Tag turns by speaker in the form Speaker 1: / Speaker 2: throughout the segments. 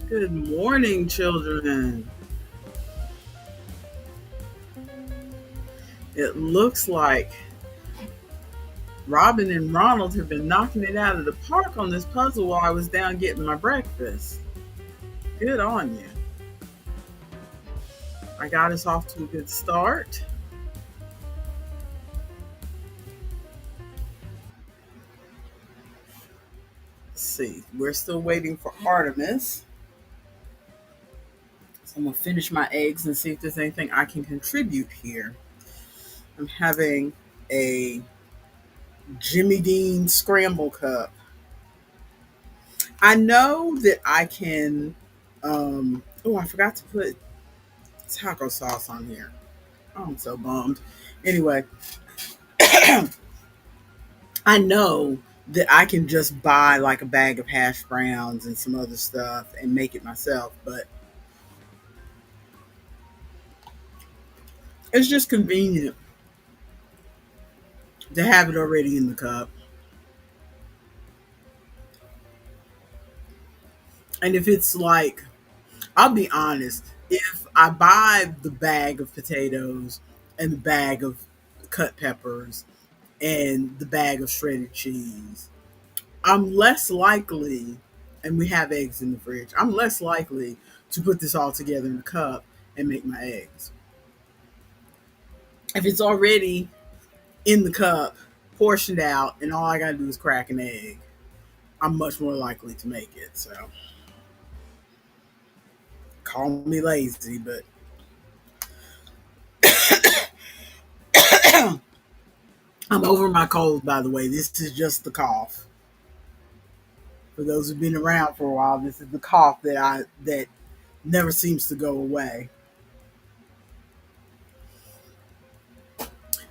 Speaker 1: Good morning, children. It looks like Robin and Ronald have been knocking it out of the park on this puzzle while I was down getting my breakfast. Good on you. I got us off to a good start. Let's see. We're still waiting for Artemis. So I'm going to finish my eggs and see if there's anything I can contribute here. I'm having a Jimmy Dean scramble cup. I know that I can. I forgot to put taco sauce on here. Oh, I'm so bummed. Anyway, I know that I can just buy like a bag of hash browns and some other stuff and make it myself, but it's just convenient to have it already in the cup. And if it's like, I'll be honest, if I buy the bag of potatoes and the bag of cut peppers and the bag of shredded cheese, I'm less likely, and we have eggs in the fridge, I'm less likely to put this all together in a cup and make my eggs. If it's already in the cup, portioned out, and all I gotta do is crack an egg, I'm much more likely to make it. So call me lazy, but I'm over my cold, by the way. This is just the cough. For those who've been around for a while, this is the cough that never seems to go away.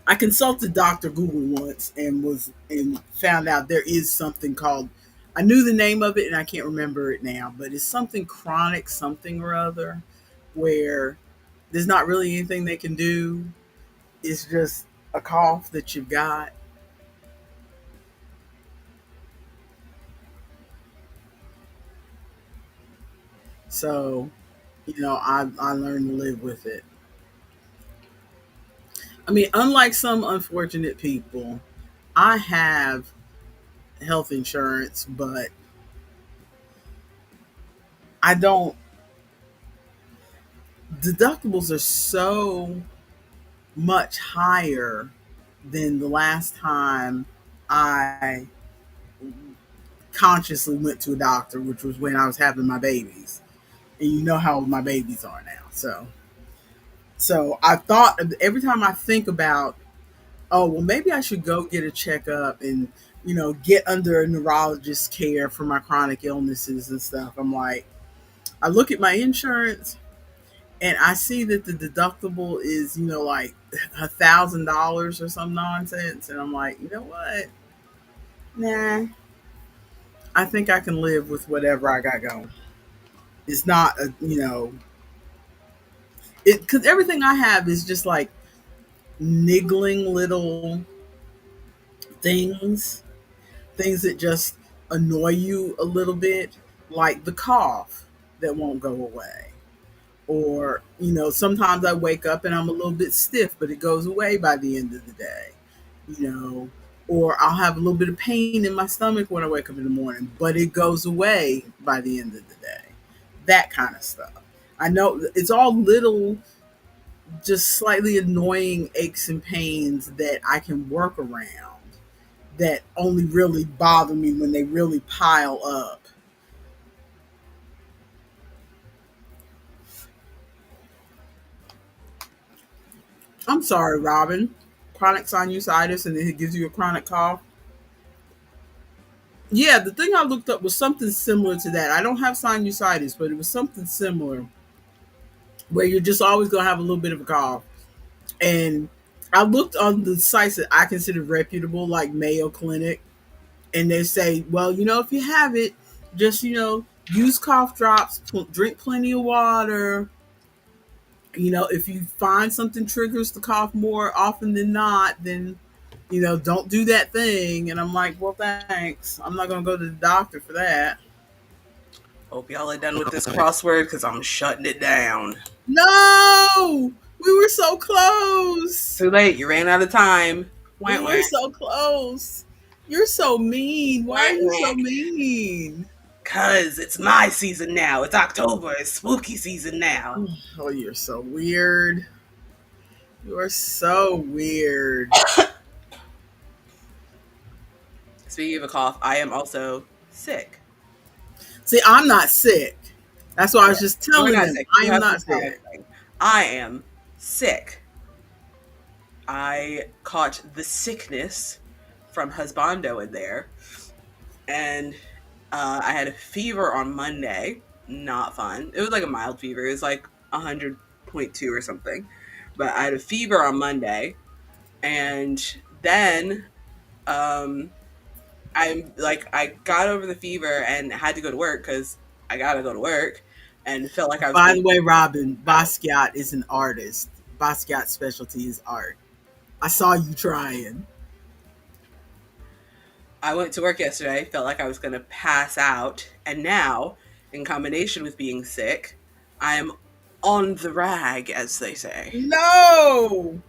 Speaker 1: I consulted Dr. Google once and found out there is something called, I knew the name of it and I can't remember it now, but it's something chronic something or other where there's not really anything they can do. It's just a cough that you've got. So, I learned to live with it. I mean, unlike some unfortunate people, I have health insurance, but I don't. Deductibles are so much higher than the last time I consciously went to a doctor, which was when I was having my babies. And you know how old my babies are now. So I thought every time I think about, oh, well, maybe I should go get a checkup and, get under a neurologist's care for my chronic illnesses and stuff. I'm like, I look at my insurance and I see that the deductible is, like $1,000 or some nonsense. And I'm like, you know what? Nah, I think I can live with whatever I got going. It's not because everything I have is just like niggling little things, things that just annoy you a little bit, like the cough that won't go away. Or, sometimes I wake up and I'm a little bit stiff, but it goes away by the end of the day, you know. Or I'll have a little bit of pain in my stomach when I wake up in the morning, but it goes away by the end of the day. That kind of stuff. I know it's all little, just slightly annoying aches and pains that I can work around that only really bother me when they really pile up. I'm sorry, Robin. Chronic sinusitis and then it gives you a chronic cough. Yeah, the thing I looked up was something similar to that. I don't have sinusitis, but it was something similar where you're just always going to have a little bit of a cough. And I looked on the sites that I consider reputable, like Mayo Clinic, and they say, well, if you have it, just, use cough drops, drink plenty of water. If you find something triggers the cough more often than not, then, don't do that thing. And I'm like, well, thanks. I'm not going to go to the doctor for that.
Speaker 2: Hope y'all are done with this crossword because I'm shutting it down.
Speaker 1: No, we were so close.
Speaker 2: Too late. You ran out of time.
Speaker 1: We
Speaker 2: Wah,
Speaker 1: were
Speaker 2: wah.
Speaker 1: so close. You're so mean. Why are
Speaker 2: Wah,
Speaker 1: you
Speaker 2: wah.
Speaker 1: so mean?
Speaker 2: Cause it's my season now. It's October. It's spooky season now.
Speaker 1: Oh, you're so weird. You are so weird.
Speaker 2: Speaking of a cough, I am also sick.
Speaker 1: See, I'm not sick. That's why I was
Speaker 2: Yeah.
Speaker 1: just
Speaker 2: We're
Speaker 1: telling
Speaker 2: not
Speaker 1: them
Speaker 2: sick.
Speaker 1: I
Speaker 2: You
Speaker 1: am
Speaker 2: have to
Speaker 1: not
Speaker 2: stop
Speaker 1: sick.
Speaker 2: saying. I am sick. I caught the sickness from husbando in there, and I had a fever on Monday. Not fun. It was like a mild fever. It was like 100.2 or something. But I had a fever on Monday, and then um, I got over the fever and had to go to work because I gotta go to work, and felt like I was
Speaker 1: By
Speaker 2: gonna
Speaker 1: the way, Robin,
Speaker 2: out.
Speaker 1: Basquiat is an artist. Basquiat's specialty is art. I saw you trying.
Speaker 2: I went to work yesterday, felt like I was gonna pass out, and now, in combination with being sick, I am on the rag, as they say.
Speaker 1: No!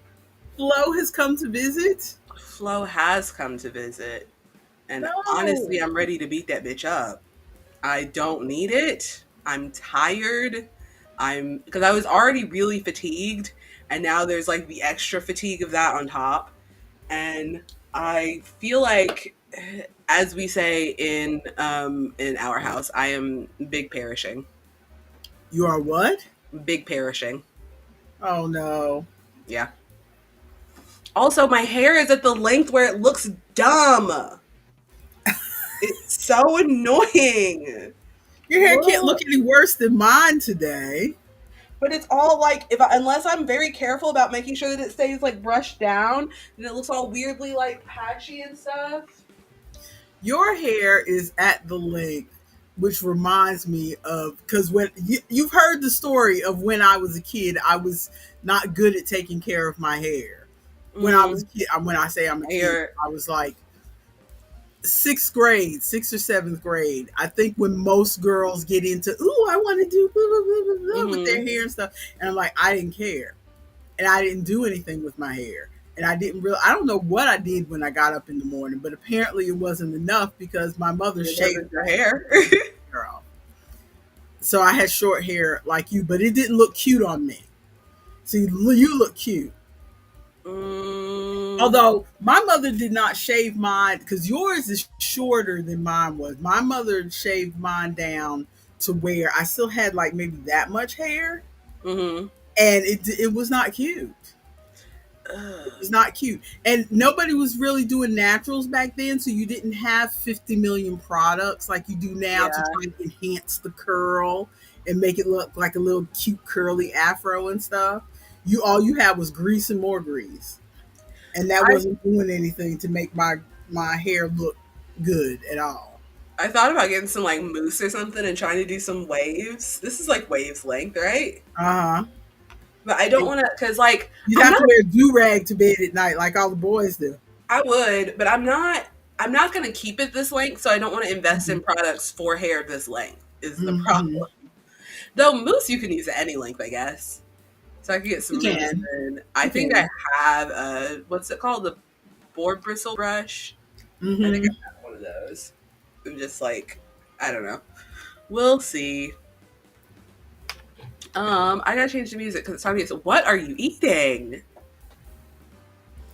Speaker 1: Flo has come to visit?
Speaker 2: Flo has come to visit, and honestly,
Speaker 1: No.
Speaker 2: I'm ready to beat that bitch up. I don't need it. I'm tired. I'm because I was already really fatigued, and now there's like the extra fatigue of that on top. And I feel like, as we say in our house, I am big perishing.
Speaker 1: You are what?
Speaker 2: Big perishing.
Speaker 1: Oh no.
Speaker 2: Yeah. Also, my hair is at the length where it looks dumb. It's so annoying.
Speaker 1: Your hair can't look
Speaker 2: Look.
Speaker 1: any worse than mine today.
Speaker 2: But it's all like unless I'm very careful about making sure that it stays like brushed down and it looks all weirdly like patchy and stuff.
Speaker 1: Your hair is at the length, which reminds me of because when you've heard the story of when I was a kid, I was not good at taking care of my hair. When I was
Speaker 2: Mm,
Speaker 1: a kid, when I say I'm a kid,
Speaker 2: hair.
Speaker 1: I was like sixth grade, sixth or seventh grade. I think when most girls get into, ooh, I want to do blah, blah, blah, blah, blah, with their
Speaker 2: Mm-hmm.
Speaker 1: hair and stuff, and I'm like, I didn't care, and I didn't do anything with my hair. And I didn't really, I don't know what I did when I got up in the morning, but apparently it wasn't enough because my mother
Speaker 2: It
Speaker 1: shaved
Speaker 2: wasn't your
Speaker 1: all
Speaker 2: hair.
Speaker 1: my hair off. So I had short hair like you, but it didn't look cute on me. See, you look cute.
Speaker 2: mm,
Speaker 1: Although my mother did not shave mine because yours is shorter than mine was. My mother shaved mine down to where I still had like maybe that much hair,
Speaker 2: mm-hmm.
Speaker 1: and it was not cute. It
Speaker 2: Ugh.
Speaker 1: was not cute, and nobody was really doing naturals back then, so you didn't have 50 million products like you do now to
Speaker 2: Yeah.
Speaker 1: try and enhance the curl and make it look like a little cute curly afro and stuff. You all you had was grease and more grease, and that
Speaker 2: I
Speaker 1: wasn't doing anything to make my hair look good at all.
Speaker 2: I thought about getting some like mousse or something and trying to do some waves. This is like waves length, right?
Speaker 1: Uh huh.
Speaker 2: But I don't want to because like
Speaker 1: You'd
Speaker 2: I'm
Speaker 1: have to
Speaker 2: not.
Speaker 1: wear a do rag to bed at night like all the boys do.
Speaker 2: I would, but I'm not. I'm not going to keep it this length, so I don't want to invest
Speaker 1: Mm-hmm.
Speaker 2: in products for hair this length. Is the
Speaker 1: Mm-hmm.
Speaker 2: problem? Though mousse you can use at any length, I guess. So I could get
Speaker 1: You
Speaker 2: some mousse.
Speaker 1: can.
Speaker 2: And I
Speaker 1: You
Speaker 2: think I
Speaker 1: can.
Speaker 2: have a what's it called? The board bristle brush. I think
Speaker 1: Mm-hmm.
Speaker 2: I have one of those. I'm just like I don't know. We'll see. I gotta change the music because it's time to get. So what are you eating?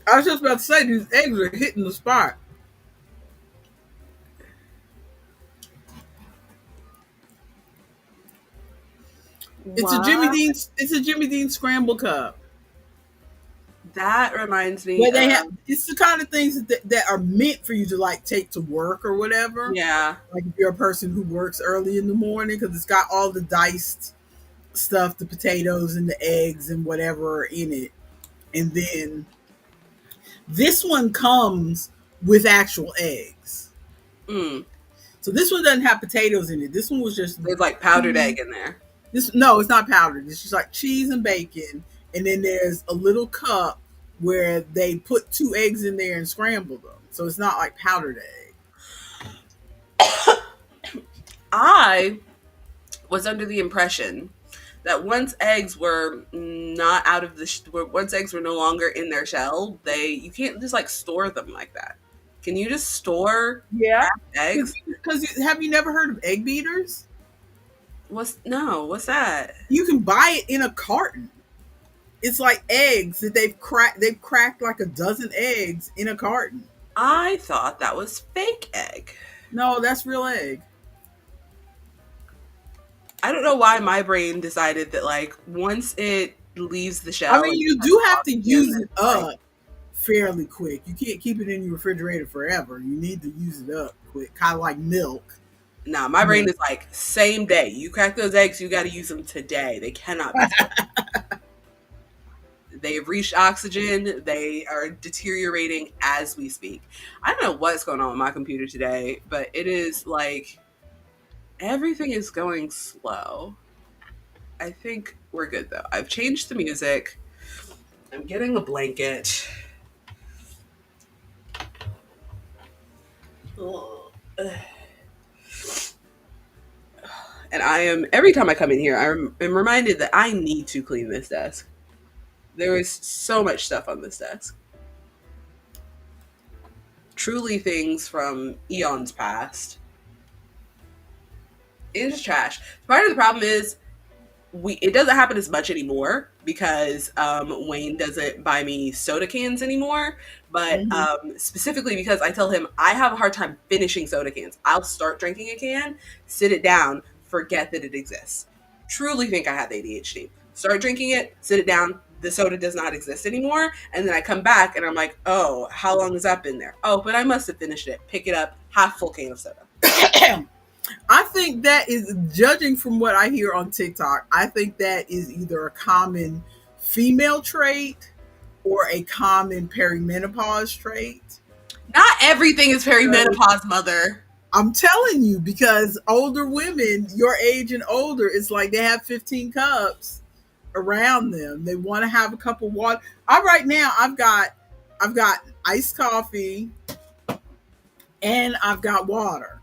Speaker 1: I was just about to say these eggs are hitting the spot. It's a Jimmy
Speaker 2: What?
Speaker 1: Dean. It's a Jimmy Dean scramble cup.
Speaker 2: That reminds me
Speaker 1: Where they have.
Speaker 2: of
Speaker 1: It's the kind of things that are meant for you to like take to work or whatever.
Speaker 2: yeah.
Speaker 1: Like if you're a person who works early in the morning because it's got all the diced stuff, the potatoes and the eggs and whatever are in it. And then this one comes with actual eggs.
Speaker 2: Mm.
Speaker 1: So this one doesn't have potatoes in it. This one was just
Speaker 2: There's like powdered
Speaker 1: cheese.
Speaker 2: egg in there.
Speaker 1: This no, it's not powdered. It's just like cheese and bacon, and then there's a little cup where they put two eggs in there and scramble them. So it's not like powdered egg.
Speaker 2: I was under the impression that once eggs were not out of the once eggs were no longer in their shell, they you can't just like store them like that. Can you just store
Speaker 1: Yeah,
Speaker 2: eggs?
Speaker 1: because have you never heard of egg beaters?
Speaker 2: What's that?
Speaker 1: You can buy it in a carton. It's like eggs that they've cracked. They've cracked like a dozen eggs in a carton.
Speaker 2: I thought that was fake egg.
Speaker 1: No, that's real egg.
Speaker 2: I don't know why my brain decided that like once it leaves the
Speaker 1: I
Speaker 2: shell
Speaker 1: mean,
Speaker 2: and
Speaker 1: you
Speaker 2: becomes
Speaker 1: do have to
Speaker 2: oxygen,
Speaker 1: use
Speaker 2: then
Speaker 1: it
Speaker 2: it's like
Speaker 1: up fairly quick. You can't keep it in your refrigerator forever. You need to use it up quick, kind of like milk.
Speaker 2: nah, my
Speaker 1: Yeah.
Speaker 2: brain is like same day. You crack those eggs, you got to use them today. They cannot be. They have reached oxygen. They are deteriorating as we speak. I don't know what's going on with my computer today, but it is like everything is going slow. I think we're good though. I've changed the music. I'm getting a blanket. And I am, every time I come in here, I'm reminded that I need to clean this desk. There is so much stuff on this desk. Truly things from eons past. It's trash. Part of the problem is it doesn't happen as much anymore because Wayne doesn't buy me soda cans anymore. But
Speaker 1: Mhm.
Speaker 2: specifically because I tell him I have a hard time finishing soda cans. I'll start drinking a can, sit it down, forget that it exists. Truly think I have ADHD. Start drinking it, sit it down. The soda does not exist anymore. And then I come back and I'm like, oh, how long has that been there? Oh, but I must have finished it. Pick it up, half full can of soda.
Speaker 1: I think that is, judging from what I hear on TikTok, I think that is either a common female trait or a common perimenopause trait.
Speaker 2: Not everything is
Speaker 1: So
Speaker 2: perimenopause, mother.
Speaker 1: I'm telling you, because older women, your age and older, it's like they have 15 cups around them. They want to have a cup of water. I right now I've got iced coffee and I've got water.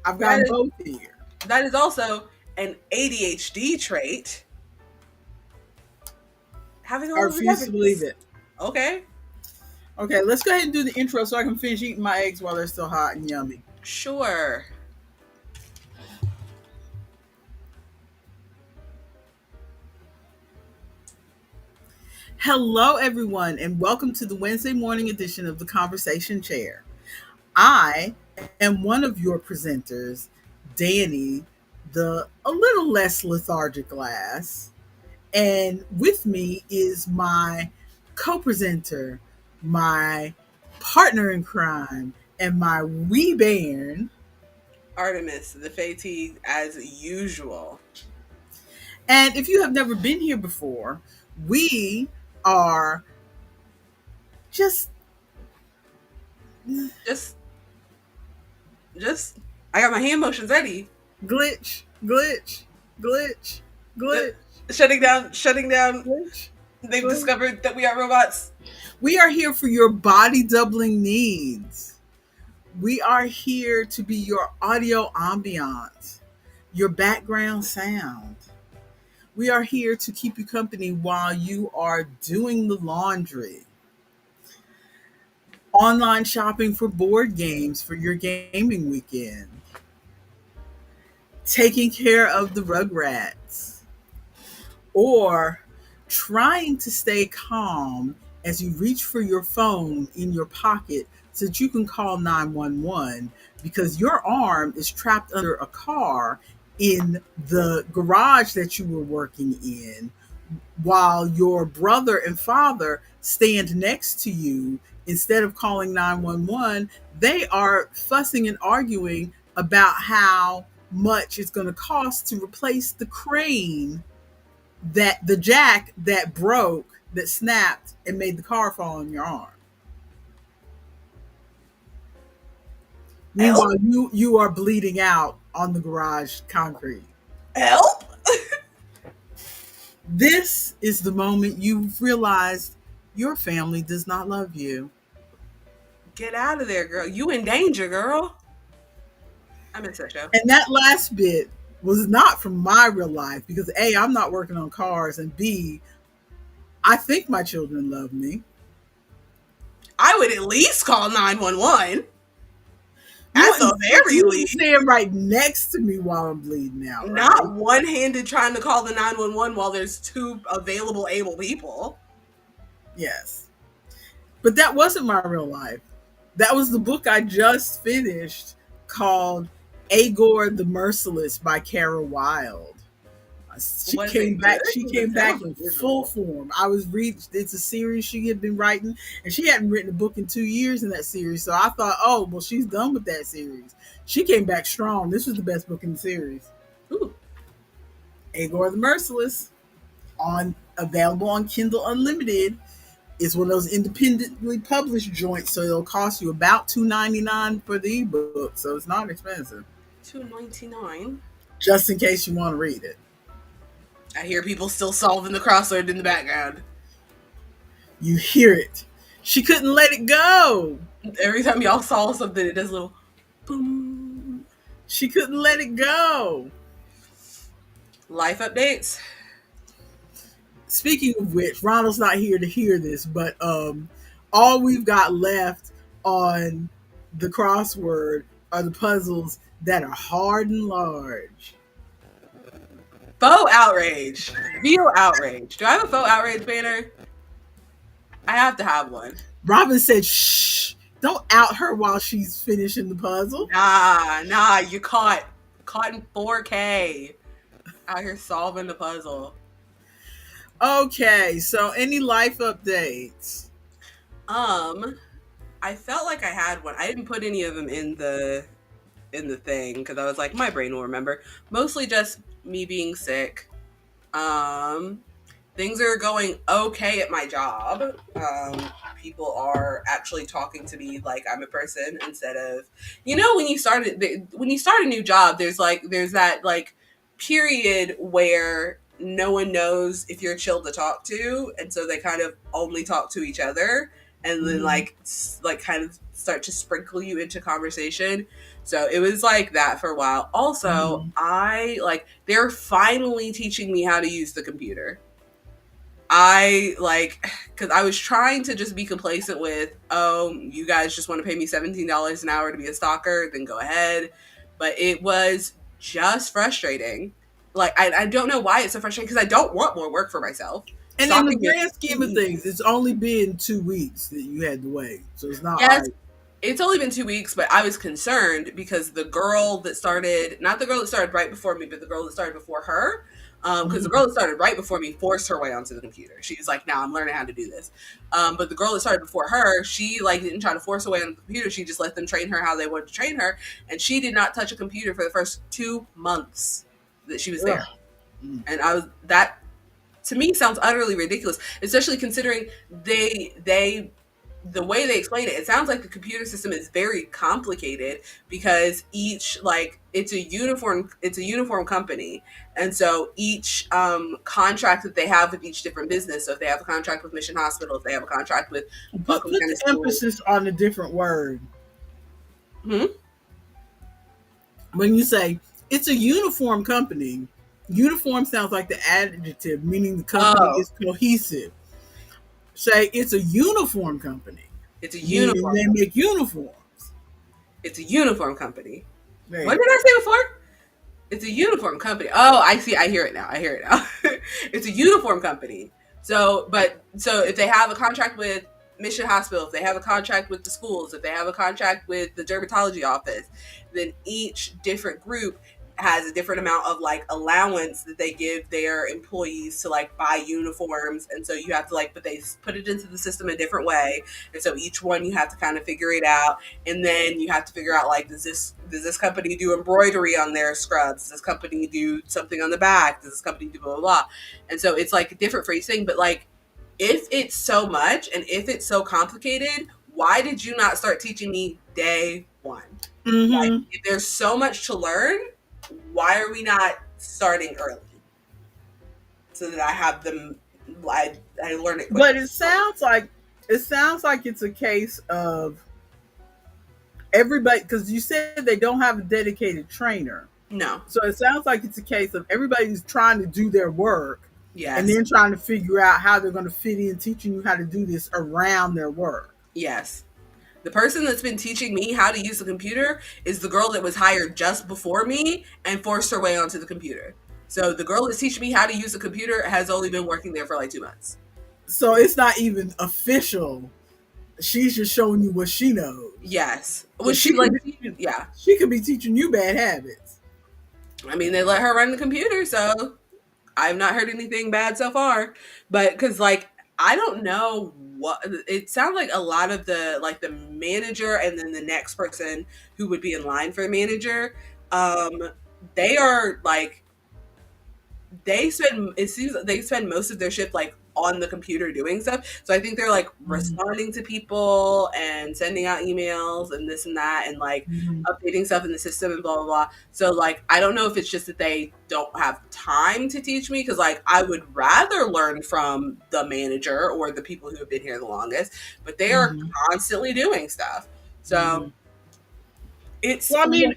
Speaker 1: I've got
Speaker 2: That
Speaker 1: them
Speaker 2: is
Speaker 1: both here.
Speaker 2: that is also an ADHD trait. Having
Speaker 1: I
Speaker 2: all of the
Speaker 1: refuse to believe
Speaker 2: beverages.
Speaker 1: it.
Speaker 2: Okay,
Speaker 1: Okay, let's go ahead and do the intro so I can finish eating my eggs while they're still hot and yummy.
Speaker 2: sure.
Speaker 1: Hello, everyone, and welcome to the Wednesday morning edition of the Conversation Chair. I am one of your presenters, Dani, the a little less lethargic glass, and with me is my co-presenter, my partner in crime, and my wee bairn.
Speaker 2: Artemis, the Fate as usual.
Speaker 1: And if you have never been here before, we are just
Speaker 2: Just, just, I got my hand motions ready.
Speaker 1: glitch, glitch, glitch,
Speaker 2: Uh,
Speaker 1: glitch,
Speaker 2: shutting down.
Speaker 1: glitch,
Speaker 2: They've
Speaker 1: glitch.
Speaker 2: discovered that we are robots.
Speaker 1: We are here for your body doubling needs. We are here to be your audio ambiance, your background sound. We are here to keep you company while you are doing the laundry, online shopping for board games for your gaming weekend, taking care of the rugrats, or trying to stay calm as you reach for your phone in your pocket so that you can call 911 because your arm is trapped under a car in the garage that you were working in while your brother and father stand next to you. Instead of calling 911, they are fussing and arguing about how much it's going to cost to replace the crane, that the jack that broke, that snapped and made the car fall on your arm.
Speaker 2: Help!
Speaker 1: Meanwhile, you are bleeding out on the garage concrete.
Speaker 2: Help!
Speaker 1: This is the moment you've realized your family does not love you.
Speaker 2: Get out of there, girl. You in danger, girl. I miss that show.
Speaker 1: And that last bit was not from my real life because A, I'm not working on cars, and B, I think my children love me.
Speaker 2: I would at least call 911
Speaker 1: You
Speaker 2: at
Speaker 1: wouldn't
Speaker 2: the very
Speaker 1: you wouldn't
Speaker 2: least.
Speaker 1: stand right next to me while I'm bleeding out, right?
Speaker 2: Not one-handed trying to call the 911 while there's two available able people.
Speaker 1: Yes. But that wasn't my real life. That was the book I just finished called Agor the Merciless by Kara Wilde. She
Speaker 2: Was
Speaker 1: came
Speaker 2: it good?
Speaker 1: back. She
Speaker 2: 'Cause
Speaker 1: came
Speaker 2: it
Speaker 1: back
Speaker 2: sounds
Speaker 1: in full
Speaker 2: miserable.
Speaker 1: form. I was reading. It's a series she had been writing, and she hadn't written a book in 2 years in that series. So I thought, oh well, she's done with that series. She came back strong. This was the best book in the series.
Speaker 2: Ooh.
Speaker 1: Agor the Merciless, on available on Kindle Unlimited. It's one of those independently published joints, so it'll cost you about $2.99 for the ebook. So it's not expensive.
Speaker 2: $2.99.
Speaker 1: Just in case you want to read it.
Speaker 2: I hear people still solving the crossword in the background.
Speaker 1: You hear it. She couldn't let it go.
Speaker 2: Every time y'all solve something, it does a little boom.
Speaker 1: She couldn't let it go.
Speaker 2: Life updates.
Speaker 1: Speaking of which, Ronald's not here to hear this, but all we've got left on the crossword are the puzzles that are hard and large.
Speaker 2: Faux outrage. Real outrage. Do I have a faux outrage banner? I have to have one.
Speaker 1: Robin said, shh, don't out her while she's finishing the puzzle.
Speaker 2: Nah, you caught in 4K out here solving the puzzle.
Speaker 1: Okay, so any life updates?
Speaker 2: I felt like I had one. I didn't put any of them in the thing because I was like, my brain will remember. Mostly just me being sick. Things are going okay at my job. People are actually talking to me like I'm a person instead of, when you start a new job, there's that like period where no one knows if you're chill to talk to, and so they kind of only talk to each other, and then like kind of start to sprinkle you into conversation. So it was like that for a while. Also, they're finally teaching me how to use the computer. Because I was trying to just be complacent with, oh, you guys just want to pay me $17 an hour to be a stalker, then go ahead. But it was just frustrating. Like, I don't know why it's so frustrating, because I don't want more work for myself.
Speaker 1: And in the
Speaker 2: Stalking
Speaker 1: grand
Speaker 2: is
Speaker 1: scheme of things, it's only been 2 weeks that you had to wait. So it's not
Speaker 2: yes,
Speaker 1: like.
Speaker 2: it's only been 2 weeks, but I was concerned because the girl that started, not the girl that started right before me, but the girl that started before her, because the girl that started right before me forced her way onto the computer. She was like, "Now I'm learning how to do this." But the girl that started before her, she didn't try to force her way on the computer. She just let them train her how they wanted to train her, and she did not touch a computer for the first 2 months that she was there. And that to me sounds utterly ridiculous, especially considering the way they explain it, it sounds like the computer system is very complicated because each it's a uniform company, and so each contract that they have with each different business. So if they have a contract with Mission Hospital, if they have a contract with
Speaker 1: Put
Speaker 2: Buckham County
Speaker 1: the
Speaker 2: School,
Speaker 1: emphasis on a different word.
Speaker 2: hmm?
Speaker 1: When you say it's a uniform company, uniform sounds like the adjective, meaning the company is cohesive. Say it's a uniform company,
Speaker 2: It's a
Speaker 1: meaning
Speaker 2: uniform.
Speaker 1: they make uniforms.
Speaker 2: It's a uniform company.
Speaker 1: There
Speaker 2: What
Speaker 1: you
Speaker 2: did I say before? It's a uniform company. Oh, I see. I hear it now. It's a uniform company. So if they have a contract with Mission Hospital, if they have a contract with the schools, if they have a contract with the dermatology office, then each different group has a different amount of allowance that they give their employees to buy uniforms. And so you have to but they put it into the system a different way, and so each one you have to kind of figure it out. And then you have to figure out does this company do embroidery on their scrubs, does this company do something on the back, does this company do blah blah blah. And so it's different for each thing. But if it's so much and if it's so complicated, why did you not start teaching me day one? If there's so much to learn, why are we not starting early so that I have them? I learn it quickly.
Speaker 1: But it sounds like it's a case of everybody, because you said they don't have a dedicated trainer.
Speaker 2: No.
Speaker 1: So it sounds like it's a case of everybody's trying to do their work and
Speaker 2: Yes.
Speaker 1: then trying to figure out how they're going to fit in teaching you how to do this around their work.
Speaker 2: Yes. The person that's been teaching me how to use the computer is the girl that was hired just before me and forced her way onto the computer. So the girl that's teaching me how to use the computer has only been working there for like 2 months.
Speaker 1: So it's not even official. She's just showing you what she knows.
Speaker 2: Yes.
Speaker 1: So
Speaker 2: Was she like, yeah.
Speaker 1: she could be teaching you bad habits.
Speaker 2: I mean, they let her run the computer, so I've not heard anything bad so far. But because, like, I don't know what it sounds like a lot of the manager and then the next person who would be in line for the manager, um, they are like it seems like they spend most of their shift like on the computer doing stuff. So I think they're like responding to people and sending out emails and this and that and like
Speaker 1: Mm-hmm.
Speaker 2: updating stuff in the system and blah blah blah. So like I don't know if it's just that they don't have time to teach me because like I would rather learn from the manager or the people who have been here the longest, but they are
Speaker 1: Mm-hmm.
Speaker 2: constantly doing stuff. So
Speaker 1: Mm-hmm.
Speaker 2: it's
Speaker 1: Well, I mean,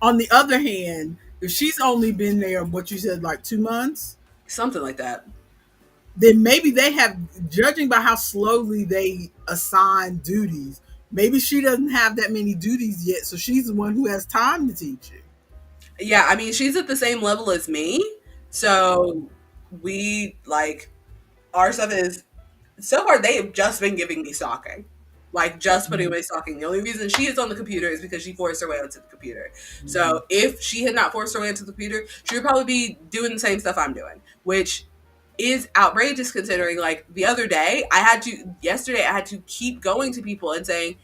Speaker 1: on the other hand, if she's only been there, what you said, like 2 months,
Speaker 2: something like that.
Speaker 1: then maybe they have, judging by how slowly they assign duties, maybe she doesn't have that many duties yet, so she's the one who has time to teach you.
Speaker 2: Yeah, I mean, she's at the same level as me. So we like our stuff is so far they have just been giving me stalking. Like just putting away stalking. The only reason she is on the computer is because she forced her way onto the computer.
Speaker 1: Mm-hmm.
Speaker 2: So if she had not forced her way onto the computer, she would probably be doing the same stuff I'm doing, which is outrageous considering like the other day yesterday I had to keep going to people and saying,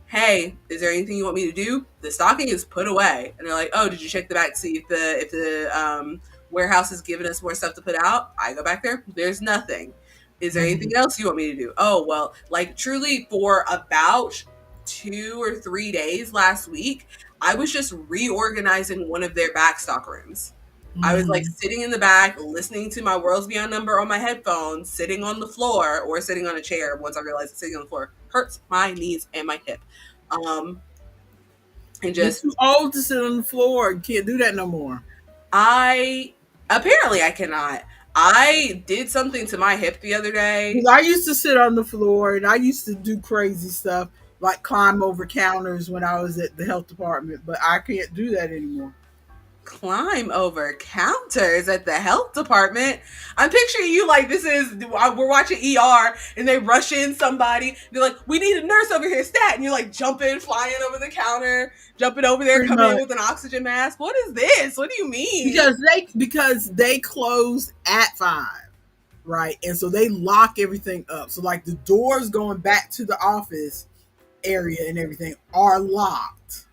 Speaker 2: hey, is there anything you want me to do? The stocking is put away. And they're like, oh, did you check the back to see if the warehouse is giving us more stuff to put out? I go back there. There's nothing. Is there anything else you want me to do? Oh, well, like truly for about 2 or 3 days last week, I was just reorganizing one of their back stock rooms. I was like
Speaker 1: Mm-hmm.
Speaker 2: sitting in the back, listening to my Worlds Beyond number on my headphones, sitting on the floor or sitting on a chair. Once I realized that sitting on the floor hurts my knees and my hip. Um, and
Speaker 1: You're
Speaker 2: just
Speaker 1: too old to sit on the floor. You can't do that no more.
Speaker 2: I apparently I cannot. I did something to my hip the other
Speaker 1: Because
Speaker 2: day.
Speaker 1: I used to sit on the floor and I used to do crazy stuff like climb over counters when I was at the health department, but I can't do that anymore.
Speaker 2: Climb over counters at the health department. I'm picturing you like this is we're watching ER and they rush in somebody. They're like, we need a nurse over here, stat, and you're like jumping, flying over the counter, jumping over there,
Speaker 1: Pretty
Speaker 2: coming in
Speaker 1: much.
Speaker 2: with an oxygen mask. What is this? What do you mean?
Speaker 1: Because they close at 5, right? And so they lock everything up. So like the doors going back to the office area and everything are locked,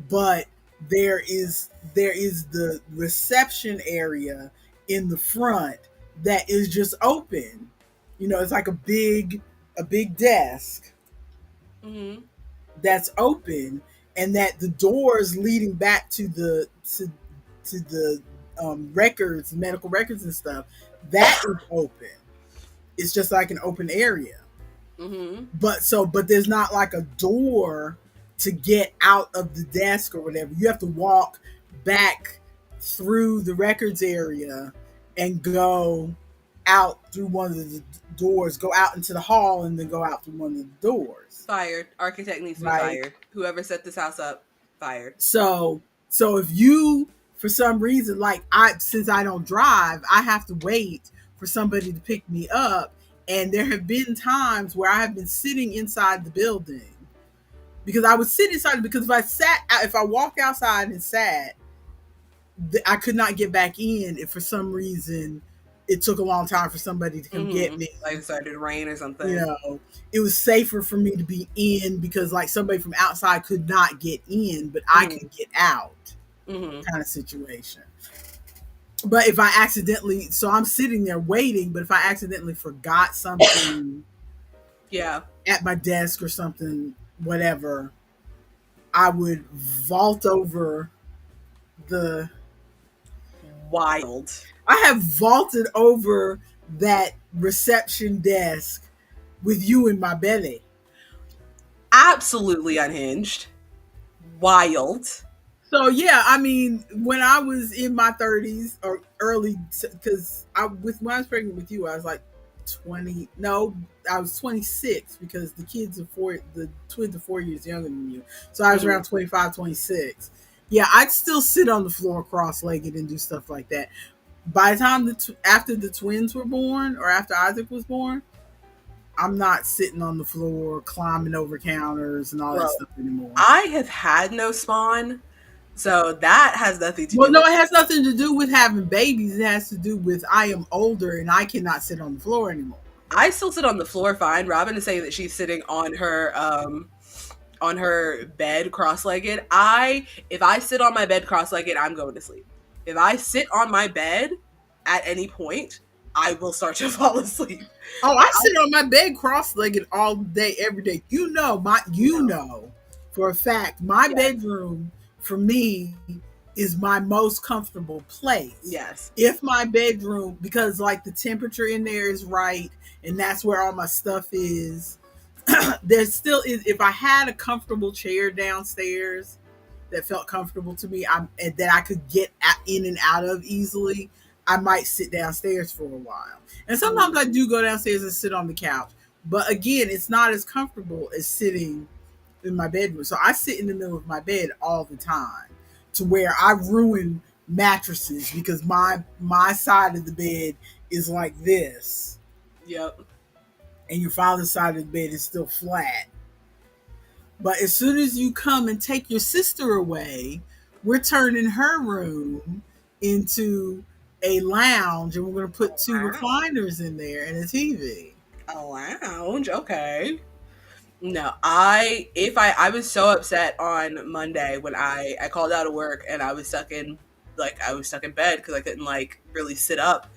Speaker 1: but there is the reception area in the front that is just open. It's like a big desk
Speaker 2: Mm-hmm.
Speaker 1: that's open, and that the doors leading back to the records, medical records and stuff, that is open. It's just like an open area.
Speaker 2: Mm-hmm.
Speaker 1: But there's not like a door to get out of the desk or whatever. You have to walk back through the records area and go out through one of the doors, go out into the hall, and then go out through one of the doors.
Speaker 2: Fired. Architect needs to be
Speaker 1: Right.
Speaker 2: fired. Whoever set this house up, fired.
Speaker 1: So if you, for some reason, like since I don't drive, I have to wait for somebody to pick me up. And there have been times where I have been sitting inside the building because I would sit inside, because if I walked outside and sat, I could not get back in if for some reason it took a long time for somebody to come get
Speaker 2: Mm-hmm.
Speaker 1: me.
Speaker 2: Like it started to rain or
Speaker 1: You
Speaker 2: something.
Speaker 1: know, it was safer for me to be in because like somebody from outside could not get in, but I
Speaker 2: Mm-hmm.
Speaker 1: could get out,
Speaker 2: Mm-hmm.
Speaker 1: kind of situation. But if I accidentally, so I'm sitting there waiting, but if I accidentally forgot something
Speaker 2: Yeah.
Speaker 1: at my desk or something, whatever, I would vault over the.
Speaker 2: Wild.
Speaker 1: I have vaulted over that reception desk with you in my belly.
Speaker 2: Absolutely unhinged. Wild.
Speaker 1: So yeah, I mean, when I was in my 30s or early, because I with when I was pregnant with you, I was like 20. No, I was 26 because the twins are 4 years younger than you. So I was
Speaker 2: Mhm.
Speaker 1: around 25, 26. Yeah, I'd still sit on the floor cross-legged and do stuff like that. By the time after the twins were born or after Isaac was born, I'm not sitting on the floor climbing over counters and all that
Speaker 2: Well,
Speaker 1: stuff anymore.
Speaker 2: I have had no spawn, so that has nothing to
Speaker 1: Well,
Speaker 2: do
Speaker 1: no,
Speaker 2: with
Speaker 1: it has nothing to do with having babies. It has to do with I am older and I cannot sit on the floor anymore.
Speaker 2: I still sit on the floor fine. Robin is saying that she's sitting on her bed cross-legged. If I sit on my bed cross-legged, I'm going to sleep. If I sit on my bed at any point, I will start to fall asleep.
Speaker 1: Oh,
Speaker 2: Like
Speaker 1: I sit on my bed cross-legged all day, every day. You
Speaker 2: no.
Speaker 1: know for a fact, my
Speaker 2: Yes.
Speaker 1: bedroom for me is my most comfortable place.
Speaker 2: Yes.
Speaker 1: If my bedroom, because like the temperature in there is right, and that's where all my stuff is. There still is. If I had a comfortable chair downstairs that felt comfortable to me, and that I could get in and out of easily, I might sit downstairs for a while. And sometimes I do go downstairs and sit on the couch. But again, it's not as comfortable as sitting in my bedroom. So I sit in the middle of my bed all the time, to where I ruin mattresses because my side of the bed is like this,
Speaker 2: Yep.
Speaker 1: and your father's side of the bed is still flat. But as soon as you come and take your sister away, we're turning her room into a lounge, and we're going to put two
Speaker 2: Wow.
Speaker 1: recliners in there and a TV.
Speaker 2: A lounge. Okay. No, I was so upset on Monday when I called out of work and I was stuck in bed because I couldn't like really sit up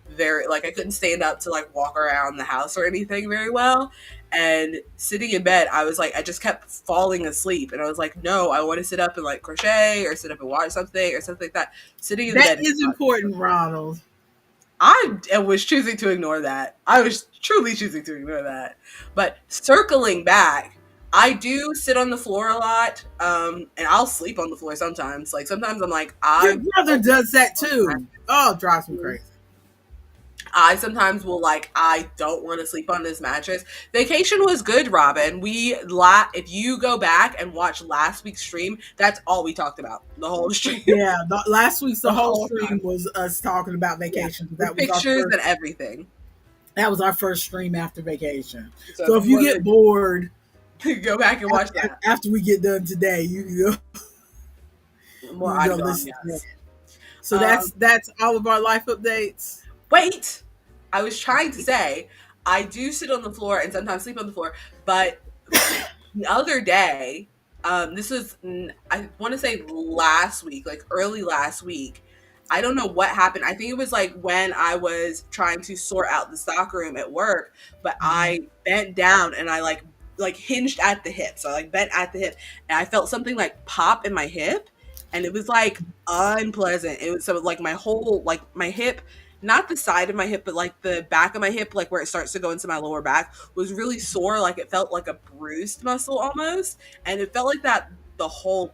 Speaker 2: very like I couldn't stand up to like walk around the house or anything very well. And sitting in bed, I was like I just kept falling asleep and I was like, no, I want to sit up and like crochet or sit up and watch something or something like that. Sitting in
Speaker 1: That
Speaker 2: bed is
Speaker 1: is
Speaker 2: not.
Speaker 1: important, Ronald.
Speaker 2: I was choosing to ignore that. I was truly choosing to ignore that. But circling back, I do sit on the floor a lot, and I'll sleep on the floor sometimes. Like sometimes I'm like,
Speaker 1: Your
Speaker 2: I
Speaker 1: brother
Speaker 2: don't want
Speaker 1: does that
Speaker 2: to sleep on
Speaker 1: too. Oh, it drives me
Speaker 2: this mattress.
Speaker 1: crazy.
Speaker 2: I sometimes will like, I don't want to sleep on this mattress. Vacation was good, Robin. If you go back and watch last week's stream, that's all we talked about the whole stream,
Speaker 1: Yeah, last week's the
Speaker 2: the
Speaker 1: whole
Speaker 2: whole
Speaker 1: stream
Speaker 2: time.
Speaker 1: was us talking about
Speaker 2: Yeah,
Speaker 1: vacation.
Speaker 2: with pictures and everything.
Speaker 1: That was our first stream after vacation.
Speaker 2: So
Speaker 1: So
Speaker 2: if
Speaker 1: if
Speaker 2: you
Speaker 1: you
Speaker 2: want
Speaker 1: get bored
Speaker 2: to go back and watch that,
Speaker 1: after we get done today,
Speaker 2: more
Speaker 1: you can go
Speaker 2: ongoing,
Speaker 1: listen to that.
Speaker 2: yes.
Speaker 1: So
Speaker 2: Um,
Speaker 1: that's all of our life updates.
Speaker 2: Wait, I was trying to say I do sit on the floor and sometimes sleep on the floor, but the other day, I want to say last week, like early last week. I don't know what happened. I think it was like when I was trying to sort out the stock room at work, but
Speaker 1: Mhm.
Speaker 2: I bent down and I like hinged at the hip. So I like bent at the hip and I felt something like pop in my hip and it was like unpleasant. It was so like my whole like my hip, not the side of my hip, but like the back of my hip, like where it starts to go into my lower back, was really sore. Like it felt like a bruised muscle almost, and it felt like that the whole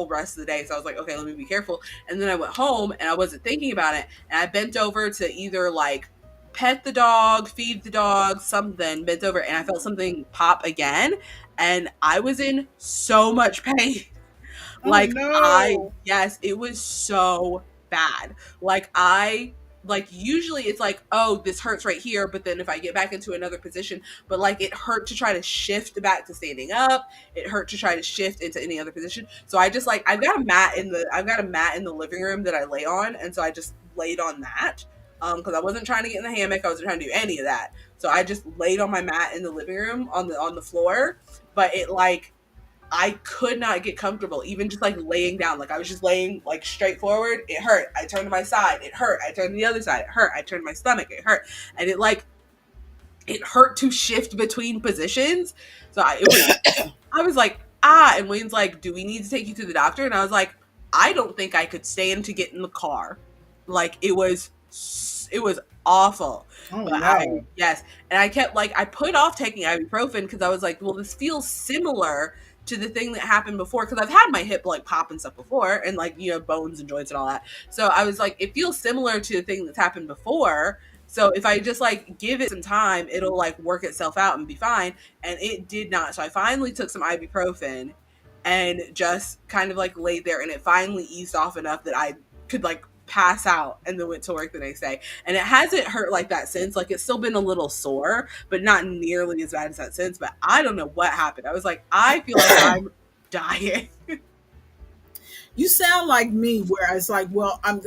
Speaker 2: rest of the day. So I was like, okay, let me be careful. And then I went home and I wasn't thinking about it, and I bent over to either like pet the dog, feed the dog, something, bent over, and I felt something pop again, and I was in so much pain.
Speaker 1: Oh
Speaker 2: Like
Speaker 1: no.
Speaker 2: yes, it was so bad. Like usually it's like, oh, this hurts right here, but then if I get back into another position, but like it hurt to try to shift back to standing up. It hurt to try to shift into any other position. So I just like I've got a mat in the living room that I lay on, and so I just laid on that. Because I wasn't trying to get in the hammock, I wasn't trying to do any of that. So I just laid on my mat in the living room on the floor. But it like I could not get comfortable, even just like laying down. Like I was just laying like straight forward. It hurt. I turned to my side. It hurt. I turned to the other side. It hurt. I turned to my stomach. It hurt. And it hurt to shift between positions. So I was like, ah. And Wayne's like, do we need to take you to the doctor? And I was like, I don't think I could stand to get in the car. Like it was awful.
Speaker 1: Oh
Speaker 2: But I
Speaker 1: no.
Speaker 2: yes, and I kept like I put off taking ibuprofen because I was like, well, this feels similar to the thing that happened before, because I've had my hip like pop and stuff before, and like, you know, bones and joints and all that. So I was like, it feels similar to the thing that's happened before. So if I just like give it some time, it'll like work itself out and be fine. And it did not. So I finally took some ibuprofen and just kind of like laid there, and it finally eased off enough that I could like pass out, and then went to work the next day. And it hasn't hurt like that since. Like, it's still been a little sore, but not nearly as bad as that since. But I don't know what happened. I was like, I feel like I'm dying.
Speaker 1: You sound like me, where it's like, well, I'm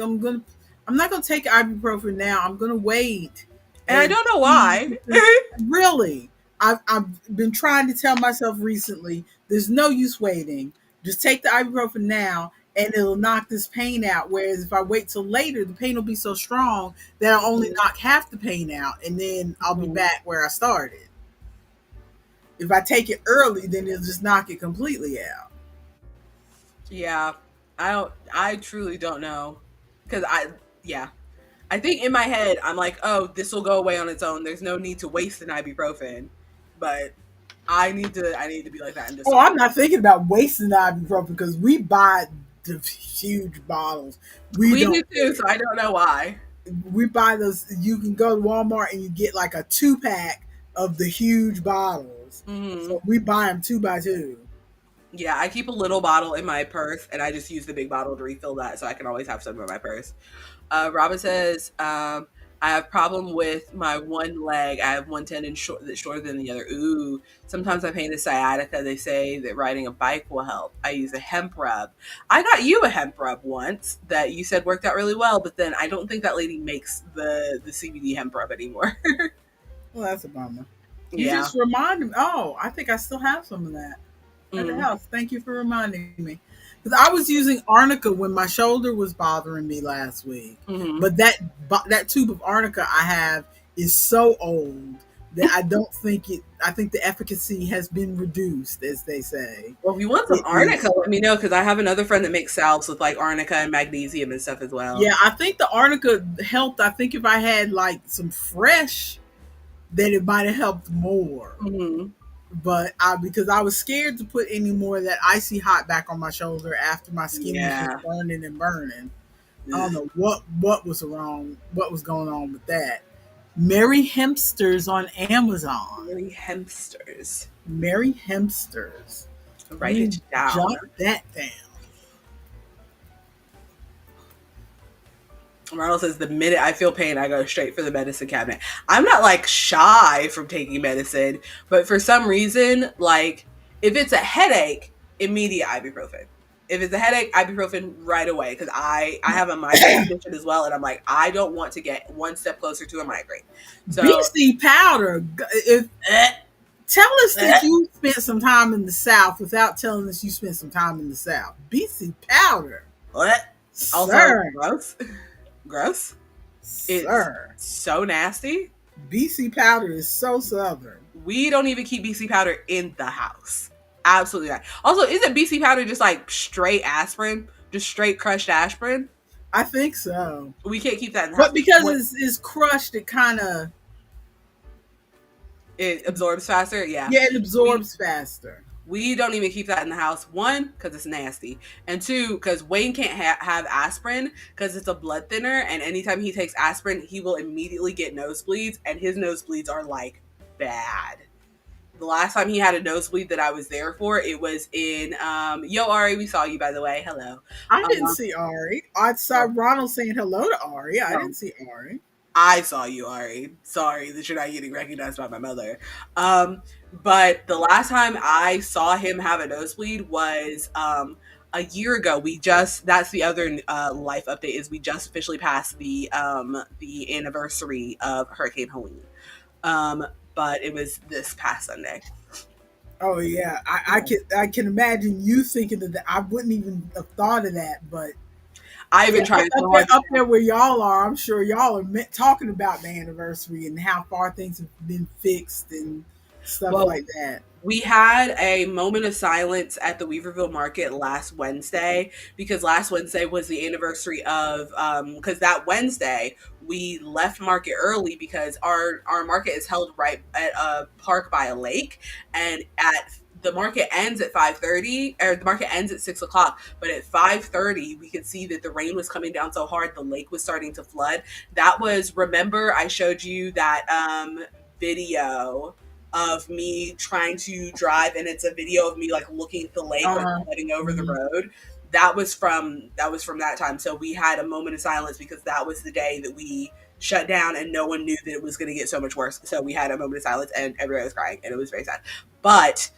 Speaker 1: not gonna take ibuprofen now. I'm gonna wait
Speaker 2: And I
Speaker 1: and
Speaker 2: don't know
Speaker 1: see.
Speaker 2: why.
Speaker 1: Really, I've been trying to tell myself recently, there's no use waiting. Just take the ibuprofen now, and it'll knock this pain out. Whereas if I wait till later, the pain will be so strong that I'll only knock half the pain out, and then I'll be back where I started. If I take it early, then it'll just knock it completely out.
Speaker 2: Yeah. I truly don't know. Cause yeah. I think in my head, I'm like, oh, this will go away on its own. There's no need to waste an ibuprofen. But I need to be like that in this
Speaker 1: Oh,
Speaker 2: one.
Speaker 1: I'm not thinking about wasting the ibuprofen because we buy the huge bottles. We
Speaker 2: We do
Speaker 1: don't.
Speaker 2: too, so I don't know why.
Speaker 1: We buy those. You can go to Walmart and you get like a 2-pack of the huge bottles.
Speaker 2: Hmm.
Speaker 1: So we buy them 2 by 2.
Speaker 2: Yeah, I keep a little bottle in my purse, and I just use the big bottle to refill that, so I can always have some in my purse. Robin says, I have problem with my one leg. I have one tendon that's shorter than the other. Ooh, sometimes my pain is sciatica. They say that riding a bike will help. I use a hemp rub. I got you a hemp rub once that you said worked out really well, but then I don't think that lady makes the CBD hemp rub anymore.
Speaker 1: Well, that's a bummer. You
Speaker 2: Yeah.
Speaker 1: just reminded me. Oh, I think I still have some of that at the
Speaker 2: Mm-hmm.
Speaker 1: house. Thank you for reminding me. Because I was using arnica when my shoulder was bothering me last week.
Speaker 2: Mm-hmm.
Speaker 1: But that tube of arnica I have is so old that I don't think it. I think the efficacy has been reduced, as they say.
Speaker 2: Well, if you want some
Speaker 1: It
Speaker 2: arnica,
Speaker 1: is.
Speaker 2: let me know, because I have another friend that makes salves with like arnica and magnesium and stuff as well.
Speaker 1: Yeah, I think the arnica helped. I think if I had like some fresh, then it might have helped more.
Speaker 2: Mm-hmm.
Speaker 1: But because I was scared to put any more of that icy hot back on my shoulder after my skin was
Speaker 2: Yeah.
Speaker 1: just burning and burning. I don't
Speaker 2: Ugh.
Speaker 1: know what was wrong, what was going on with that. Merry Hempsters on Amazon.
Speaker 2: Really hempsters.
Speaker 1: Merry Hempsters.
Speaker 2: Write
Speaker 1: You
Speaker 2: it down.
Speaker 1: jot that down.
Speaker 2: Ronald says, the minute I feel pain, I go straight for the medicine cabinet. I'm not like shy from taking medicine, but for some reason, like if it's a headache, immediate ibuprofen. If it's a headache, ibuprofen right away, because I have a migraine condition as well, and I'm like, I don't want to get one step closer to a migraine. So
Speaker 1: BC powder. If tell us that you spent some time in the South without telling us you spent some time in the South. BC powder.
Speaker 2: what? Also,
Speaker 1: Sir.
Speaker 2: gross. Gross. It's
Speaker 1: Sir.
Speaker 2: so nasty.
Speaker 1: BC powder is so southern.
Speaker 2: We don't even keep BC powder in the house. Absolutely not. Also, isn't BC powder just like straight aspirin? Just straight crushed aspirin?
Speaker 1: I think so.
Speaker 2: We can't keep that in the house.
Speaker 1: But because it's crushed, it kind of,
Speaker 2: It absorbs faster. Yeah.
Speaker 1: yeah, it absorbs faster.
Speaker 2: We don't even keep that in the house. One, because it's nasty. And two, because Wayne can't have aspirin because it's a blood thinner. And anytime he takes aspirin, he will immediately get nosebleeds. And his nosebleeds are like bad. The last time he had a nosebleed that I was there for, it was in, yo, Ari, we saw you, by the way. Hello.
Speaker 1: I didn't see Ari. I saw Ronald saying hello to Ari. I
Speaker 2: No.
Speaker 1: didn't see Ari.
Speaker 2: I saw you, Ari. Sorry that you're not getting recognized by my mother. But the last time I saw him have a nosebleed was a year ago. That's the other life update, is we just officially passed the anniversary of Hurricane Helene. But it was this past Sunday.
Speaker 1: Oh yeah, I can imagine you thinking of that. I wouldn't even have thought of that, but
Speaker 2: I've been
Speaker 1: yeah,
Speaker 2: trying so hard.
Speaker 1: up there where y'all are, I'm sure y'all are talking about the anniversary and how far things have been fixed and stuff
Speaker 2: Well,
Speaker 1: like that.
Speaker 2: we had a moment of silence at the Weaverville Market last Wednesday, because last Wednesday was the anniversary of, because that Wednesday we left market early because our market is held right at a park by a lake, and at the market ends at 5:30, or the market ends at 6 o'clock. But at 5:30, we could see that the rain was coming down so hard, the lake was starting to flood. That was, remember, I showed you that video of me trying to drive, and it's a video of me like looking at the lake, like
Speaker 1: Uh-huh.
Speaker 2: flooding over the
Speaker 1: Mhm.
Speaker 2: road. That was from that time. So we had a moment of silence because that was the day that we shut down, and no one knew that it was going to get so much worse. So we had a moment of silence, and everybody was crying, and it was very sad. But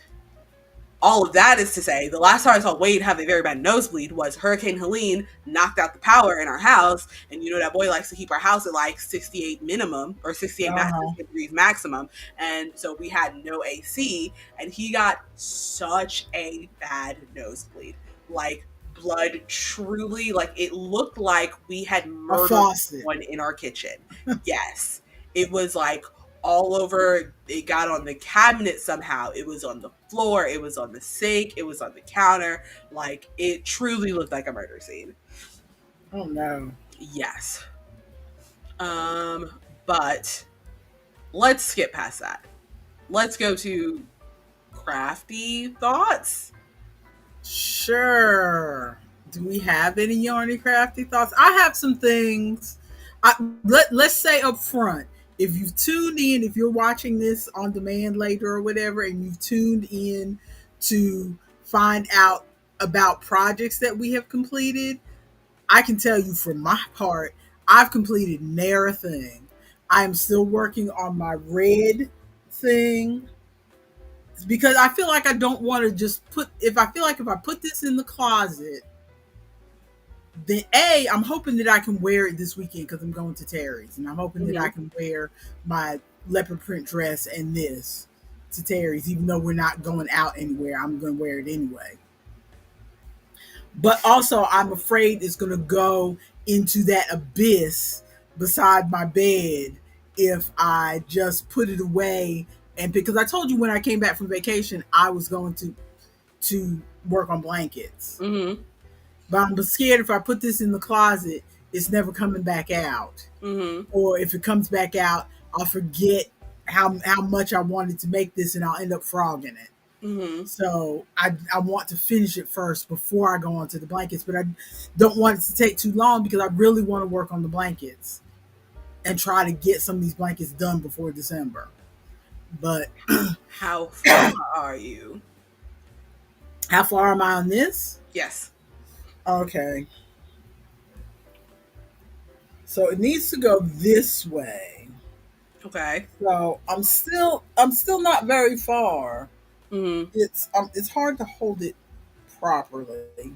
Speaker 2: all of that is to say, the last time I saw Wade have a very bad nosebleed was Hurricane Helene knocked out the power in our house. And you know that boy likes to keep our house at like 68 minimum, or 68
Speaker 1: Uh-huh.
Speaker 2: 68 degrees maximum. And so we had no AC, and he got such a bad nosebleed. Like, blood truly, like, it looked like we had
Speaker 1: A
Speaker 2: murdered
Speaker 1: faucet.
Speaker 2: someone in our kitchen. Yes. It was like all over. It got on the cabinet somehow. It was on the floor. It was on the sink. It was on the counter. Like, it truly looked like a murder scene.
Speaker 1: Oh no.
Speaker 2: Yes. But let's skip past that. Let's go to crafty thoughts.
Speaker 1: Sure. Do we have any yarny crafty thoughts? I have some things. Let's say up front, if you've tuned in, if you're watching this on demand later or whatever, and you've tuned in to find out about projects that we have completed, I can tell you for my part, I've completed ne'er a thing. I am still working on my red thing because I feel like I don't want to just put, if I feel like if I put this in the closet, then I'm hoping that I can wear it this weekend because I'm going to Terry's, and I'm hoping that I
Speaker 2: Mm-hmm.
Speaker 1: can wear my leopard print dress and this to Terry's, even though we're not going out anywhere. I'm going to wear it anyway. But also, I'm afraid it's going to go into that abyss beside my bed if I just put it away. And because I told you when I came back from vacation, I was going to work on blankets.
Speaker 2: Mm-hmm.
Speaker 1: But I'm scared if I put this in the closet, it's never coming back out.
Speaker 2: Mm-hmm.
Speaker 1: Or if it comes back out, I'll forget how much I wanted to make this and I'll end up frogging it.
Speaker 2: Mm-hmm.
Speaker 1: So I want to finish it first before I go on to the blankets, but I don't want it to take too long because I really want to work on the blankets and try to get some of these blankets done before December. But
Speaker 2: How far are you?
Speaker 1: how far am I on this?
Speaker 2: Yes.
Speaker 1: Okay. So it needs to go this way.
Speaker 2: Okay.
Speaker 1: So I'm still not very far.
Speaker 2: Mm-hmm.
Speaker 1: It's hard to hold it properly.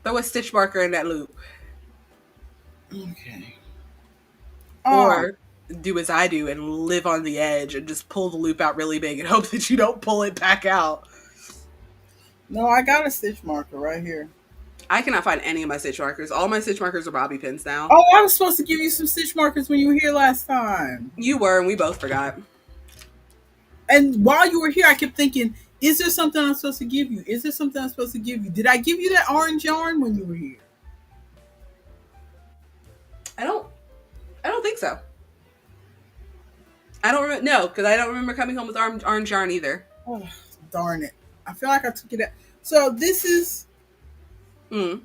Speaker 2: Throw a stitch marker in that loop.
Speaker 1: Okay.
Speaker 2: Or do as I do and live on the edge and just pull the loop out really big and hope that you don't pull it back out.
Speaker 1: No, I got a stitch marker right here.
Speaker 2: I cannot find any of my stitch markers. All my stitch markers are bobby pins now.
Speaker 1: Oh, I was supposed to give you some stitch markers when you were here last time.
Speaker 2: You were, and we both forgot.
Speaker 1: And while you were here, I kept thinking, is there something I'm supposed to give you? Is there something I'm supposed to give you? Did I give you that orange yarn when you were here?
Speaker 2: I don't. I don't think so. I don't remember. No, because I don't remember coming home with orange yarn either.
Speaker 1: Oh, darn it. I feel like I took it out. So this is,
Speaker 2: Mm.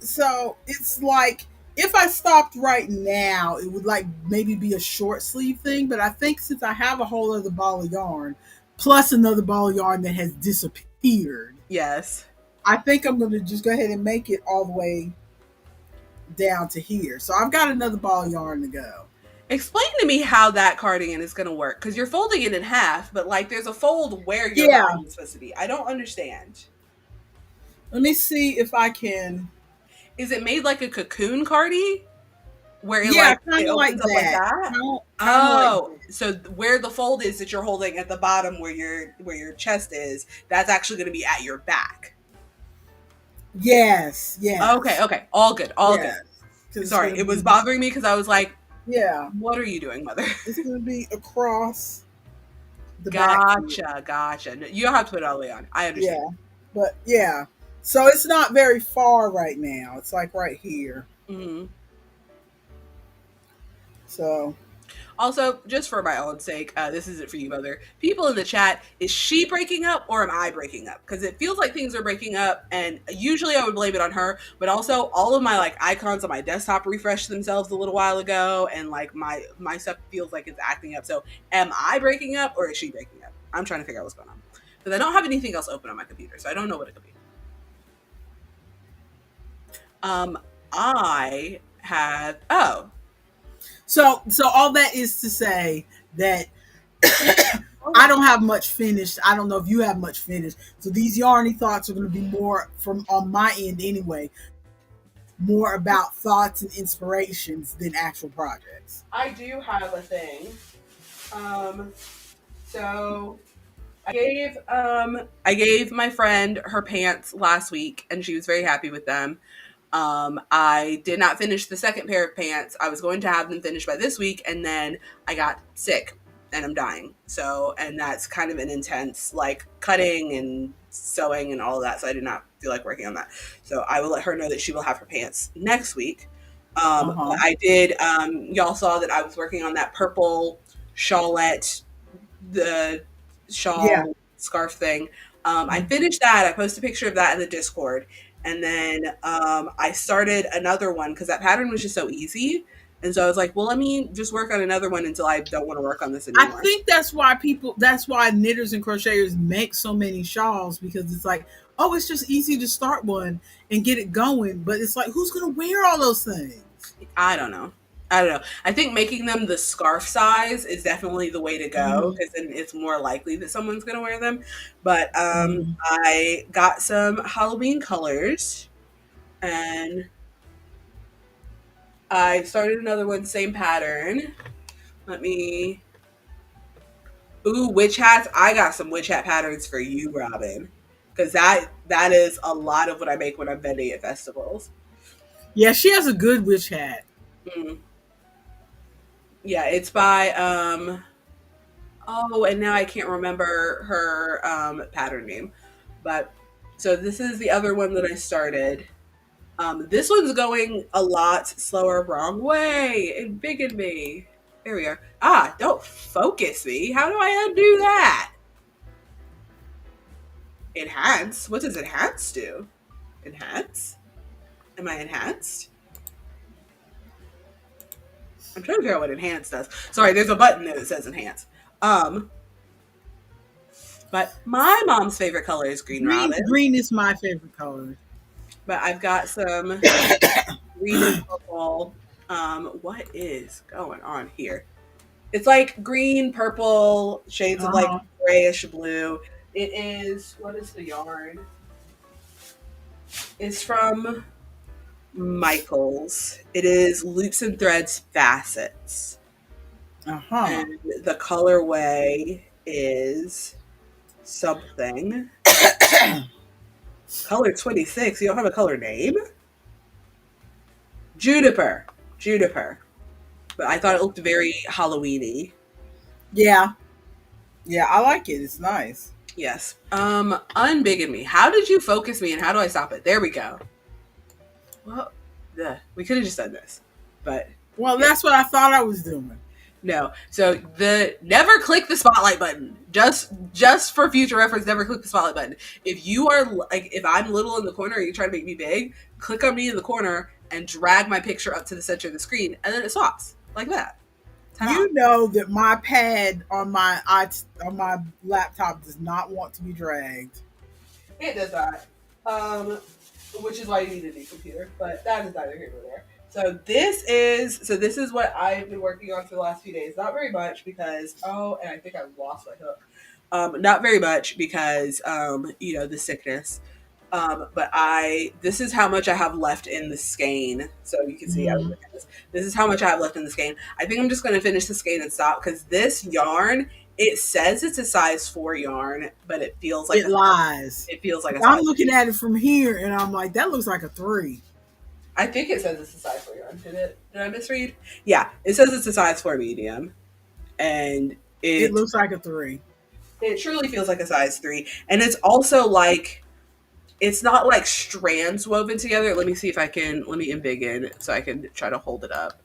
Speaker 1: so it's like, if I stopped right now, it would like maybe be a short sleeve thing. But I think since I have a whole other ball of yarn, plus another ball of yarn that has disappeared,
Speaker 2: Yes.
Speaker 1: I think I'm going to just go ahead and make it all the way down to here. So I've got another ball of yarn to go.
Speaker 2: Explain to me how that cardigan is going to work, because you're folding it in half, but like there's a fold where your
Speaker 1: Yeah.
Speaker 2: line is supposed to be. I don't understand.
Speaker 1: Let me see if I can.
Speaker 2: Is it made like a cocoon cardi? Where it
Speaker 1: Yeah,
Speaker 2: like
Speaker 1: kind
Speaker 2: it
Speaker 1: of like
Speaker 2: opens up like
Speaker 1: that.
Speaker 2: that?
Speaker 1: Kinda
Speaker 2: Oh,
Speaker 1: like that.
Speaker 2: so where the fold is that you're holding at the bottom where your chest is, that's actually going to be at your back.
Speaker 1: Yes, yes.
Speaker 2: Okay. All good. All
Speaker 1: Yes.
Speaker 2: good. Sorry, it was bothering me because I was like,
Speaker 1: Yeah,
Speaker 2: what are you doing, mother?
Speaker 1: it's going to be across the back.
Speaker 2: Gotcha. No, you don't have to put it all the way on. I understand.
Speaker 1: Yeah, but yeah. So it's not very far right now. It's like right here.
Speaker 2: Hmm.
Speaker 1: So
Speaker 2: Also, just for my own sake, this isn't for you, mother. People in the chat, is she breaking up or am I breaking up? Because it feels like things are breaking up, and usually I would blame it on her. But also, all of my like icons on my desktop refreshed themselves a little while ago, and like my stuff feels like it's acting up. So, am I breaking up or is she breaking up? I'm trying to figure out what's going on because I don't have anything else open on my computer, so I don't know what it could be. I have
Speaker 1: So all that is to say that I don't have much finished. I don't know if you have much finished. So these yarny thoughts are going to be more from on my end anyway, more about thoughts and inspirations than actual projects.
Speaker 2: I do have a thing. So I gave my friend her pants last week, and she was very happy with them. I did not finish the second pair of pants. I was going to have them finished by this week, and then I got sick and I'm dying. So, and that's kind of an intense, like cutting and sewing and all of that. So I did not feel like working on that. So I will let her know that she will have her pants next week.
Speaker 1: Uh-huh.
Speaker 2: I did, y'all saw that I was working on that purple shawlette, the
Speaker 1: Yeah.
Speaker 2: shawl scarf thing. I finished that. I posted a picture of that in the Discord. And then I started another one because that pattern was just so easy. And so I was like, well, let me just work on another one until I don't want to work on this
Speaker 1: I
Speaker 2: anymore.
Speaker 1: think that's why knitters and crocheters make so many shawls because it's like, oh, it's just easy to start one and get it going. But it's like, who's going to wear all those things?
Speaker 2: I don't know. I don't know. I think making them the scarf size is definitely the way to go
Speaker 1: Mm-hmm.
Speaker 2: because then it's more likely that someone's going to wear them. But
Speaker 1: Mm-hmm.
Speaker 2: I got some Halloween colors and I started another one, same pattern. Let me. Ooh, witch hats. I got some witch hat patterns for you, Robin. Because that is a lot of what I make when I'm vending at festivals.
Speaker 1: Yeah, she has a good witch hat.
Speaker 2: Mm. Yeah, it's by oh, and now I can't remember her pattern name. But so this is the other one that I started. This one's going a lot slower, wrong way. It bigged me. There we are. Ah, don't focus me. How do I undo that? Enhance? What does enhance do? Enhance? Am I enhanced? I'm trying to figure out what enhance does. Sorry, there's a button there that says enhance. Um, but my mom's favorite color is green
Speaker 1: Green
Speaker 2: robin.
Speaker 1: green is my favorite color.
Speaker 2: But I've got some green and purple. What is going on here? It's like green, purple, shades of like
Speaker 1: Uh-huh.
Speaker 2: grayish blue. It is, what is the yarn? It's from Michaels. It is Loops and Threads Facets.
Speaker 1: Uh-huh.
Speaker 2: And the colorway is something. Color 26. You don't have a color name? Juniper. Juniper. But I thought it looked very Halloweeny.
Speaker 1: Yeah. Yeah, I like it. It's nice.
Speaker 2: Yes. Unbiggen me. How did you focus me and how do I stop it? There we go. Well, we could have just done this. But
Speaker 1: Well,
Speaker 2: yeah.
Speaker 1: that's what I thought I was doing.
Speaker 2: No. So the never click the spotlight button. Just for future reference, never click the spotlight button. If you are like if I'm little in the corner and you're trying to make me big, click on me in the corner and drag my picture up to the center of the screen, and then it swaps like that. Ta-da.
Speaker 1: You know that my pad on my laptop does not want to be dragged.
Speaker 2: It does not. Which is why you need a new computer, but that is neither here nor there. So this is what I've been working on for the last few days. Not very much because and I think I lost my hook. Not very much because the sickness. But this is how much I have left in the skein. So you can see
Speaker 1: Mm.
Speaker 2: this is how much I have left in the skein. I think I'm just gonna finish the skein and stop because this yarn, it says it's a size 4 yarn, but it feels like
Speaker 1: It lies.
Speaker 2: it feels like a
Speaker 1: I'm
Speaker 2: size.
Speaker 1: looking at it from here and I'm like, that looks like a 3.
Speaker 2: I think it says it's a size 4 yarn. Did it? Did I misread? Yeah, it says it's a size 4 medium, and
Speaker 1: It
Speaker 2: it
Speaker 1: looks like a 3.
Speaker 2: it truly feels like a size 3, and it's also like it's not like strands woven together. Let me see if I can. Let me embiggen so I can try to hold it up.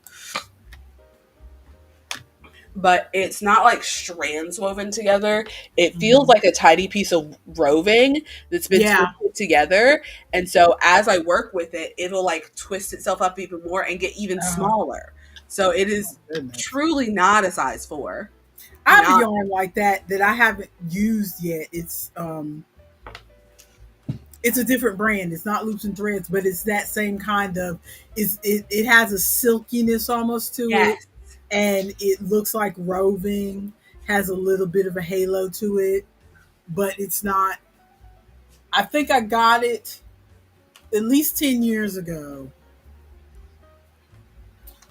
Speaker 2: but it's not like strands woven together. It feels
Speaker 1: Mhm.
Speaker 2: like a tidy piece of roving that's been
Speaker 1: Yeah.
Speaker 2: twisted together. And so as I work with it, it'll like twist itself up even more and get even
Speaker 1: Uh,
Speaker 2: smaller. So it is
Speaker 1: Goodness.
Speaker 2: truly not a size 4.
Speaker 1: I have a
Speaker 2: Not
Speaker 1: yarn like that that I haven't used yet. It's a different brand. It's not loops and threads, but it's that same kind of it has a silkiness almost to it,
Speaker 2: yes.
Speaker 1: and it looks like roving, has a little bit of a halo to it, but it's not. I think I got it at least 10 years ago,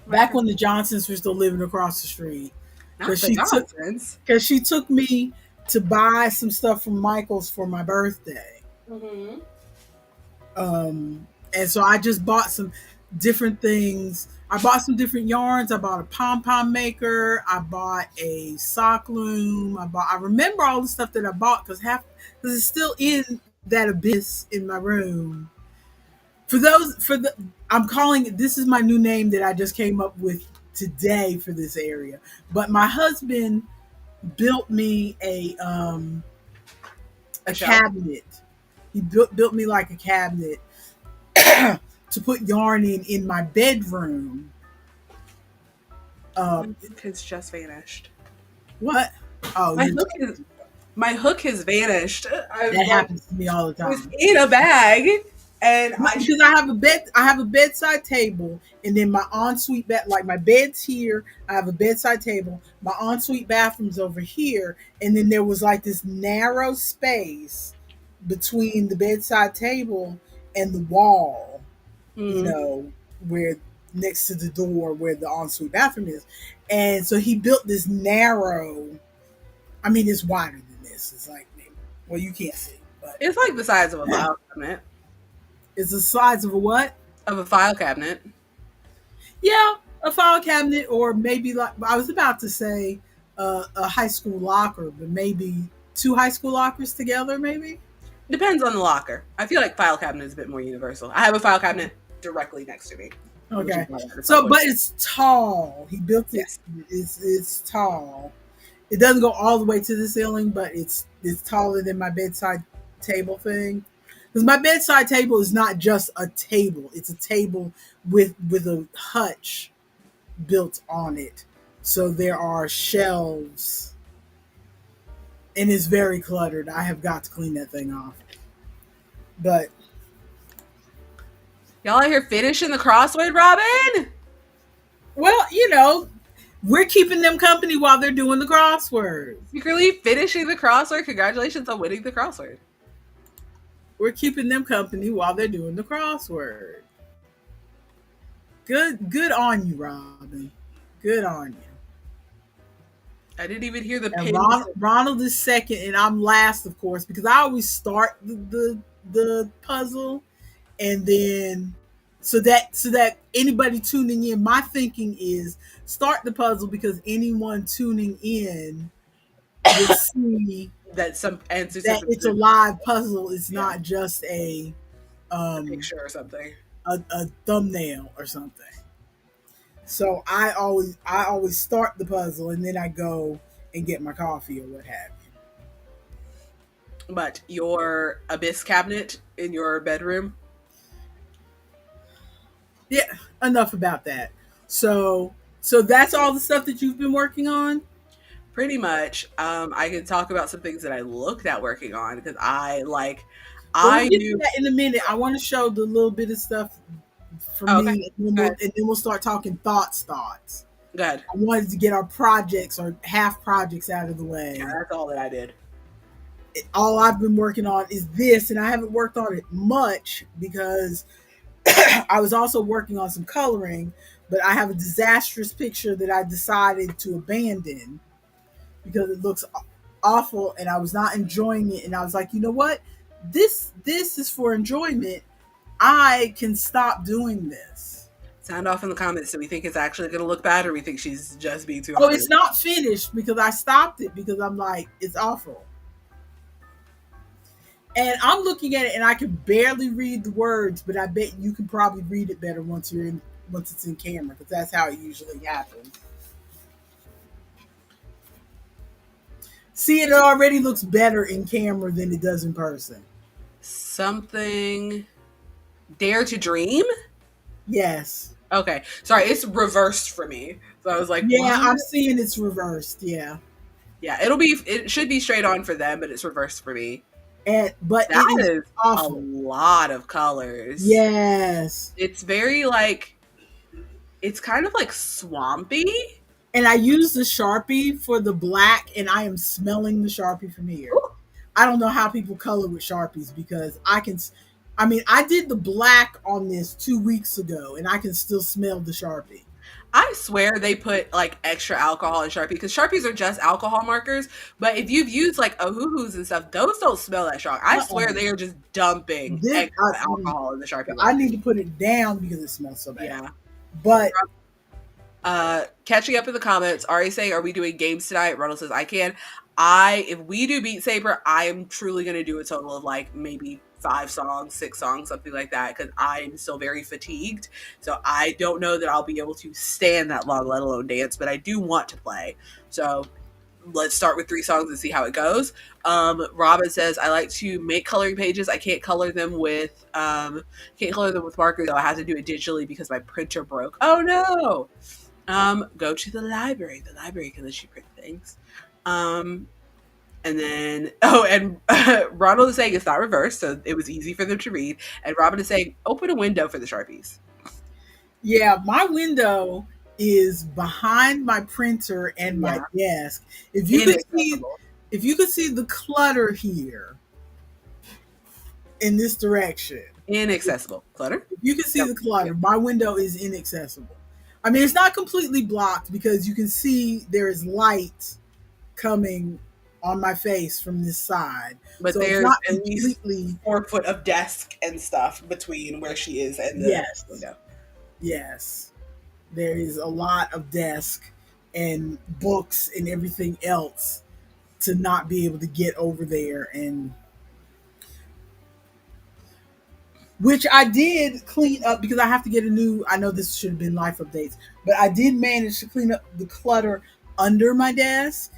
Speaker 2: My
Speaker 1: back
Speaker 2: friend,
Speaker 1: when the Johnsons were still living across the street,
Speaker 2: not
Speaker 1: because
Speaker 2: the Johnsons.
Speaker 1: she took me to buy some stuff from Michael's for my birthday.
Speaker 2: Hmm.
Speaker 1: And so I just bought some different things. I bought some different yarns. I bought a pom pom maker. I bought a sock loom. I remember all the stuff that I bought because it's still in that abyss in my room. For the I'm calling it, this is my new name that I just came up with today for this area. But my husband built me
Speaker 2: A
Speaker 1: a
Speaker 2: shelf.
Speaker 1: cabinet. He built me like a cabinet to put yarn in my bedroom. Uh,
Speaker 2: My hook has just vanished.
Speaker 1: what? Oh,
Speaker 2: My
Speaker 1: you're
Speaker 2: hook is my hook has vanished.
Speaker 1: that happens to me all the
Speaker 2: It was
Speaker 1: time.
Speaker 2: in a bag, and
Speaker 1: Well, because I have a bedside table, and then my ensuite bed, like my bed's here. I have a bedside table. My ensuite bathroom's over here, and then there was like this narrow space between the bedside table and the wall. You
Speaker 2: mm,
Speaker 1: know, where next to the door where the ensuite bathroom is, and so he built this narrow. I mean, it's wider than this. It's like, well, you can't see, but
Speaker 2: it's like the size of a file cabinet.
Speaker 1: it's the size of a what?
Speaker 2: Of a file cabinet.
Speaker 1: Yeah, a file cabinet, or maybe like I was about to say a high school locker, but maybe two high school lockers together, maybe.
Speaker 2: Depends on the locker. I feel like file cabinet is a bit more universal. I have a file cabinet directly next to me, which is
Speaker 1: Okay,
Speaker 2: why I had to stop
Speaker 1: so
Speaker 2: putting.
Speaker 1: but it's tall. He built it.
Speaker 2: Yes.
Speaker 1: It's tall. It doesn't go all the way to the ceiling, but it's taller than my bedside table thing. Because my bedside table is not just a table; it's a table with a hutch built on it. So there are shelves, and it's very cluttered. I have got to clean that thing off. But
Speaker 2: Y'all out here finishing the crossword, Robin?
Speaker 1: well, we're keeping them company while they're doing the crosswords.
Speaker 2: Secretly finishing the crossword. Congratulations on winning the crossword.
Speaker 1: We're keeping them company while they're doing the crossword. Good on you, Robin. Good on you.
Speaker 2: I didn't even hear the
Speaker 1: And
Speaker 2: pin.
Speaker 1: Ronald is second, and I'm last, of course, because I always start the puzzle, and then so that anybody tuning in, my thinking is start the puzzle because anyone tuning in will see
Speaker 2: That some answers have
Speaker 1: that
Speaker 2: been
Speaker 1: it's a
Speaker 2: put
Speaker 1: live puzzle. It's
Speaker 2: in
Speaker 1: not just
Speaker 2: a
Speaker 1: um
Speaker 2: picture or something.
Speaker 1: a thumbnail or something. So I always start the puzzle and then I go and get my coffee or what have
Speaker 2: But your abyss cabinet in your bedroom,
Speaker 1: you. Yeah, enough about that. So that's all the stuff that you've been working on.
Speaker 2: pretty much. I can talk about some things that I looked at working on because
Speaker 1: Well, we'll
Speaker 2: I
Speaker 1: get to
Speaker 2: knew.
Speaker 1: that in a minute. I want to show the little bit of stuff for
Speaker 2: Oh, okay,
Speaker 1: me,
Speaker 2: go ahead.
Speaker 1: and then we'll start talking thoughts.
Speaker 2: Go ahead.
Speaker 1: I wanted to get our projects or half projects out of the
Speaker 2: Yeah,
Speaker 1: way.
Speaker 2: that's all that I did.
Speaker 1: All I've been working on is this, and I haven't worked on it much because I was also working on some coloring, but I have a disastrous picture that I decided to abandon because it looks awful and I was not enjoying it. And I was like, you know what? This is for enjoyment. I can stop doing this.
Speaker 2: Sound off in the comments. Do we think it's actually going to look bad, or we think she's just being too
Speaker 1: Oh,
Speaker 2: hard?
Speaker 1: it's not finished because I stopped it because I'm like, it's awful. And I'm looking at it and I can barely read the words, but I bet you can probably read it better once it's in camera because that's how it usually happens. See, it already looks better in camera than it does in person.
Speaker 2: Something Dare to Dream?
Speaker 1: Yes.
Speaker 2: Okay. Sorry, it's reversed for me. So I was like,
Speaker 1: Yeah,
Speaker 2: what?
Speaker 1: I'm seeing it's reversed. Yeah.
Speaker 2: Yeah, it should be straight on for them, but it's reversed for me.
Speaker 1: But
Speaker 2: That
Speaker 1: it is
Speaker 2: is a
Speaker 1: awful.
Speaker 2: lot of colors.
Speaker 1: Yes.
Speaker 2: It's very like it's kind of like swampy.
Speaker 1: And I use the Sharpie for the black, and I am smelling the Sharpie from here.
Speaker 2: Ooh,
Speaker 1: I don't know how people color with Sharpies because I can. I mean, I did the black on this 2 weeks ago, and I can still smell the Sharpie.
Speaker 2: I swear they put like extra alcohol in Sharpie because Sharpies are just alcohol markers. But if you've used like Ohuhus and stuff, those don't smell that strong. I swear
Speaker 1: Uh-uh.
Speaker 2: they are just dumping
Speaker 1: This
Speaker 2: extra alcohol in the Sharpie
Speaker 1: I
Speaker 2: markers.
Speaker 1: need to put it down because it smells so bad.
Speaker 2: Yeah.
Speaker 1: But
Speaker 2: Catching up in the comments, Ari saying, "Are we doing games tonight?" Ronald says, "I can." If we do Beat Saber, I am truly going to do a total of like maybe 5 songs, 6 songs, something like that, because I'm still very fatigued. So I don't know that I'll be able to stand that long, let alone dance. But I do want to play. So let's start with 3 songs and see how it goes. Robin says, "I like to make coloring pages. I can't color them with markers, so I have to do it digitally because my printer broke. Oh no! Go to the library. The library can let you print things. Um, and then, and Ronald is saying it's not reversed, so it was easy for them to read. And Robin is saying, open a window for the Sharpies.
Speaker 1: yeah, my window is behind my printer and my
Speaker 2: Yeah,
Speaker 1: desk. If you could see,
Speaker 2: inaccessible.
Speaker 1: if you could see the clutter here in this direction,
Speaker 2: Inaccessible. Clutter?
Speaker 1: you can see
Speaker 2: Yep.
Speaker 1: the clutter.
Speaker 2: Yep.
Speaker 1: My window is inaccessible. I mean, it's not completely blocked because you can see there is light coming on my face from this side.
Speaker 2: But
Speaker 1: So it's
Speaker 2: there's
Speaker 1: not
Speaker 2: at least
Speaker 1: completely.
Speaker 2: 4 foot of desk and stuff between where she is and the
Speaker 1: Yes.
Speaker 2: window.
Speaker 1: Yes. There is a lot of desk and books and everything else to not be able to get over there, and which I did clean up because I have to get a new. I know this should have been life updates, but I did manage to clean up the clutter under my desk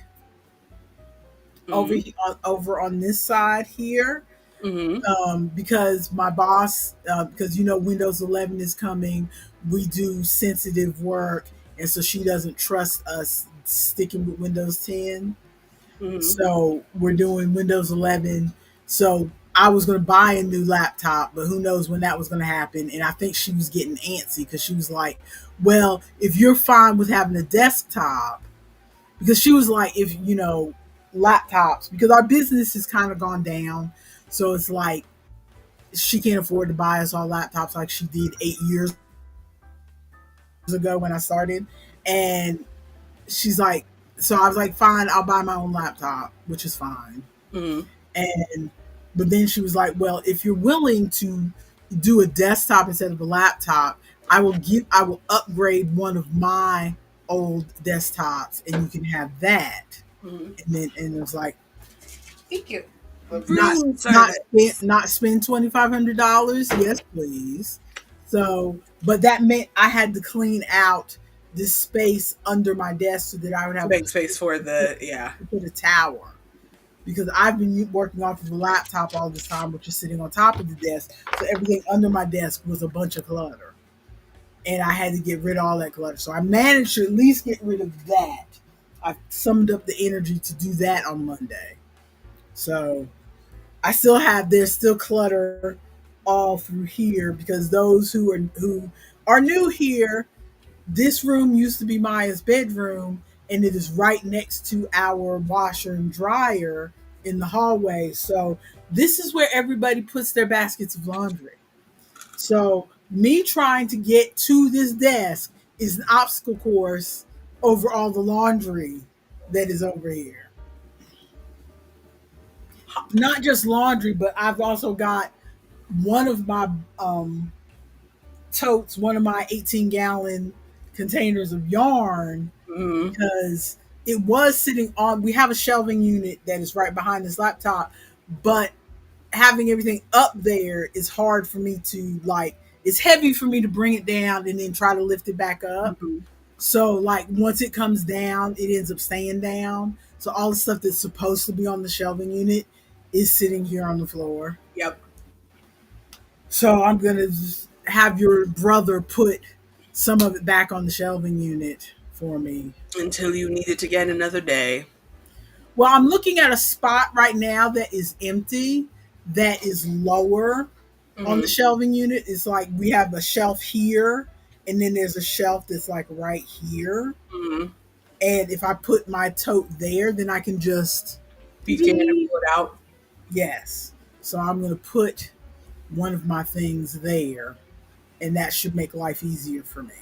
Speaker 1: over
Speaker 2: Mm-hmm.
Speaker 1: over on this side here.
Speaker 2: Mm-hmm.
Speaker 1: Because my boss, because Windows 11 is coming, we do sensitive work, and so she doesn't trust us sticking with Windows 10.
Speaker 2: Mm-hmm.
Speaker 1: So we're doing Windows 11. So I was going to buy a new laptop, but who knows when that was going to happen. And I think she was getting antsy because she was like, well, if you're fine with having a desktop, because she was like, if, laptops, because our business has kind of gone down. So it's like she can't afford to buy us all laptops like she did 8 years ago when I started. And she's like, so I was like, fine, I'll buy my own laptop, which is fine.
Speaker 2: Mm-hmm.
Speaker 1: And but then she was like, well, if you're willing to do a desktop instead of a laptop, I will upgrade one of my old desktops and you can have that.
Speaker 2: Mm-hmm.
Speaker 1: And it was like,
Speaker 2: Thank you. The
Speaker 1: not
Speaker 2: room service.
Speaker 1: not spend $2,500. Yes, please. So, but that meant I had to clean out this space under my desk so that I would
Speaker 2: To
Speaker 1: have
Speaker 2: make space for the, yeah.
Speaker 1: to put a tower, because I've been working off of a laptop all this time, which is sitting on top of the desk. So everything under my desk was a bunch of clutter, and I had to get rid of all that clutter. So I managed to at least get rid of that. I summoned up the energy to do that on Monday. So there's still clutter all through here because those who are new here, this room used to be Maya's bedroom, and it is right next to our washer and dryer in the hallway. So this is where everybody puts their baskets of laundry. So me trying to get to this desk is an obstacle course over all the laundry that is over here. Not just laundry, but I've also got one of my totes, one of my 18-gallon containers of yarn,
Speaker 2: Mm-hmm.
Speaker 1: because it was sitting on. We have a shelving unit that is right behind this laptop, but having everything up there is hard for me to like. It's heavy for me to bring it down and then try to lift it back up.
Speaker 2: Mm-hmm.
Speaker 1: So like once it comes down, it ends up staying down. So all the stuff that's supposed to be on the shelving unit is sitting here on the floor.
Speaker 2: Yep.
Speaker 1: So I'm gonna just have your brother put some of it back on the shelving unit for me.
Speaker 2: Until you need it again another day.
Speaker 1: Well, I'm looking at a spot right now that is empty, that is lower on the
Speaker 2: Mm-hmm.
Speaker 1: shelving unit. It's like we have a shelf here, and then there's a shelf that's like right here.
Speaker 2: Mm-hmm.
Speaker 1: And if I put my tote there, then I can just,
Speaker 2: Beat can and pull it out.
Speaker 1: yes. So I'm going to put one of my things there, and that should make life easier for me.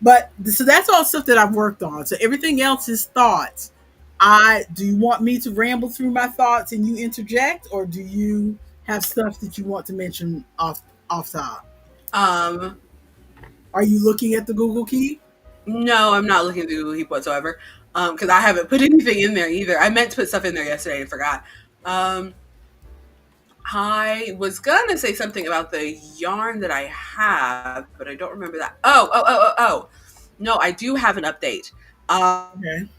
Speaker 1: But so that's all stuff that I've worked on. So everything else is thoughts. I do you want me to ramble through my thoughts and you interject, or do you have stuff that you want to mention off top?
Speaker 2: Um,
Speaker 1: Are you looking at the Google Keep?
Speaker 2: no, I'm not looking at the Google Keep whatsoever. Because I haven't put anything in there either. I meant to put stuff in there yesterday and forgot. Um, I was gonna say something about the yarn that I have, but I don't remember that. Oh. No, I do have an update.
Speaker 1: Okay.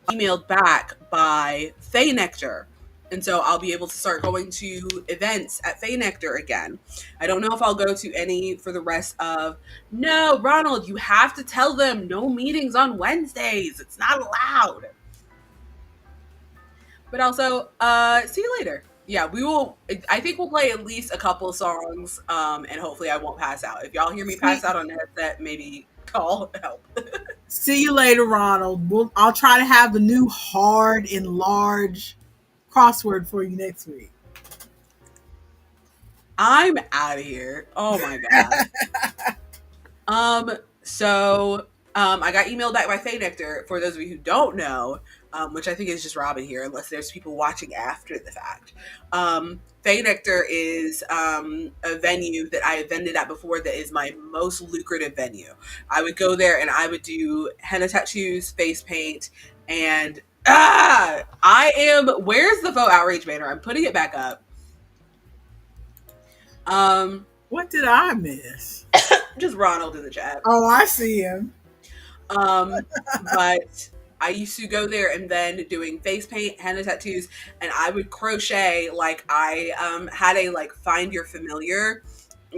Speaker 2: Emailed back by Faye Nectar. And so I'll be able to start going to events at Faye Nectar again. I don't know if I'll go to any for the rest of. No, Ronald, you have to tell them no meetings on Wednesdays. It's not allowed. But also, see you later. Yeah, we will. I think we'll play at least a couple songs, and hopefully I won't pass out. If y'all hear me
Speaker 1: See,
Speaker 2: pass out on the headset, maybe call help.
Speaker 1: see you later, Ronald. I'll try to have the new hard and large crossword for you next week.
Speaker 2: I'm out of here. Oh my god. So I got emailed back by Faye Nectar. For those of you who don't know, which I think is just Robin here, unless there's people watching after the fact. Faye Nectar is a venue that I have vended at before that is my most lucrative venue. I would go there and I would do henna tattoos, face paint, and I am. Where's the faux outrage banner? I'm putting it back up.
Speaker 1: What did I miss?
Speaker 2: Just Ronald in the chat.
Speaker 1: Oh, I see him.
Speaker 2: But I used to go there and then doing face paint, henna tattoos, and I would crochet. Like I had a like find your familiar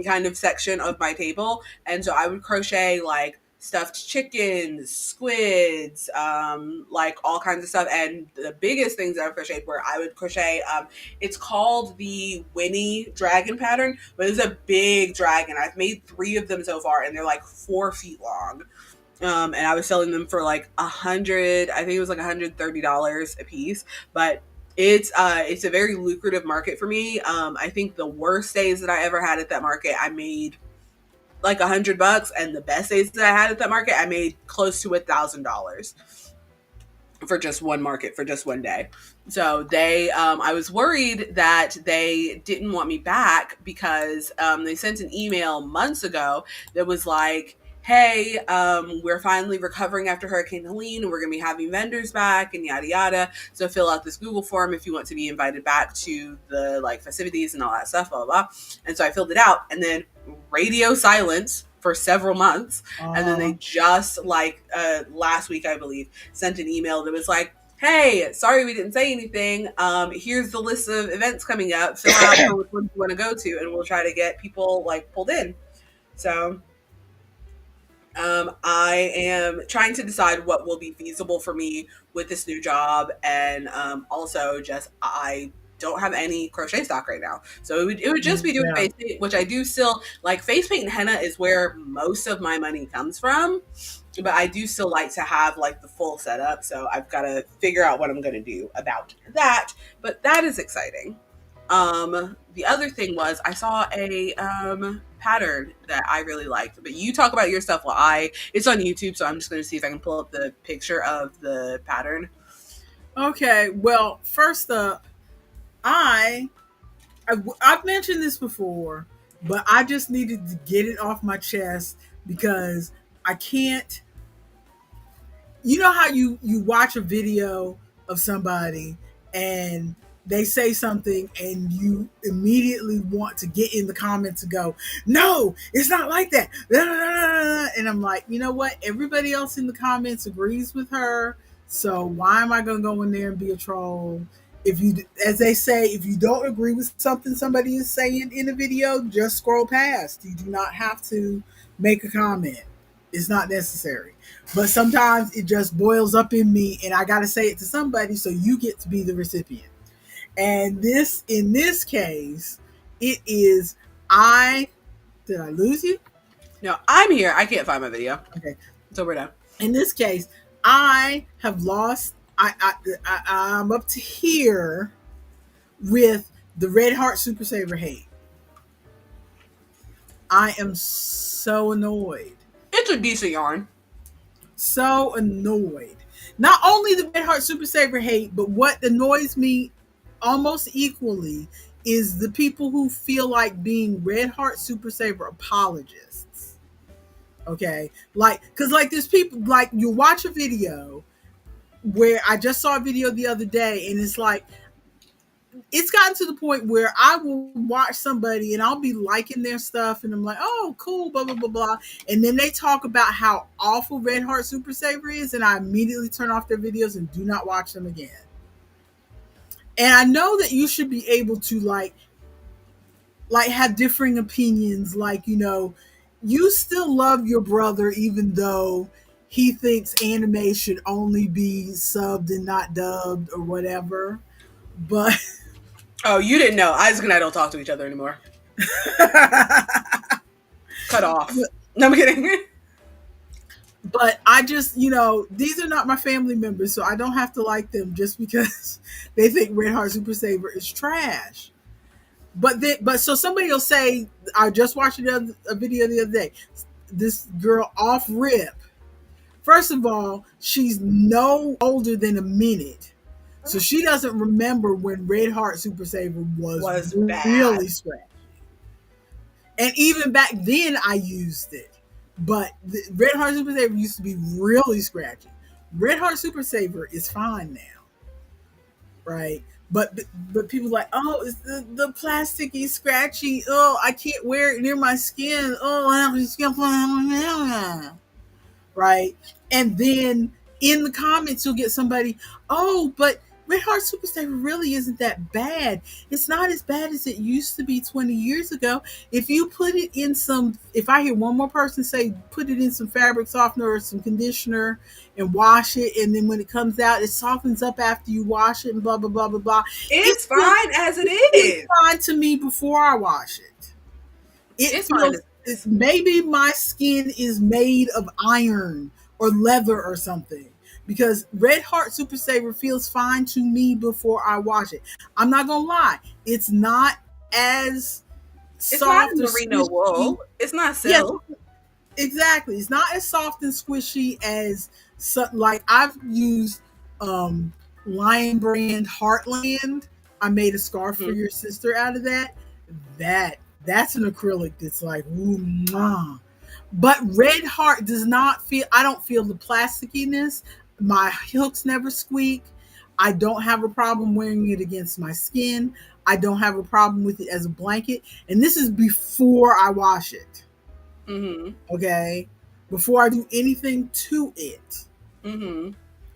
Speaker 2: kind of section of my table, and so I would crochet like stuffed chickens, squids, like all kinds of stuff. And the biggest things that I crocheted were I would crochet. It's called the Winnie dragon pattern, but it's a big dragon. I've made 3 of them so far, and they're like 4 feet long. And I was selling them for like I think it was like $130 a piece, but it's a very lucrative market for me. I think the worst days that I ever had at that market, I made like $100, and the best days that I had at that market, I made close to $1,000 for just one market for just one day. So I was worried that they didn't want me back because they sent an email months ago that was like, hey, we're finally recovering after Hurricane Helene and we're going to be having vendors back and yada yada. So fill out this Google form if you want to be invited back to the like festivities and all that stuff, blah, blah, blah. And so I filled it out, and then radio silence for several months. And then they just like last week, I believe, sent an email that was like, hey, sorry we didn't say anything. Here's the list of events coming up. Fill out for which one you want to go to, and we'll try to get people like pulled in. So I am trying to decide what will be feasible for me with this new job, and also just I don't have any crochet stock right now, so it would just be doing face paint, which I do still like. Face paint and henna is where most of my money comes from, but I do still like to have like the full setup, so I've got to figure out what I'm going to do about that. But that is exciting. The other thing was I saw a pattern that I really liked, but you talk about your stuff while it's on YouTube, so I'm just going to see if I can pull up the picture of the pattern.
Speaker 1: Okay, well, first up, I've mentioned this before, but I just needed to get it off my chest because I can't. You know how you watch a video of somebody and they say something and you immediately want to get in the comments and go, no, it's not like that. And I'm like, you know what? Everybody else in the comments agrees with her. So why am I going to go in there and be a troll? If you, as they say, if you don't agree with something somebody is saying in a video, just scroll past. You do not have to make a comment. It's not necessary. But sometimes it just boils up in me, and I got to say it to somebody, so you get to be the recipient. And this, in this case, it is I. Did I lose you?
Speaker 2: No, I'm here. I can't find my video.
Speaker 1: Okay.
Speaker 2: So we're done.
Speaker 1: In this case, I have lost. I'm up to here with the Red Heart Super Saver hate. I am so annoyed.
Speaker 2: It's a decent yarn.
Speaker 1: So annoyed. Not only the Red Heart Super Saver hate, but what annoys me almost equally is the people who feel like being Red Heart Super Saver apologists. Okay? Like, because like there's people, like you watch a video where I just saw a video the other day, and it's like, it's gotten to the point where I will watch somebody and I'll be liking their stuff and I'm like, oh, cool, blah, blah, blah, blah. And then they talk about how awful Red Heart Super Saver is, and I immediately turn off their videos and do not watch them again. And I know that you should be able to like have differing opinions. Like, you know, you still love your brother even though he thinks anime should only be subbed and not dubbed or whatever. But
Speaker 2: oh, you didn't know. Isaac and I don't talk to each other anymore. Cut off. No, I'm kidding.
Speaker 1: But I just, you know, these are not my family members, so I don't have to like them just because they think Red Heart Super Saver is trash. But so somebody will say, I just watched a video the other day. This girl off rip. First of all, she's no older than a minute. So she doesn't remember when Red Heart Super Saver was really scratchy. And even back then I used it. But the Red Heart Super Saver used to be really scratchy. Red Heart Super Saver is fine now. Right? But people are like, oh, it's the plasticky, scratchy. Oh, I can't wear it near my skin. Oh, I have skin. Right? And then in the comments, you'll get somebody, oh, but Red Heart Super Saver really isn't that bad. It's not as bad as it used to be 20 years ago. If you put it in some, if I hear one more person say, put it in some fabric softener or some conditioner and wash it, and then when it comes out, it softens up after you wash it and blah, blah, blah, blah, blah.
Speaker 2: It's fine as it is.
Speaker 1: It's fine to me before I wash it. It's fine. It's maybe my skin is made of iron or leather or something. Because Red Heart Super Saver feels fine to me before I wash it. I'm not gonna lie, it's not as soft.
Speaker 2: It's not merino wool. It's not silk.
Speaker 1: Yes, exactly. It's not as soft and squishy as like I've used Lion Brand Heartland. I made a scarf for your sister out of that. That's an acrylic that's like, ooh, mwah. But Red Heart does not feel, I don't feel the plastickiness. My hooks never squeak. I don't have a problem wearing it against my skin. I don't have a problem with it as a blanket. And this is before I wash it.
Speaker 2: Mm-hmm.
Speaker 1: Okay? Before I do anything to it.
Speaker 2: Mm-hmm.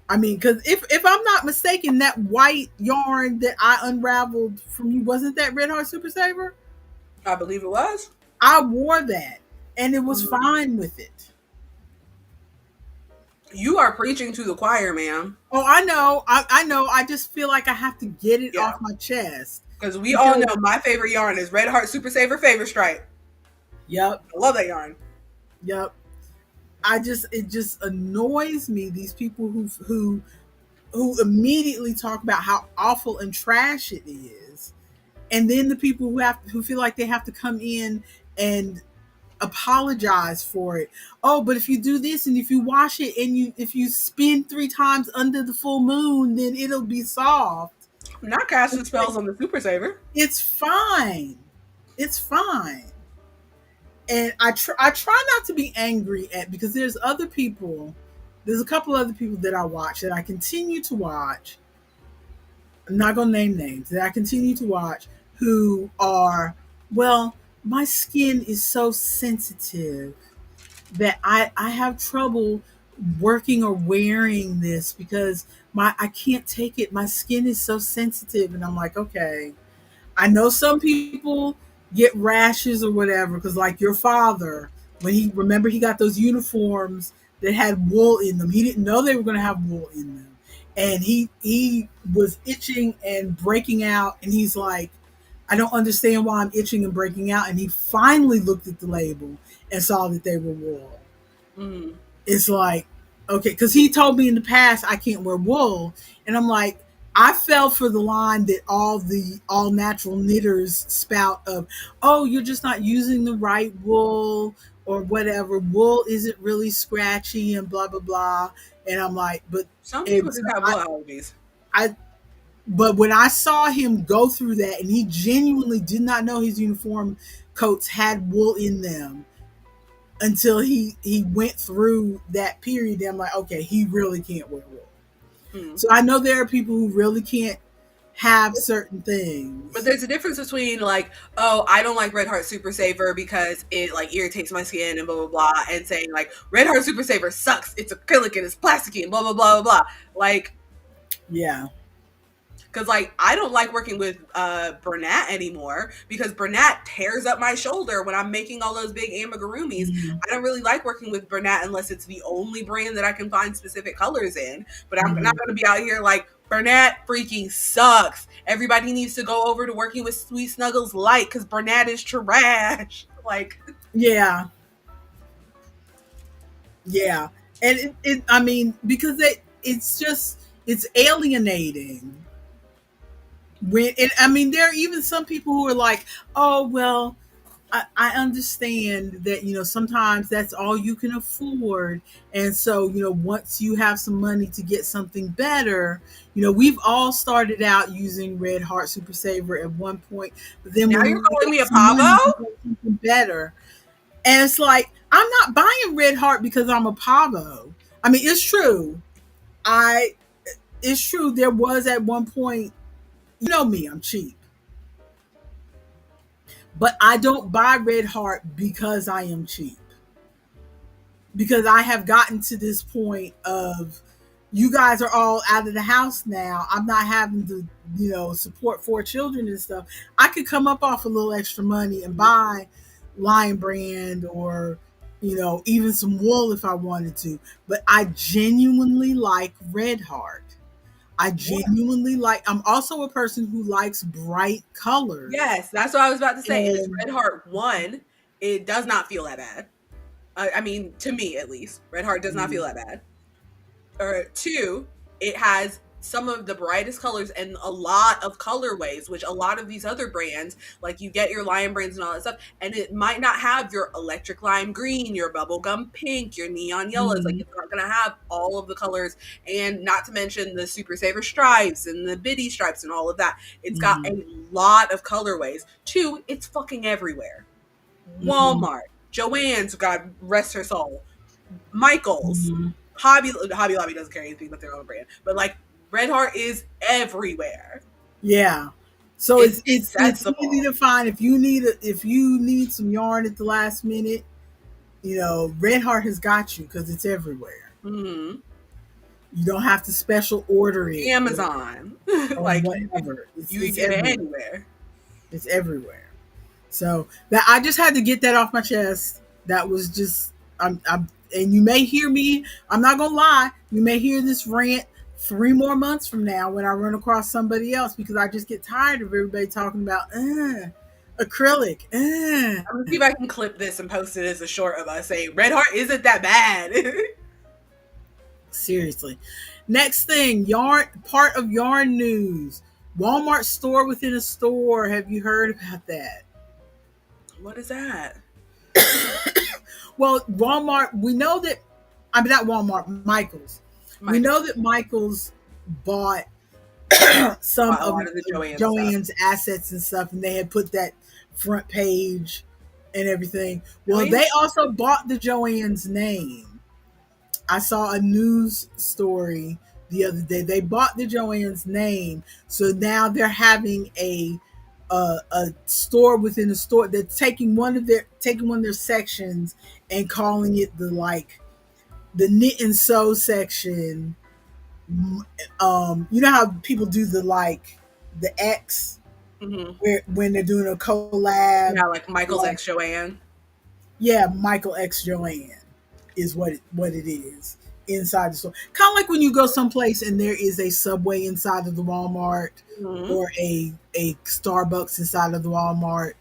Speaker 1: I mean, because if I'm not mistaken, that white yarn that I unraveled from you, wasn't that Red Heart Super Saver?
Speaker 2: I believe it was.
Speaker 1: I wore that. And it was fine with it.
Speaker 2: You are preaching to the choir, ma'am.
Speaker 1: Oh, I know. I know. I just feel like I have to get it off my chest.
Speaker 2: Because we all know my favorite yarn is Red Heart Super Saver Favor Stripe.
Speaker 1: Yep.
Speaker 2: I love that yarn.
Speaker 1: Yep. It just annoys me, these people who immediately talk about how awful and trash it is. And then the people who feel like they have to come in and apologize for it. Oh, but if you do this and if you wash it and if you spin 3 times under the full moon, then it'll be soft.
Speaker 2: I'm not casting spells on the Super Saver.
Speaker 1: It's fine. It's fine. And I try not to be angry at, because there's a couple other people that I watch, that I continue to watch. I'm not gonna name names, that I continue to watch, who are, well, my skin is so sensitive that I have trouble working or wearing this because my I can't take it. My skin is so sensitive, and I'm like, okay, I know some people get rashes or whatever because, like your father, when he remember he got those uniforms that had wool in them, he didn't know they were going to have wool in them, and he was itching and breaking out, and he's like, I don't understand why I'm itching and breaking out, and he finally looked at the label and saw that they were wool.
Speaker 2: Mm.
Speaker 1: It's like, okay, because he told me in the past I can't wear wool, and I'm like, I fell for the line that all natural knitters spout of, oh, you're just not using the right wool or whatever. Wool isn't really scratchy and blah blah blah. And I'm like, but
Speaker 2: Some people
Speaker 1: and so
Speaker 2: just have wool allergies.
Speaker 1: I but when I saw him go through that, and he genuinely did not know his uniform coats had wool in them until he went through that period. I'm like, okay, he really can't wear wool.
Speaker 2: Mm.
Speaker 1: So I know there are people who really can't have certain
Speaker 2: But
Speaker 1: things.
Speaker 2: there's a difference between like, oh, I don't like Red Heart Super Saver because it like irritates my skin and blah blah blah, and saying like Red Heart Super Saver sucks. It's acrylic and it's plasticky and blah blah blah blah blah. Like,
Speaker 1: Yeah.
Speaker 2: because like I don't like working with Bernat anymore because Bernat tears up my shoulder when I'm making all those big amigurumis.
Speaker 1: Mm-hmm.
Speaker 2: I don't really like working with Bernat unless it's the only brand that I can find specific colors in. But I'm not
Speaker 1: Mm-hmm.
Speaker 2: going to be out here like Bernat freaking sucks. Everybody needs to go over to working with Sweet Snuggles Light because Bernat is trash. Like,
Speaker 1: Yeah. Yeah. And I mean, because it's just, it's alienating. I mean, there are even some people who are like, oh, well, I understand that, sometimes that's all you can afford. And so, once you have some money to get something better, we've all started out using Red Heart Super Saver at one point, but then
Speaker 2: now
Speaker 1: when
Speaker 2: you're
Speaker 1: we
Speaker 2: calling
Speaker 1: get
Speaker 2: me a
Speaker 1: some
Speaker 2: pavo?
Speaker 1: money to get something better. And it's like, I'm not buying Red Heart because I'm a pavo. I mean, it's true. I It's true. There was at one point, me, I'm cheap. But I don't buy Red Heart because I am cheap. Because I have gotten to this point of, you guys are all out of the house now. I'm not having to, support four children and stuff. I could come up off a little extra money and buy Lion Brand or, even some wool if I wanted to. But I genuinely like Red Heart. I genuinely like, I'm also a person who likes bright colors.
Speaker 2: Yes, that's what I was about to say. And it's
Speaker 1: And
Speaker 2: Red Heart 1. It does not feel that bad. I mean, to me at least, Red Heart does not feel that bad. Or 2, it has some of the brightest colors and a lot of colorways, which a lot of these other brands, like you get your Lion brands and all that stuff, and it might not have your electric lime green, your bubblegum pink, your neon yellows. Like
Speaker 1: Mhm,
Speaker 2: it's not gonna have all of the colors, and not to mention the Super Saver stripes and the Biddy stripes and all of that. It's got
Speaker 1: mhm,
Speaker 2: a lot of colorways. 2, it's fucking everywhere.
Speaker 1: mhm,
Speaker 2: Walmart, Joann's, God rest her soul, Michaels,
Speaker 1: mhm.
Speaker 2: Hobby Lobby doesn't carry anything but their own brand, but like Red Heart is everywhere.
Speaker 1: Yeah. So
Speaker 2: It's
Speaker 1: it's easy
Speaker 2: accessible.
Speaker 1: to find if you need some yarn at the last minute. Red Heart has got you because it's everywhere.
Speaker 2: Hmm.
Speaker 1: You don't have to special order it
Speaker 2: Amazon,
Speaker 1: or
Speaker 2: like
Speaker 1: whatever.
Speaker 2: you can
Speaker 1: It's
Speaker 2: get it
Speaker 1: everywhere.
Speaker 2: anywhere.
Speaker 1: It's everywhere. So that I just had to get that off my chest. That was just and you may hear me. I'm not gonna lie. You may hear this rant 3 more months from now when I run across somebody else because I just get tired of everybody talking about acrylic.
Speaker 2: I'm gonna see if I can clip this and post it as a short of us saying Red Heart isn't that bad.
Speaker 1: Seriously. Next thing, yarn part of yarn news. Walmart store within a store. Have you heard about that?
Speaker 2: What is that?
Speaker 1: Well, Walmart, we know that, I mean, not Walmart, Michaels. We
Speaker 2: Michael,
Speaker 1: know that Michaels bought some
Speaker 2: a
Speaker 1: of
Speaker 2: lot of the Joanne stuff.
Speaker 1: Joanne's assets and stuff, and they had put that front page and everything. Well,
Speaker 2: Joanne,
Speaker 1: they also bought the Joanne's name. I saw a news story the other day. They bought the Joanne's name, so now they're having a store within a store. They're taking one of their sections and calling it the, like, the knit and sew section. You know how people do the like the X
Speaker 2: Hmm.
Speaker 1: where when they're doing a collab,
Speaker 2: Yeah, like Michael's
Speaker 1: like
Speaker 2: ex Joanne.
Speaker 1: yeah, Michael X Joanne is what it is inside the store. Kind of like when you go someplace and there is a Subway inside of the Walmart
Speaker 2: Hmm.
Speaker 1: or a Starbucks inside of the Walmart.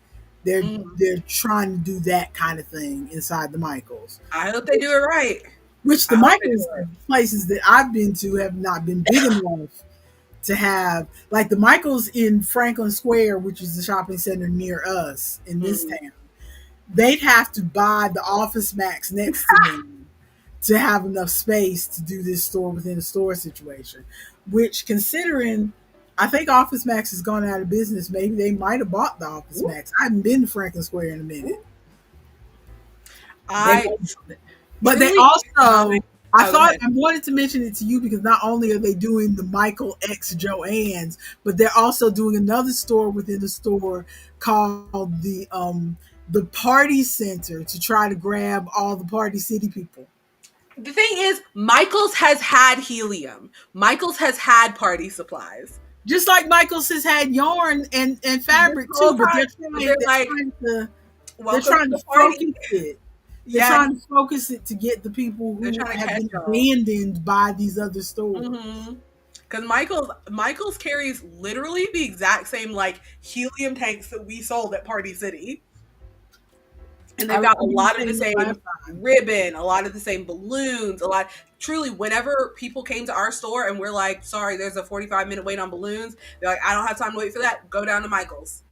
Speaker 1: They're
Speaker 2: Hmm.
Speaker 1: they're trying to do that kind of thing inside the Michaels,
Speaker 2: I hope they do
Speaker 1: which
Speaker 2: it right.
Speaker 1: which
Speaker 2: I
Speaker 1: the
Speaker 2: hope they do
Speaker 1: Michaels
Speaker 2: it.
Speaker 1: places that I've been to have not been big enough to have like the Michaels in Franklin Square, which is the shopping center near us in this
Speaker 2: Hmm.
Speaker 1: town. They'd have to buy the Office Max next to them to have enough space to do this store within a store situation. Which, considering, I think Office Max has gone out of business. Maybe they might have bought the Office
Speaker 2: Whoop,
Speaker 1: Max. I haven't been to Franklin Square in a minute.
Speaker 2: whoop.
Speaker 1: They
Speaker 2: I
Speaker 1: But they
Speaker 2: truly economic.
Speaker 1: also, I
Speaker 2: Oh, go
Speaker 1: thought
Speaker 2: ahead.
Speaker 1: I wanted to mention it to you because not only are they doing the Michael X Joann's, but they're also doing another store within the store called the Party Center to try to grab all the Party City people.
Speaker 2: The thing is, Michael's has had helium. Michael's has had party supplies
Speaker 1: Just like Michaels has had yarn and
Speaker 2: this
Speaker 1: fabric
Speaker 2: whole
Speaker 1: too, but
Speaker 2: time. But they're like,
Speaker 1: they're
Speaker 2: "Welcome to
Speaker 1: trying to
Speaker 2: the party."
Speaker 1: focus it. They're
Speaker 2: Yeah,
Speaker 1: trying to focus it to get the people
Speaker 2: they're
Speaker 1: who
Speaker 2: trying to
Speaker 1: have
Speaker 2: catch
Speaker 1: been
Speaker 2: y'all.
Speaker 1: abandoned by these other stores.
Speaker 2: Mm-hmm. Because Michael's carries literally the exact same like helium tanks that we sold at Party City, and
Speaker 1: I
Speaker 2: they've got a
Speaker 1: remember you
Speaker 2: lot of the
Speaker 1: saying that
Speaker 2: same
Speaker 1: last time.
Speaker 2: ribbon, a lot of the same balloons, a lot. Truly, whenever people came to our store and we're like, "Sorry, there's a 45-minute wait on balloons," they're like, "I don't have time to wait for that. Go down to Michael's."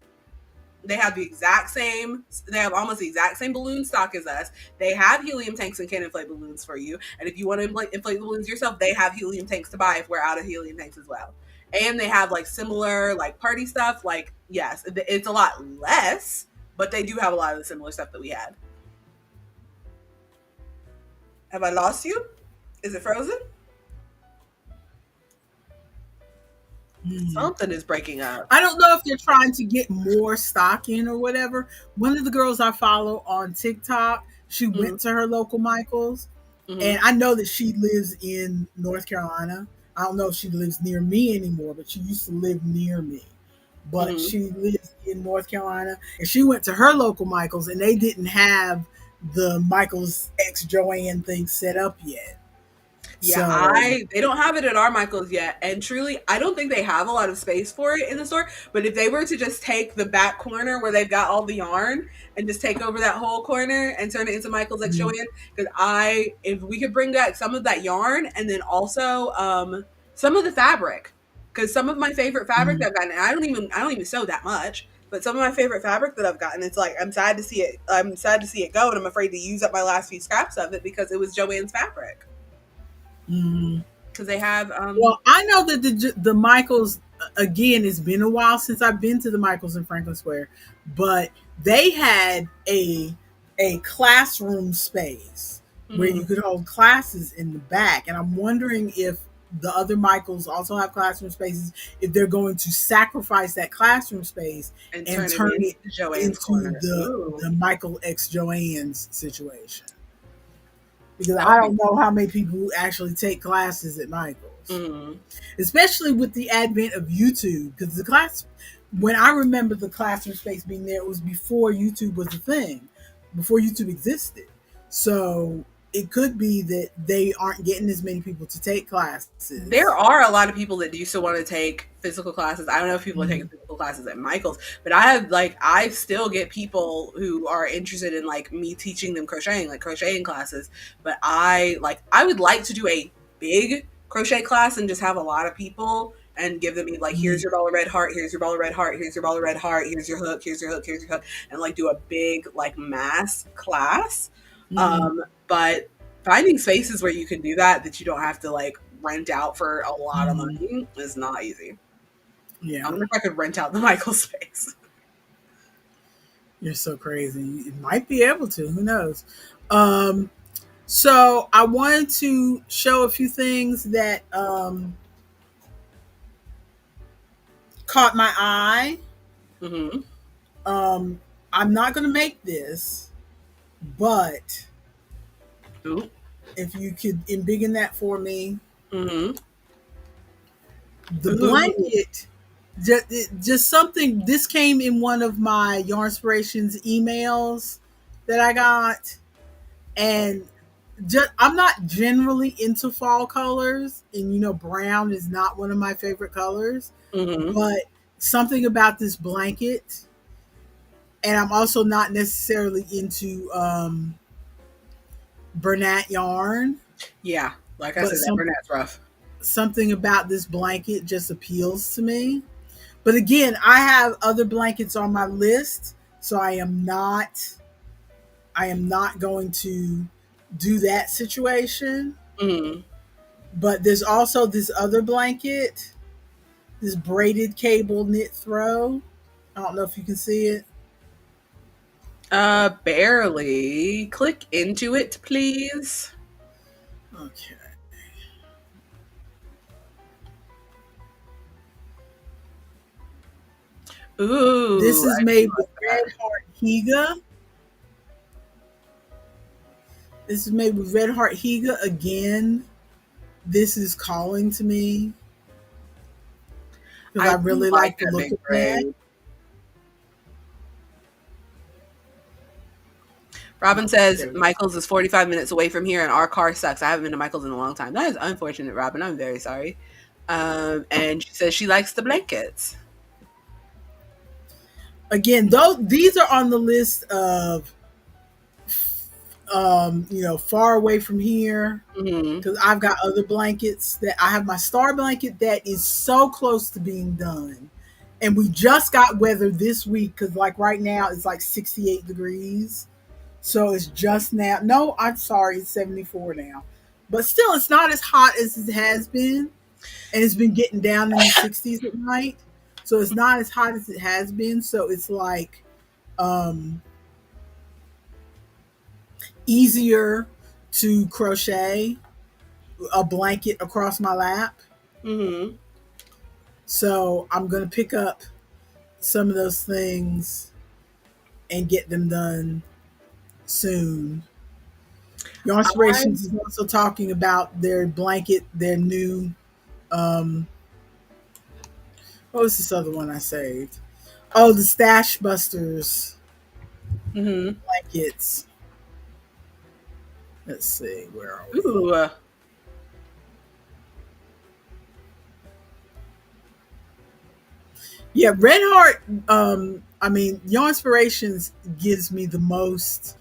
Speaker 2: They have the exact same. They have almost the exact same balloon stock as us. They have helium tanks and can inflate balloons for you. And if you want to inflate the balloons yourself, they have helium tanks to buy if we're out of helium tanks as well. And they have like similar like party stuff. Like yes, it's a lot less, but they do have a lot of the similar stuff that we had. Have I lost you? Is it frozen?
Speaker 1: Hmm.
Speaker 2: Something is breaking up.
Speaker 1: I don't know if they're trying to get more stock in or whatever. One of the girls I follow on TikTok, she
Speaker 2: Mm-hmm.
Speaker 1: went to her local Michaels,
Speaker 2: Mm-hmm.
Speaker 1: and I know that she lives in North Carolina. I don't know if she lives near me anymore, but she used to live near me. But
Speaker 2: Mm-hmm.
Speaker 1: she lives in North Carolina, and she went to her local Michaels, and they didn't have the Michaels X Joanne thing set up yet.
Speaker 2: Yeah,
Speaker 1: So,
Speaker 2: I they don't have it at our Michaels yet, and truly, I don't think they have a lot of space for it in the store. But if they were to just take the back corner where they've got all the yarn and just take over that whole corner and turn it into Michaels X
Speaker 1: mm,
Speaker 2: Joanne, because if we could bring back some of that yarn and then also some of the fabric, because some of my favorite fabric
Speaker 1: mm,
Speaker 2: that I've gotten, and I don't even sew that much. But some of my favorite fabric that I've gotten, it's like I'm sad to see it. I'm sad to see it go, and I'm afraid to use up my last few scraps of it because it was Joanne's fabric
Speaker 1: mm.
Speaker 2: because they have
Speaker 1: Well, I know that the Michaels again. It's been a while since I've been to the Michaels in Franklin Square, but they had a classroom space where
Speaker 2: mhm.
Speaker 1: you could hold classes in the back, and I'm wondering if the other Michaels also have classroom spaces. If they're going to sacrifice that classroom space
Speaker 2: And
Speaker 1: and
Speaker 2: turn it
Speaker 1: turn
Speaker 2: into
Speaker 1: it
Speaker 2: Joanne's
Speaker 1: into
Speaker 2: corner.
Speaker 1: the
Speaker 2: Ooh,
Speaker 1: Michael X Joanne's situation, because
Speaker 2: that
Speaker 1: I
Speaker 2: would be.
Speaker 1: don't know how many people actually take classes at Michaels,
Speaker 2: Mm,
Speaker 1: especially with the advent of YouTube. Because when I remember the classroom space being there, it was before YouTube was a thing, before YouTube existed. So it could be that they aren't getting as many people to take
Speaker 2: there
Speaker 1: classes.
Speaker 2: are a lot of people that do still want to take physical classes. I don't know if people are taking
Speaker 1: Mm,
Speaker 2: physical classes at Michael's, but I still get people who are interested in like me teaching them crocheting, like crocheting classes. But I would like to do a big crochet class and just have a lot of people and give them like here's
Speaker 1: mm,
Speaker 2: your ball of red heart, here's your ball of red heart, here's your ball of red heart, here's your hook, here's your hook, here's your hook, and like do a big like mass class.
Speaker 1: mm,
Speaker 2: But finding spaces where you can do that you don't have to like rent out for a lot of
Speaker 1: mm.
Speaker 2: money is not easy. I
Speaker 1: Yeah,
Speaker 2: wonder if I could rent out the Michael space.
Speaker 1: you're so crazy. You might be able to. Who knows? Um, so I wanted to show a few things that caught my eye.
Speaker 2: Mm-hmm.
Speaker 1: I'm not going to make this, but
Speaker 2: Ooh.
Speaker 1: If you could embiggen that for me.
Speaker 2: Mm-hmm.
Speaker 1: The
Speaker 2: Ooh.
Speaker 1: blanket, just something. This came in one of my Yarn Inspirations emails that I got, and I'm not generally into fall colors, and brown is not one of my favorite colors,
Speaker 2: Mm-hmm.
Speaker 1: but something about this blanket, and I'm also not necessarily into Bernat yarn,
Speaker 2: Yeah, like I
Speaker 1: but
Speaker 2: said, that brunette's rough.
Speaker 1: something about this blanket just appeals to me. But again, I have other blankets on my list, so I am not going to do that situation.
Speaker 2: Mm.
Speaker 1: But there's also this other blanket, this braided cable knit throw. I don't know if you can see it.
Speaker 2: Barely. Click into it, please.
Speaker 1: Okay. This
Speaker 2: Ooh,
Speaker 1: is
Speaker 2: I do
Speaker 1: made with
Speaker 2: like that.
Speaker 1: Red Heart Higa. This is made with Red Heart Higa again. This is calling to me because
Speaker 2: I
Speaker 1: I
Speaker 2: do
Speaker 1: really
Speaker 2: like
Speaker 1: like the
Speaker 2: that
Speaker 1: look
Speaker 2: big
Speaker 1: of that.
Speaker 2: braid. Robin
Speaker 1: Okay,
Speaker 2: says
Speaker 1: there we go.
Speaker 2: Michael's is 45 minutes away from here and our car sucks. I haven't been to Michael's in a long time. That is unfortunate, Robin. I'm very sorry. And she says she likes the blankets.
Speaker 1: Again, though these are on the list of far away from here
Speaker 2: Mm-hmm.
Speaker 1: because I've got other blankets that I have my star blanket that is so close to being done. And we just got weather this week because, like, right now it's like 68 degrees. So it's just now. No, I'm sorry, it's 74 now. But still, it's not as hot as it has been. And it's been getting down in the 60s at night. So it's not as hot as it has been. So it's like um, easier to crochet a blanket across my lap.
Speaker 2: Mm-hmm.
Speaker 1: So I'm going to pick up some of those things and get them done soon. Your
Speaker 2: I
Speaker 1: Inspirations is also talking about their blanket, their new, um, what was this other one I saved? Oh, the Stash Busters
Speaker 2: mm-hmm.
Speaker 1: blankets. Let's see, where are we?
Speaker 2: Ooh.
Speaker 1: Yeah, Red Heart. I mean, Your Inspirations gives me the most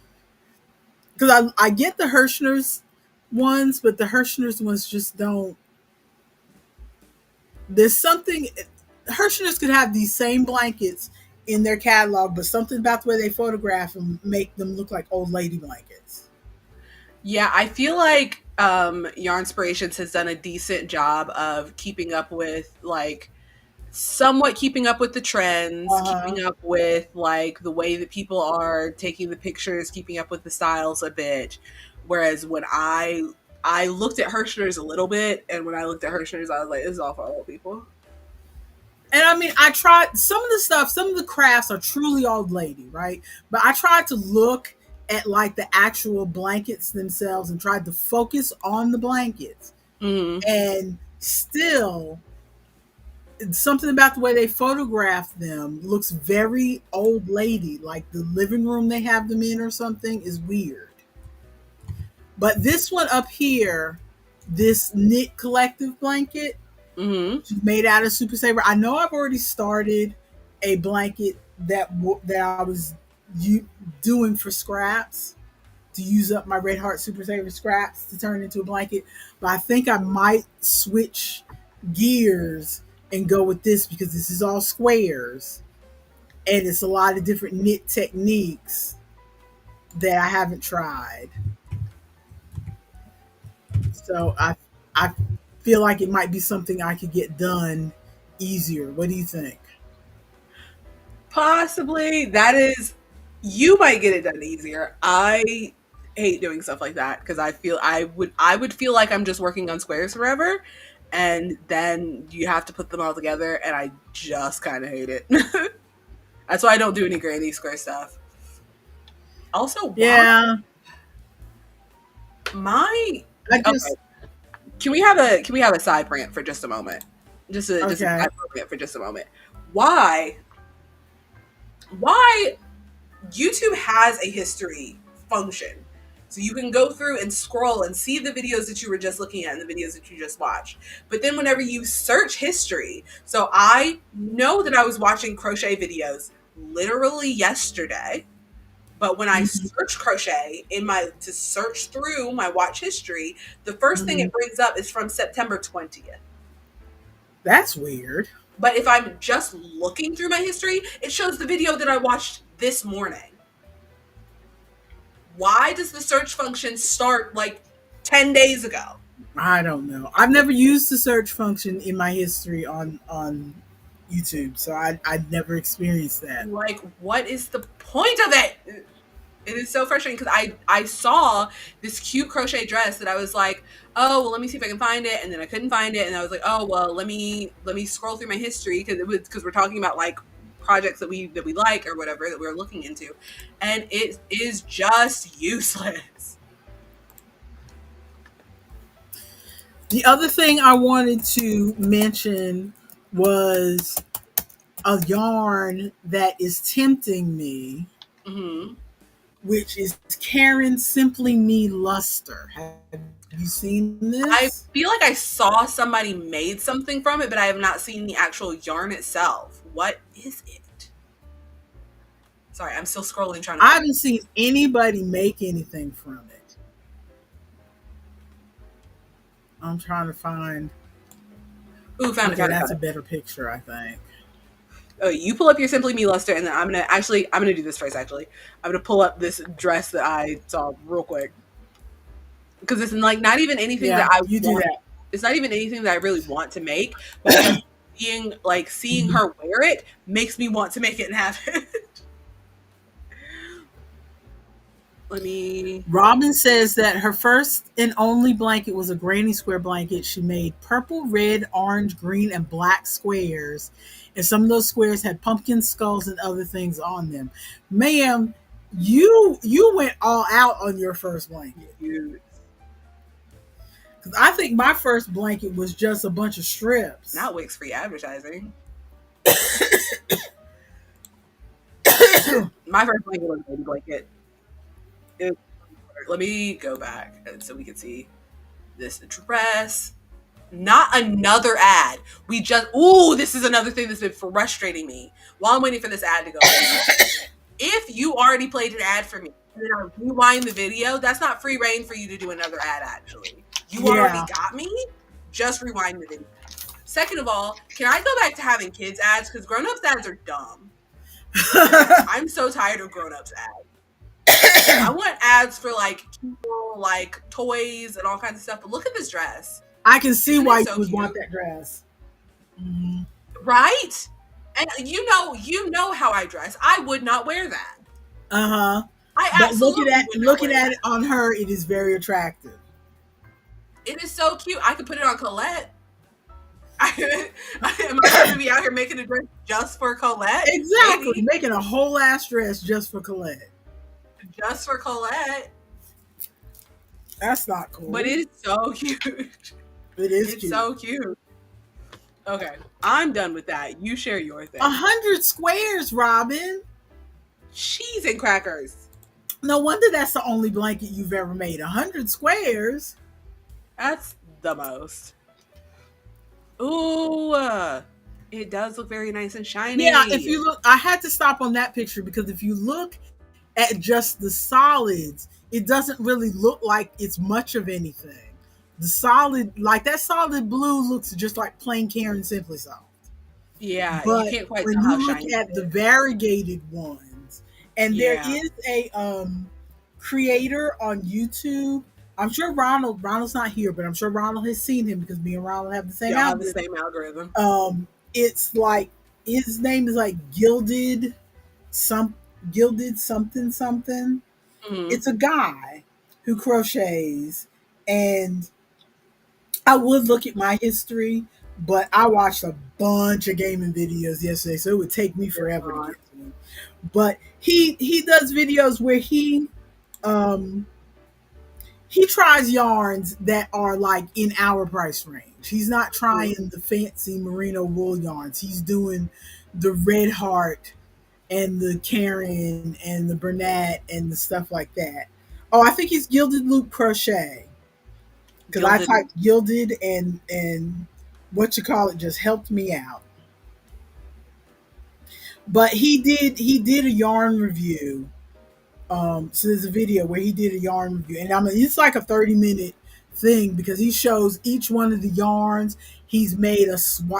Speaker 1: because I get the Hirschner's ones, but the Hirschner's ones just don't. There's something Hirschner's could have these same blankets in their catalog, but something about the way they photograph them make them look like old lady blankets.
Speaker 2: Yeah, I feel like Yarn Inspirations has done a decent job of keeping up with like somewhat keeping up with the trends,
Speaker 1: Uh huh.
Speaker 2: keeping up with like the way that people are taking the pictures, keeping up with the styles a bit. Whereas when I looked at Hirschner's a little bit, and when I looked at Hirschner's, I was like, "This is all for old people."
Speaker 1: And I mean, I tried some of the stuff, some of the crafts are truly old lady, right? But I tried to look at like the actual blankets themselves and tried to focus on the blankets.
Speaker 2: Mm-hmm.
Speaker 1: And still, something about the way they photograph them looks very old lady, like the living room they have them in or something is weird. But this one up here, this knit collective blanket
Speaker 2: Mm-hmm.
Speaker 1: made out of Super Saver. I know I've already started a blanket that I was doing for scraps to use up my Red Heart Super Saver scraps to turn into a blanket, but I think I might switch gears and go with this because this is all squares and it's a lot of different knit techniques that I haven't tried. So I feel like it might be something I could get done easier. What do you think?
Speaker 2: Possibly. That is, you might get it done easier. I hate doing stuff like that because I would feel like I'm just working on squares forever, and then you have to put them all together, and I just kind of hate it. That's why I don't do any granny square stuff. Also, why?
Speaker 1: Yeah,
Speaker 2: My
Speaker 1: I
Speaker 2: okay.
Speaker 1: just
Speaker 2: Can we have a side rant for just a moment? Just a
Speaker 1: okay.
Speaker 2: side rant for just a moment. Why why YouTube has a history function. So you can go through and scroll and see the videos that you were just looking at and the videos that you just watched. But then whenever you search history, so I know that I was watching crochet videos literally yesterday, but when I
Speaker 1: Mhm,
Speaker 2: search crochet to search through my watch history, the first thing
Speaker 1: mhm.
Speaker 2: it brings up is from September 20th.
Speaker 1: That's weird.
Speaker 2: But if I'm just looking through my history, it shows the video that I watched this morning. Why does the search function start like 10 days ago?
Speaker 1: I don't know. I've never used the search function in my history on YouTube, so I never experienced that.
Speaker 2: Like, what is the point of it? It is so frustrating because I saw this cute crochet dress that I was like, oh well, let me see if I can find it, and then I couldn't find it, and I was like, oh well, let me scroll through my history because we're talking about like projects that we like or whatever that we are looking into, and it is just useless.
Speaker 1: The other thing I wanted to mention was a yarn that is tempting me,
Speaker 2: Hmm.
Speaker 1: which is Karen Simply Me Luster. Have you seen
Speaker 2: I
Speaker 1: this?
Speaker 2: feel like I saw somebody made something from it, but I have not seen the actual yarn itself. What is it? Sorry, I'm still scrolling trying to
Speaker 1: I
Speaker 2: find
Speaker 1: haven't seen anybody make anything from it. I'm trying to find.
Speaker 2: it. Ooh, found it,
Speaker 1: Okay,
Speaker 2: found it,
Speaker 1: that's
Speaker 2: found
Speaker 1: a
Speaker 2: it.
Speaker 1: better picture, I think.
Speaker 2: Oh, you pull up your Simply Me Luster, and then I'm gonna do this first. Actually, I'm gonna pull up this dress that I saw real quick because it's like not even anything that
Speaker 1: Yeah,
Speaker 2: I
Speaker 1: you do
Speaker 2: want.
Speaker 1: that.
Speaker 2: It's not even anything that I really want to make, but just seeing
Speaker 1: Mhm.
Speaker 2: her wear it makes me want to make it and have it. Let me.
Speaker 1: Robin says that her first and only blanket was a granny square blanket. She made purple, red, orange, green, and black squares. And some of those squares had pumpkin skulls and other things on them. Ma'am, you went all out on your first blanket.
Speaker 2: Cute.
Speaker 1: Because I think my first blanket was just a bunch of strips.
Speaker 2: Not Wix free advertising. My first blanket was a baby blanket. It- Let me go back so we can see this dress. Not another ad. This is another thing that's been frustrating me while I'm waiting for this ad to go away. If you already played an ad for me and then I rewind the video, that's not free reign for you to do another ad, actually. You already
Speaker 1: Yeah.
Speaker 2: got me. Just rewind the video. Second of all, can I go back to having kids ads? Because grown ups ads are dumb. I'm so tired of grown ups ads. I want ads for like people, like toys and all kinds of stuff. But look at this dress.
Speaker 1: I can see
Speaker 2: Isn't it
Speaker 1: why you
Speaker 2: so
Speaker 1: would want
Speaker 2: cute?
Speaker 1: that dress. Mhm.
Speaker 2: Right? And you know how I dress. I would not wear that.
Speaker 1: Uh-huh.
Speaker 2: I
Speaker 1: But
Speaker 2: absolutely would not
Speaker 1: looking
Speaker 2: wear
Speaker 1: at
Speaker 2: that.
Speaker 1: it on her, it is very attractive.
Speaker 2: It is so cute. I could put it on Colette. Am I going to be out here making a dress just for Colette?
Speaker 1: Exactly.
Speaker 2: Maybe.
Speaker 1: Making a whole ass dress just for Colette.
Speaker 2: Just for Colette.
Speaker 1: That's not
Speaker 2: But
Speaker 1: cool.
Speaker 2: it is so cute.
Speaker 1: It is
Speaker 2: It's
Speaker 1: cute.
Speaker 2: so cute. Okay. I'm done with that. You share your
Speaker 1: A
Speaker 2: thing.
Speaker 1: 100 squares, Robin.
Speaker 2: Cheese and crackers.
Speaker 1: No wonder that's the only blanket you've ever made. 100 squares.
Speaker 2: That's the most. Ooh. It does look very nice and
Speaker 1: Yeah, if
Speaker 2: shiny.
Speaker 1: you look, I had to stop on that picture because if you look at just the solids, it doesn't really look like it's much of anything. The solid, like that solid blue, looks just like plain Karen Simply Soft.
Speaker 2: Yeah, you
Speaker 1: But
Speaker 2: can't quite
Speaker 1: when
Speaker 2: tell how
Speaker 1: you look
Speaker 2: shiny
Speaker 1: at
Speaker 2: it
Speaker 1: the
Speaker 2: is.
Speaker 1: variegated ones, and there
Speaker 2: Yeah.
Speaker 1: is a creator on YouTube. I'm sure Ronald's not here, but I'm sure Ronald has seen him because me and Ronald have the same
Speaker 2: Y'all have the
Speaker 1: algorithm.
Speaker 2: same algorithm.
Speaker 1: It's like his name is like some Gilded something something.
Speaker 2: Hmm.
Speaker 1: It's a guy who crochets, and I would look at my history, but I watched a bunch of gaming videos yesterday, so it would take me forever to get to them. But he does videos where um he tries yarns that are like in our price range. He's not trying the fancy merino wool yarns. He's doing the Red Heart and the Karen and the Bernat and the stuff like that. Oh, I think he's Gilded Loop Crochet because I
Speaker 2: Gilded.
Speaker 1: typed gilded and what you call it just helped me out. But he did a yarn review. So there's a video where he did a yarn review, and I mean it's like a 30-minute thing because he shows each one of the yarns. He's made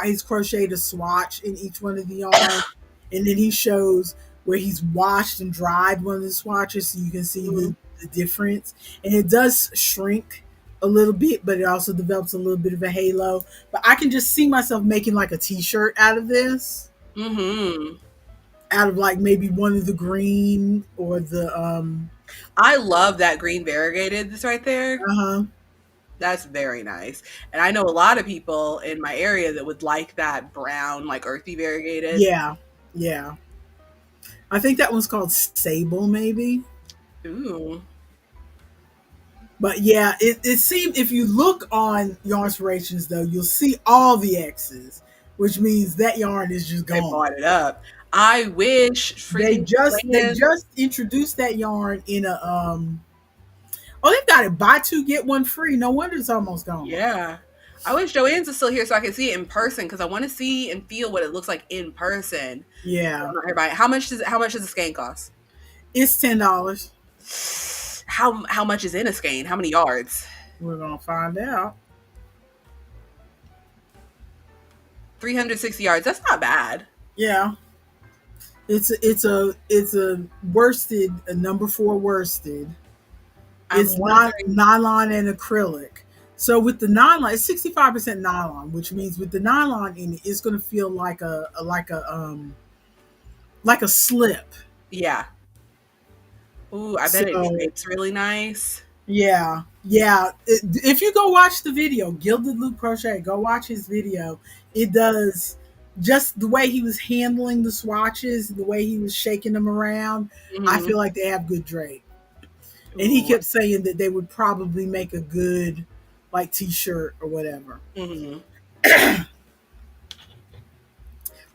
Speaker 1: he's crocheted a swatch in each one of the yarns, and then he shows where he's washed and dried one of the swatches so you can see
Speaker 2: Mhm.
Speaker 1: the difference. And it does shrink a little bit, but it also develops a little bit of a halo. But I can just see myself making like a t-shirt out of this,
Speaker 2: Mhm.
Speaker 1: out of like maybe one of the green or the
Speaker 2: I love that green variegated that's right there.
Speaker 1: uh-huh.
Speaker 2: That's very nice. And I know a lot of people in my area that would like that brown, like earthy variegated.
Speaker 1: Yeah. Yeah. I think that one's called Sable, maybe.
Speaker 2: Ooh.
Speaker 1: But yeah, it seems if you look on Yarn Inspirations though, you'll see all the X's, which means that yarn is just
Speaker 2: They
Speaker 1: gone.
Speaker 2: bought it up. I wish freaking
Speaker 1: They
Speaker 2: Joanne.
Speaker 1: just introduced that yarn in a oh they've got it buy two get one free. No wonder it's almost gone.
Speaker 2: Yeah. I wish Joanne's is still here so I can see it in person because I want to see and feel what it looks like in person.
Speaker 1: Yeah.
Speaker 2: I'm not here buying. How much does a skein cost?
Speaker 1: It's $10.
Speaker 2: How much is in a skein? How many yards?
Speaker 1: We're gonna find out.
Speaker 2: 360 yards. That's not bad.
Speaker 1: Yeah. It's a worsted, a number 4 worsted.
Speaker 2: I'm
Speaker 1: It's
Speaker 2: wondering.
Speaker 1: nylon and acrylic. So with the nylon, it's 65% nylon, which means with the nylon in it, it's going to feel like a slip.
Speaker 2: Yeah. Ooh, I bet it
Speaker 1: So
Speaker 2: drapes really nice.
Speaker 1: yeah, yeah. If you go watch the video, Gilded Loop Crochet, go watch his video. It does just the way he was handling the swatches, the way he was shaking them around. I
Speaker 2: Hmm.
Speaker 1: feel like they have good drape. And he
Speaker 2: Ooh.
Speaker 1: kept saying that they would probably make a good like t-shirt or whatever.
Speaker 2: Hmm.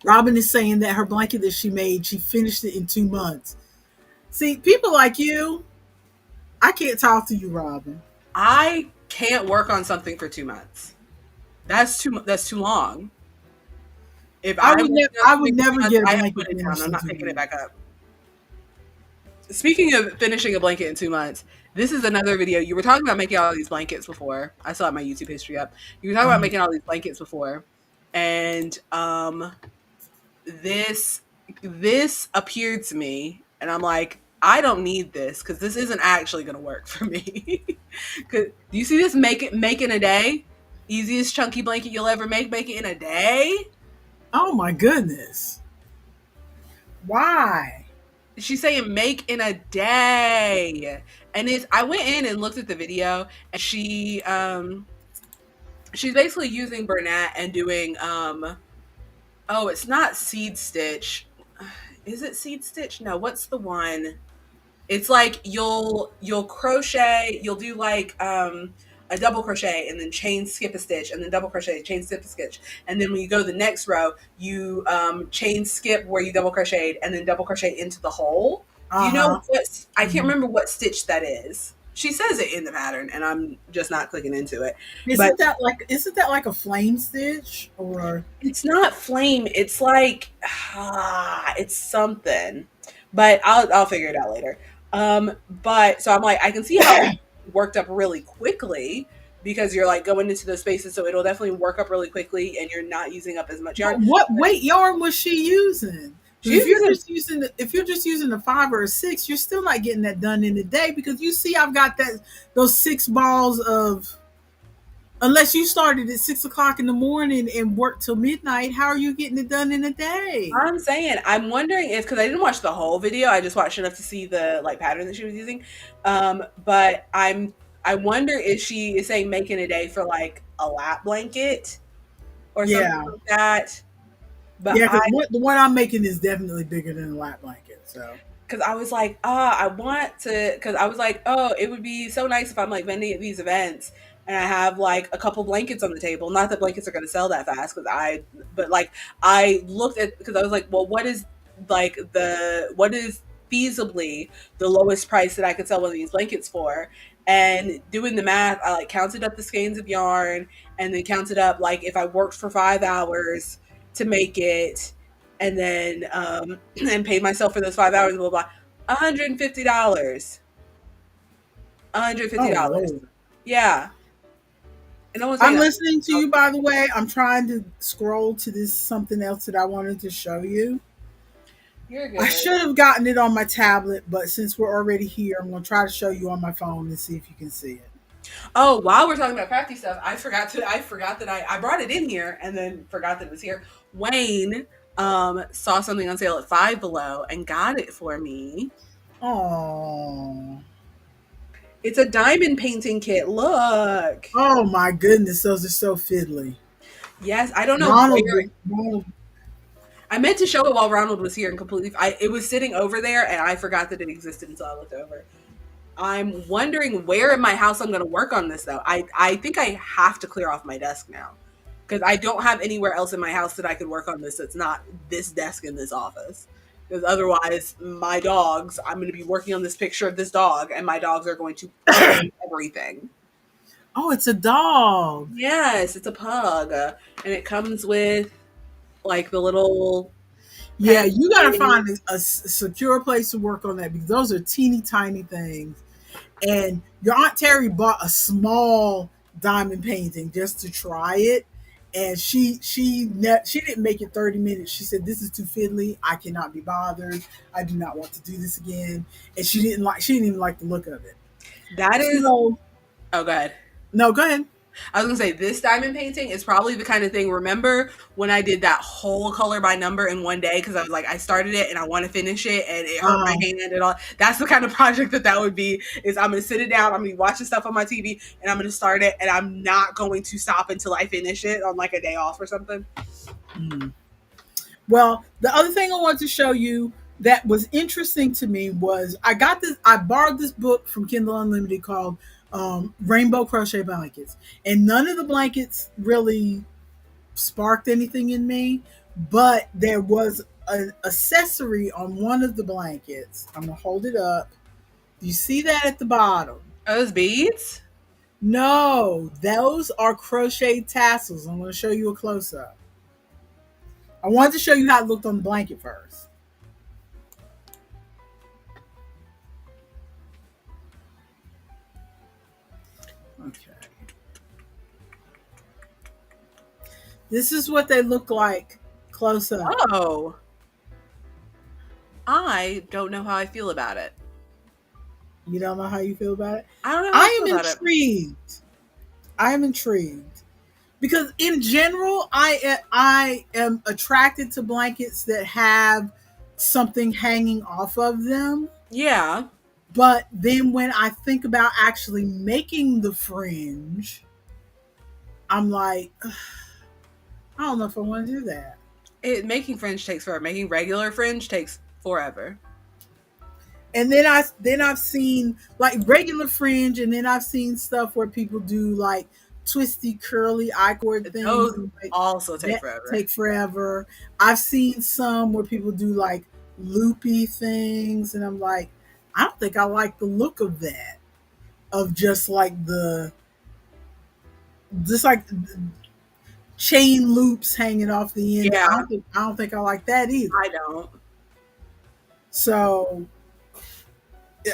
Speaker 1: Robin is saying that her blanket that she made, she finished it in 2 months. See, people like you, I can't talk to you, Robin.
Speaker 2: I can't work on something for 2 months. That's too long. If I'm working on
Speaker 1: I
Speaker 2: something
Speaker 1: would
Speaker 2: for 2
Speaker 1: never
Speaker 2: months,
Speaker 1: get a
Speaker 2: I have to put
Speaker 1: blanket
Speaker 2: it down.
Speaker 1: finished
Speaker 2: I'm
Speaker 1: in
Speaker 2: not
Speaker 1: two
Speaker 2: picking it back
Speaker 1: months.
Speaker 2: up. Speaking of finishing a blanket in 2 months, this is another video. You were talking about making all these blankets before. I still have my YouTube history up. You were talking about
Speaker 1: Uh-huh.
Speaker 2: making all these blankets before, and this this appeared to me, and I'm like, I don't need this because this isn't actually going to work for me. 'Cause, do you see this? Make in a day. Easiest chunky blanket you'll ever make. Make it in a day.
Speaker 1: Oh my goodness. Why?
Speaker 2: She's saying make in a day. And it's I went in and looked at the video and she's basically using Bernat and doing oh, it's not seed stitch. Is it seed stitch? No, what's the one? It's like you'll crochet, you'll do like a double crochet and then chain skip a stitch and then double crochet, chain skip a stitch. And then when you go the next row, you chain skip where you double crocheted and then double crochet into the hole. Do you know
Speaker 1: Uh-huh.
Speaker 2: what I can't
Speaker 1: Mhm.
Speaker 2: remember what stitch that is. She says it in the pattern and I'm just not clicking into it. But
Speaker 1: Isn't that like a flame stitch or
Speaker 2: it's not flame. It's like it's something. But I'll figure it out later. But so I'm like, I can see how it worked up really quickly because you're like going into those spaces, so it'll definitely work up really quickly, and you're not using up as much yarn.
Speaker 1: but what weight yarn was she using? Because
Speaker 2: She's using.
Speaker 1: if you're just using a 5 or a 6, you're still not getting that done in a day because you see I've got those 6 balls of unless you started at 6 o'clock in the morning and worked till midnight, how are you getting it done in a day?
Speaker 2: I'm saying, I'm wondering if because I didn't watch the whole video, I just watched enough to see the like pattern that she was using. But I wonder if she is saying making a day for like a lap blanket or something
Speaker 1: Yeah.
Speaker 2: like that. But
Speaker 1: Yeah,
Speaker 2: I
Speaker 1: because the one I'm making is definitely bigger than a lap blanket. So
Speaker 2: because I was like, I want to, because I was like, oh, it would be so nice if I'm like vending at these events and I have like a couple blankets on the table. Not that blankets are going to sell that fast, but like I looked at, because I was like, well, what is feasibly the lowest price that I could sell one of these blankets for? And doing the math, I like counted up the skeins of yarn and then counted up like if I worked for 5 hours to make it and then and paid myself for those 5 hours, blah blah blah. $150.
Speaker 1: Oh
Speaker 2: $150.
Speaker 1: Lord.
Speaker 2: Yeah. And no one's saying
Speaker 1: I'm
Speaker 2: that.
Speaker 1: listening to you, by the way. I'm trying to scroll to this something else that I wanted to show you.
Speaker 2: You're
Speaker 1: I
Speaker 2: good.
Speaker 1: should have gotten it on my tablet, but since we're already here, I'm going to try to show you on my phone and see if you can see it.
Speaker 2: Oh, while we're talking about crafty stuff, I forgot that I brought it in here and then forgot that it was here. Wayne saw something on sale at Five Below and got it for me.
Speaker 1: Oh,
Speaker 2: It's a diamond painting kit. Look.
Speaker 1: oh my goodness, those are so fiddly.
Speaker 2: Yes, I don't know
Speaker 1: Ronald,
Speaker 2: where
Speaker 1: Ronald.
Speaker 2: I meant to show it while Ronald was here and completely it was sitting over there and I forgot that it existed until I looked over. I'm wondering where in my house I'm going to work on this though. I think I have to clear off my desk now because I don't have anywhere else in my house that I could work on this that's not this desk in this office. Because otherwise, my dogs, I'm going to be working on this picture of this dog and my dogs are going to everything.
Speaker 1: Oh, it's a dog.
Speaker 2: Yes, it's a pug. And it comes with like the little
Speaker 1: Yeah,
Speaker 2: pen.
Speaker 1: you got to find a secure place to work on that because those are teeny tiny things. And your Aunt Terry bought a small diamond painting just to try it, and she didn't make it 30 minutes. She said, "This is too fiddly. I cannot be bothered. I do not want to do this again." And she didn't even like the look of it.
Speaker 2: That is,
Speaker 1: So
Speaker 2: oh, God.
Speaker 1: no, go ahead.
Speaker 2: I was gonna say this diamond painting is probably the kind of thing. Remember when I did that whole color by number in one day because I was like, I started it and I want to finish it and it hurt my
Speaker 1: Um,
Speaker 2: hand and all. That's the kind of project that would be. Is I'm gonna sit it down. I'm gonna be watching stuff on my TV and I'm gonna start it and I'm not going to stop until I finish it on like a day off or something.
Speaker 1: hmm. Well, the other thing I want to show you that was interesting to me was I got this. I borrowed this book from Kindle Unlimited called Rainbow Crochet Blankets, and none of the blankets really sparked anything in me, but there was an accessory on one of the blankets. I'm gonna hold it up. Do you see that at the bottom?
Speaker 2: Are those beads?
Speaker 1: No, those are crochet tassels. I'm gonna show you a close up. I wanted to show you how it looked on the blanket first. Okay. This is what they look like close up.
Speaker 2: Oh, I don't know how I feel about it.
Speaker 1: You don't know how you feel about it?
Speaker 2: I don't know how I
Speaker 1: I
Speaker 2: feel
Speaker 1: am
Speaker 2: about it.
Speaker 1: intrigued. I am intrigued because in general, I am attracted to blankets that have something hanging off of them.
Speaker 2: Yeah,
Speaker 1: But then when I think about actually making the fringe, I'm like, I don't know if I want to do that.
Speaker 2: making fringe takes forever. Making regular fringe takes forever.
Speaker 1: And then I've seen like regular fringe, and then I've seen stuff where people do like twisty curly I cord things,
Speaker 2: Those
Speaker 1: and like
Speaker 2: also take
Speaker 1: that
Speaker 2: forever.
Speaker 1: take forever. I've seen some where people do like loopy things, and I'm like, I don't think I like the look of that. Of just like the just like chain loops hanging off the end.
Speaker 2: Yeah,
Speaker 1: I don't think I like that either.
Speaker 2: I don't.
Speaker 1: So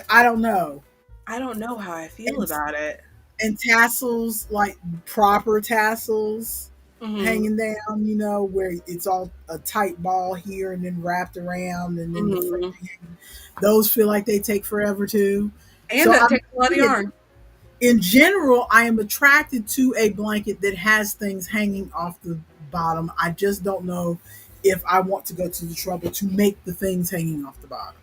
Speaker 1: I don't know.
Speaker 2: I don't know how I feel
Speaker 1: And
Speaker 2: about it.
Speaker 1: and tassels, like proper tassels
Speaker 2: Hmm.
Speaker 1: hanging down, where it's all a tight ball here and then wrapped around and then the front
Speaker 2: Hmm.
Speaker 1: hanging. Those feel like they take forever too.
Speaker 2: And
Speaker 1: So
Speaker 2: that
Speaker 1: I'm
Speaker 2: takes a lot of yarn.
Speaker 1: in general, I am attracted to a blanket that has things hanging off the bottom. I just don't know if I want to go to the trouble to make the things hanging off the bottom.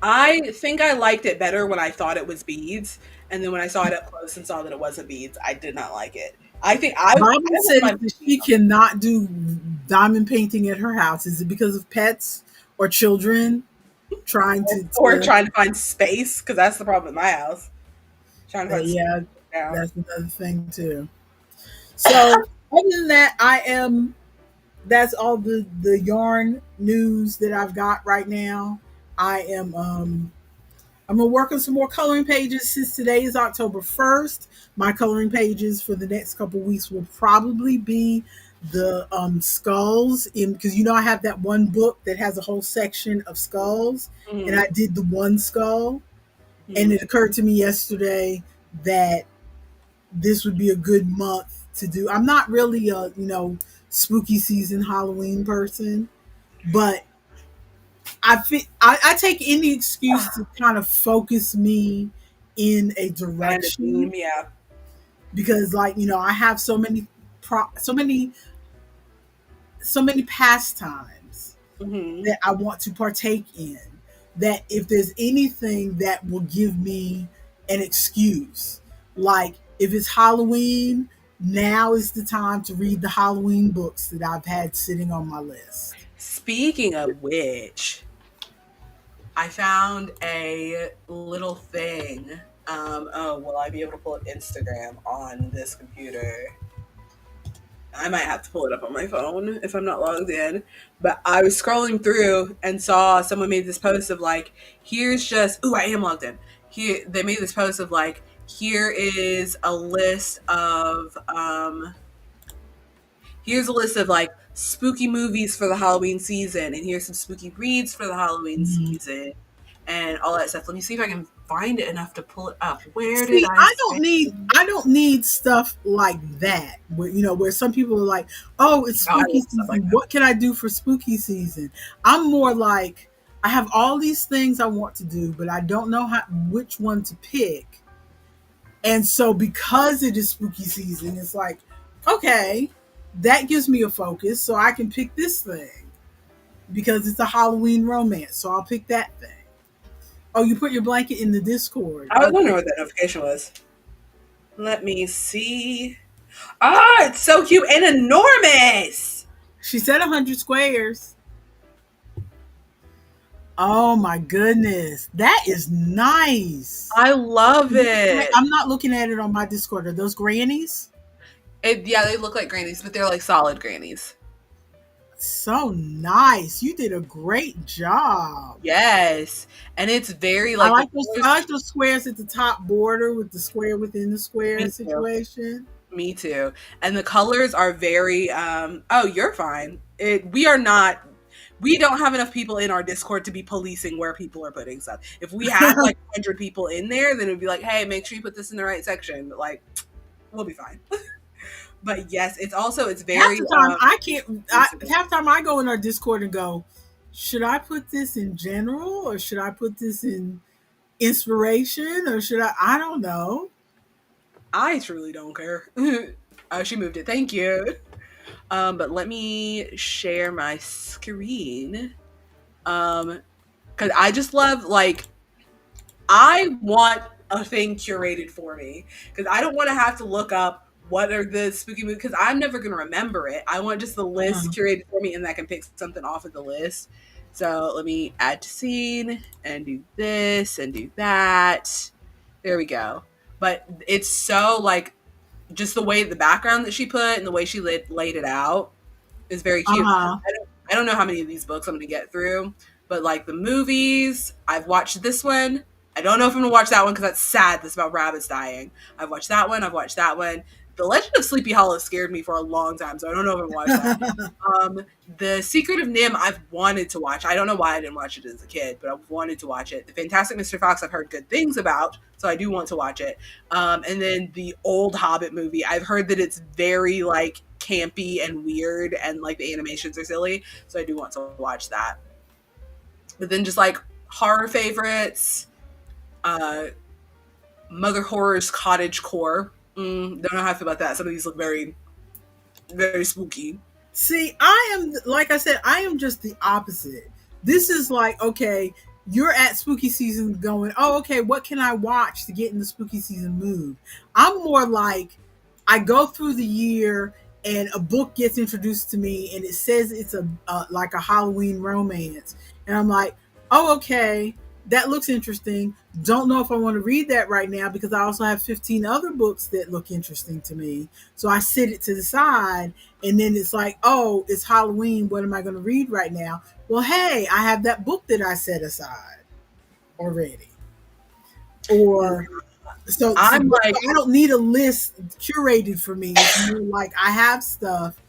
Speaker 2: I think I liked it better when I thought it was beads, and then when I saw it up close and saw that it wasn't beads, I did not like it. I
Speaker 1: Bobby
Speaker 2: want
Speaker 1: says
Speaker 2: my
Speaker 1: that she cannot do diamond painting at her house. Is it because of pets or children? trying
Speaker 2: Or
Speaker 1: to
Speaker 2: trying to find space, because that's the problem at my house. Trying to find space
Speaker 1: yeah,
Speaker 2: down.
Speaker 1: that's another thing too. So other than that, I am that's all the yarn news that I've got right now. I am I'm gonna work on some more coloring pages since today is October 1st. My coloring pages for the next couple weeks will probably be the skulls in because I have that one book that has a whole section of skulls, and I
Speaker 2: Hmm.
Speaker 1: did the one skull, and
Speaker 2: Hmm.
Speaker 1: it occurred to me yesterday that this would be a good month to do. I'm not really a spooky season Halloween person, but I take any excuse to kind of focus me in a
Speaker 2: Find a
Speaker 1: direction
Speaker 2: theme, yeah.
Speaker 1: because I have so many so many pastimes
Speaker 2: Hmm.
Speaker 1: that I want to partake in that if there's anything that will give me an excuse, like if it's Halloween, now is the time to read the Halloween books that I've had sitting on my list.
Speaker 2: Speaking of which, I found a little thing. Oh, will I be able to pull up Instagram on this computer? I might have to pull it up on my phone if I'm not logged in. But I was scrolling through and saw someone made this post of like, here's just, ooh, I am logged in. Here, they made this post of like, here is a list of, here's a list of like spooky movies for the Halloween season, and here's some spooky reads for the Halloween
Speaker 1: Mhm.
Speaker 2: season, and all that stuff. Let me see if I can find it enough to pull it up. Where did
Speaker 1: See,
Speaker 2: I say?
Speaker 1: I don't need stuff like that. Where some people are like, "Oh, it's
Speaker 2: Oh, I
Speaker 1: spooky
Speaker 2: love stuff like
Speaker 1: season.
Speaker 2: that.
Speaker 1: What can I do for spooky season?" I'm more like, I have all these things I want to do, but I don't know which one to pick. And so because it is spooky season, it's like, okay, that gives me a focus so I can pick this thing because it's a Halloween romance. So I'll pick that thing. Oh, you put your blanket in the Discord.
Speaker 2: I was
Speaker 1: Okay.
Speaker 2: wondering what that notification was. Let me see. Ah, it's so cute and enormous.
Speaker 1: She said 100 squares. Oh my goodness. That is nice.
Speaker 2: I love it.
Speaker 1: I'm not looking at it on my Discord. Are those grannies?
Speaker 2: Yeah, they look like grannies, but they're like solid grannies.
Speaker 1: So nice. You did a great job.
Speaker 2: Yes, and it's very like the
Speaker 1: I
Speaker 2: colors.
Speaker 1: like those squares at the top border with the square within the square
Speaker 2: Me too.
Speaker 1: situation.
Speaker 2: Me too. And the colors are very oh, you're fine. We are not, we don't have enough people in our Discord to be policing where people are putting stuff. If we had like 100 people in there, then it would be like, "Hey, make sure you put this in the right section." But like, we'll be fine. But yes, it's
Speaker 1: Half
Speaker 2: very
Speaker 1: the time I can't.
Speaker 2: usable.
Speaker 1: Half the time I go in our Discord and go, should I put this in general or should I put this in inspiration or should I? I don't know.
Speaker 2: I truly don't care. Oh, she moved it. Thank you. But let me share my screen. Because I just love like I want a thing curated for me because I don't want to have to look up what are the spooky movies because I'm never gonna remember it. I want just the list
Speaker 1: Uh-huh.
Speaker 2: curated for me, and I can pick something off of the list. So let me add to scene and do this and do that. There we go. But it's so like just the way the background that she put and the way she laid it out is very cute.
Speaker 1: Uh-huh.
Speaker 2: I don't know how many of these books I'm going to get through, but like the movies, I've watched this one. I don't know if I'm going to watch that one because that's sad. That's about rabbits dying. I've watched that one. I've watched that one. The Legend of Sleepy Hollow scared me for a long time, so I don't know if I'm going to watch that. The Secret of Nim, I've wanted to watch. I don't know why I didn't watch it as a kid, but I've wanted to watch it. The Fantastic Mr. Fox, I've heard good things about, so I do want to watch it. And then the old Hobbit movie, I've heard that it's very like campy and weird, and like the animations are silly, so I do want to watch that. But then just like horror favorites, uh, Mother Horror's Cottage Core. Don't know how I feel about that. Some of these look very, very spooky.
Speaker 1: See, I am like I said, I am just the opposite. This is like, okay, you're at spooky season going, oh, okay, what can I watch to get in the spooky season mood? I'm more like I go through the year and a book gets introduced to me and it says it's a like a Halloween romance. And I'm like, oh, okay, that looks interesting. Don't know if I want to read that right now because I also have 15 other books that look interesting to me. So I sit it to the side, and then it's like, oh, it's Halloween. What am I going to read right now? Well, hey, I have that book that I set aside already. Or so
Speaker 2: I'm like,
Speaker 1: I don't need a list curated for me. It's more like I have stuff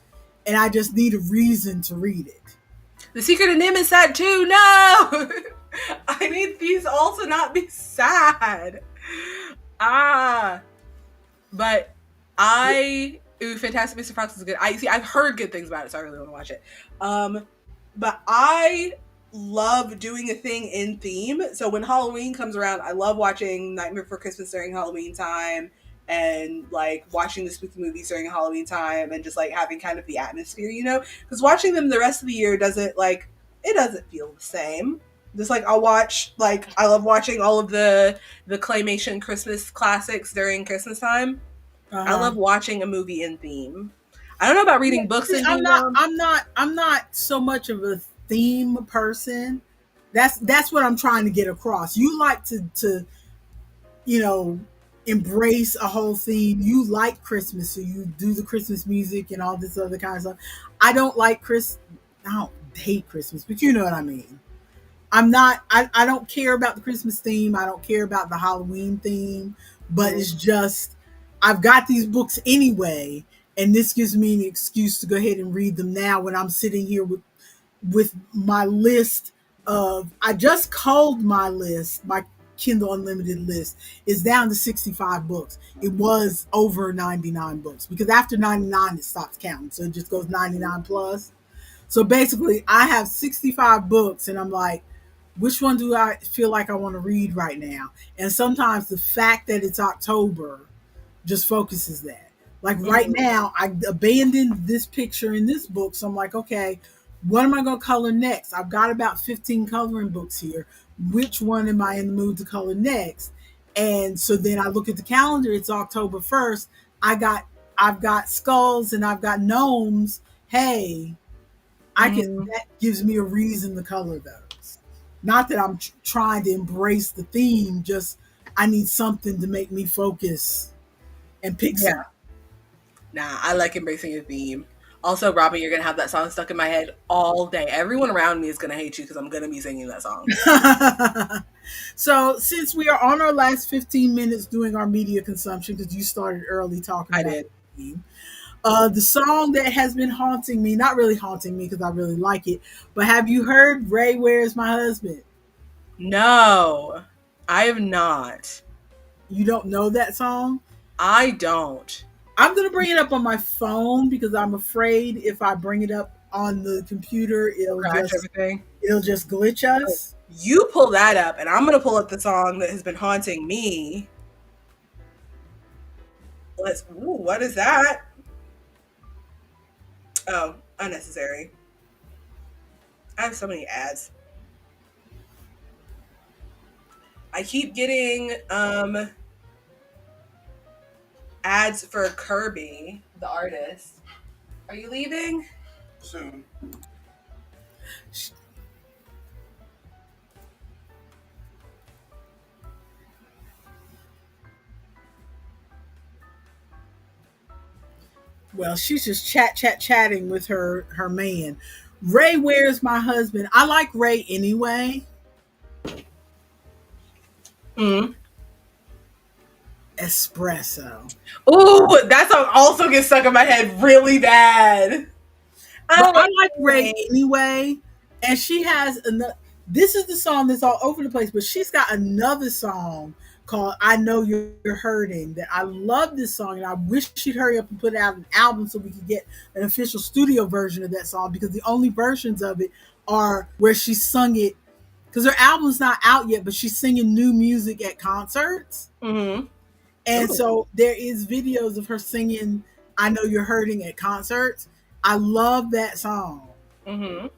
Speaker 1: and I just need a reason to read it.
Speaker 2: The Secret of Nim is sad too. No, I need these all to not be sad. Ah, but ooh, Fantastic Mr. Fox is good. I see. I've heard good things about it, so I really want to watch it. Um, but I love doing a thing in theme. So when Halloween comes around, I love watching Nightmare Before Christmas during Halloween time, and like watching the spooky movies during Halloween time, and just like having kind of the atmosphere, you know. Because watching them the rest of the year doesn't like it doesn't feel the same. Just like I'll watch, like I love watching all of the claymation Christmas classics during Christmas time.
Speaker 1: Uh
Speaker 2: I
Speaker 1: huh.
Speaker 2: love watching a movie in theme. I don't know about reading books
Speaker 1: See,
Speaker 2: in theme though.
Speaker 1: I'm not so much of a theme person. That's what I'm trying to get across. You like to you know embrace a whole theme. You like Christmas, so you do the Christmas music and all this other kind of stuff. I don't like Chris. I don't hate Christmas, but you know what I mean. I'm not. I don't care about the Christmas theme. I don't care about the Halloween theme. But
Speaker 2: Mm.
Speaker 1: it's just I've got these books anyway, and this gives me an excuse to go ahead and read them now when I'm sitting here with my list of. I just culled my list. My Kindle Unlimited list is down to 65 books. It was over 99 books because after 99 it stops counting, so it just goes 99 plus. So basically, I have 65 books, and I'm like, which one do I feel like I want to read right now? And sometimes the fact that it's October just focuses that. Like right
Speaker 2: Mm-hmm.
Speaker 1: now, I abandoned this picture in this book. So I'm like, okay, what am I going to color next? I've got about 15 coloring books here. Which one am I in the mood to color next? And so then I look at the calendar, it's October 1st. I've got skulls and I've got gnomes. Hey, I can
Speaker 2: Mm-hmm.
Speaker 1: that gives me a reason to color those. Not that I'm trying to embrace the theme, just I need something to make me focus and pick
Speaker 2: Yeah.
Speaker 1: some.
Speaker 2: Nah, I like embracing a theme. Also, Robin, you're gonna have that song stuck in my head all day. Everyone around me is gonna hate you because I'm gonna be singing that song.
Speaker 1: So since we are on our last 15 minutes doing our media consumption, because you started early talking
Speaker 2: I
Speaker 1: about
Speaker 2: did.
Speaker 1: the theme, the song that has been haunting me, not really haunting me because I really like it, but have you heard Ray Where's My Husband?
Speaker 2: No, I have not.
Speaker 1: You don't know that song?
Speaker 2: I don't.
Speaker 1: I'm gonna bring it up on my phone because I'm afraid if I bring it up on the computer,
Speaker 2: Crash everything.
Speaker 1: it'll just glitch
Speaker 2: Oh,
Speaker 1: us.
Speaker 2: you pull that up, and I'm gonna pull up the song that has been haunting me. Let's. Ooh, what is that? Oh, unnecessary. I have so many ads. I keep getting ads for Kirby, the artist. Are you leaving? Soon.
Speaker 1: Well, she's just chatting with her man. Ray, where's my husband? I like Ray anyway.
Speaker 2: Mm.
Speaker 1: Espresso.
Speaker 2: Ooh, that song also gets stuck in my head really bad.
Speaker 1: But
Speaker 2: I
Speaker 1: I
Speaker 2: like
Speaker 1: like Ray
Speaker 2: Ray.
Speaker 1: anyway. And she has another. This is the song that's all over the place, but she's got another song called "I Know You're Hurting." That I love this song, and I wish she'd hurry up and put out an album so we could get an official studio version of that song because the only versions of it are where she sung it. Because her album's not out yet, but she's singing new music at concerts.
Speaker 2: Mm-hmm.
Speaker 1: And
Speaker 2: Ooh.
Speaker 1: so there is videos of her singing "I Know You're Hurting" at concerts. I love that song.
Speaker 2: Mm-hmm.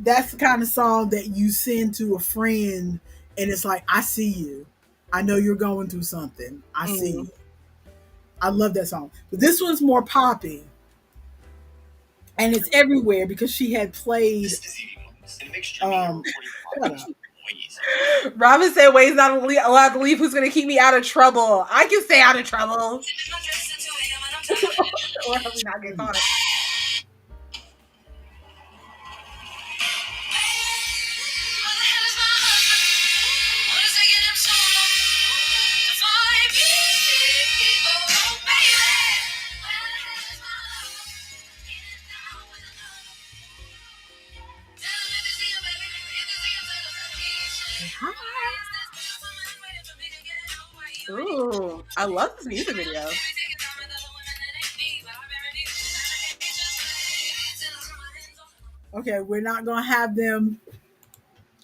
Speaker 1: That's the kind of song that you send to a friend and it's like, I see you. I know you're going through something. I see
Speaker 2: Mm-hmm.
Speaker 1: you. I love that song. But this one's more poppy and it's everywhere because she had played Shut up.
Speaker 2: Robin said Wayne's not allowed to leave. Who's going to keep me out of trouble? I can stay out of trouble. Or have we not get caught? Ooh, I love this music video.
Speaker 1: Okay, we're not gonna have them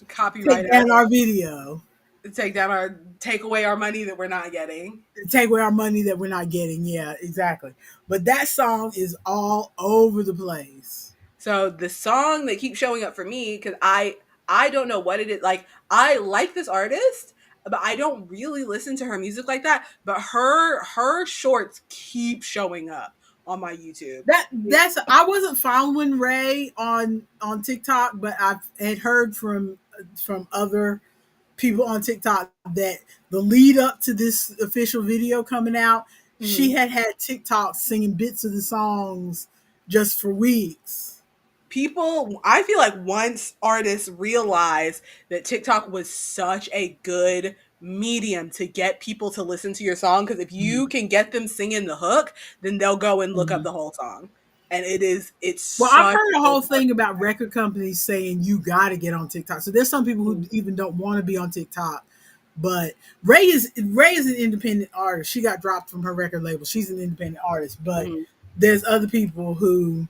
Speaker 2: Copyright
Speaker 1: take down
Speaker 2: us.
Speaker 1: our video,
Speaker 2: Take away our money that we're not getting.
Speaker 1: take away our money that we're not getting. Yeah, exactly. But that song is all over the place.
Speaker 2: So the song that keeps showing up for me, because I don't know what it is. Like, I like this artist, but I don't really listen to her music like that. But her shorts keep showing up on my YouTube.
Speaker 1: That's I wasn't following Ray on TikTok, but I had heard from other people on TikTok that the lead up to this official video coming out, she had TikTok singing bits of the songs just for weeks.
Speaker 2: People, I feel like once artists realize that TikTok was such a good medium to get people to listen to your song, because if you can get them singing the hook, then they'll go and look up the whole song. And it's
Speaker 1: Well, I've
Speaker 2: such
Speaker 1: heard a
Speaker 2: a
Speaker 1: whole thing about record companies saying you got to get on TikTok. So there's some people who even don't want to be on TikTok. But Ray is an independent artist. She got dropped from her record label. She's an independent artist. But there's other people who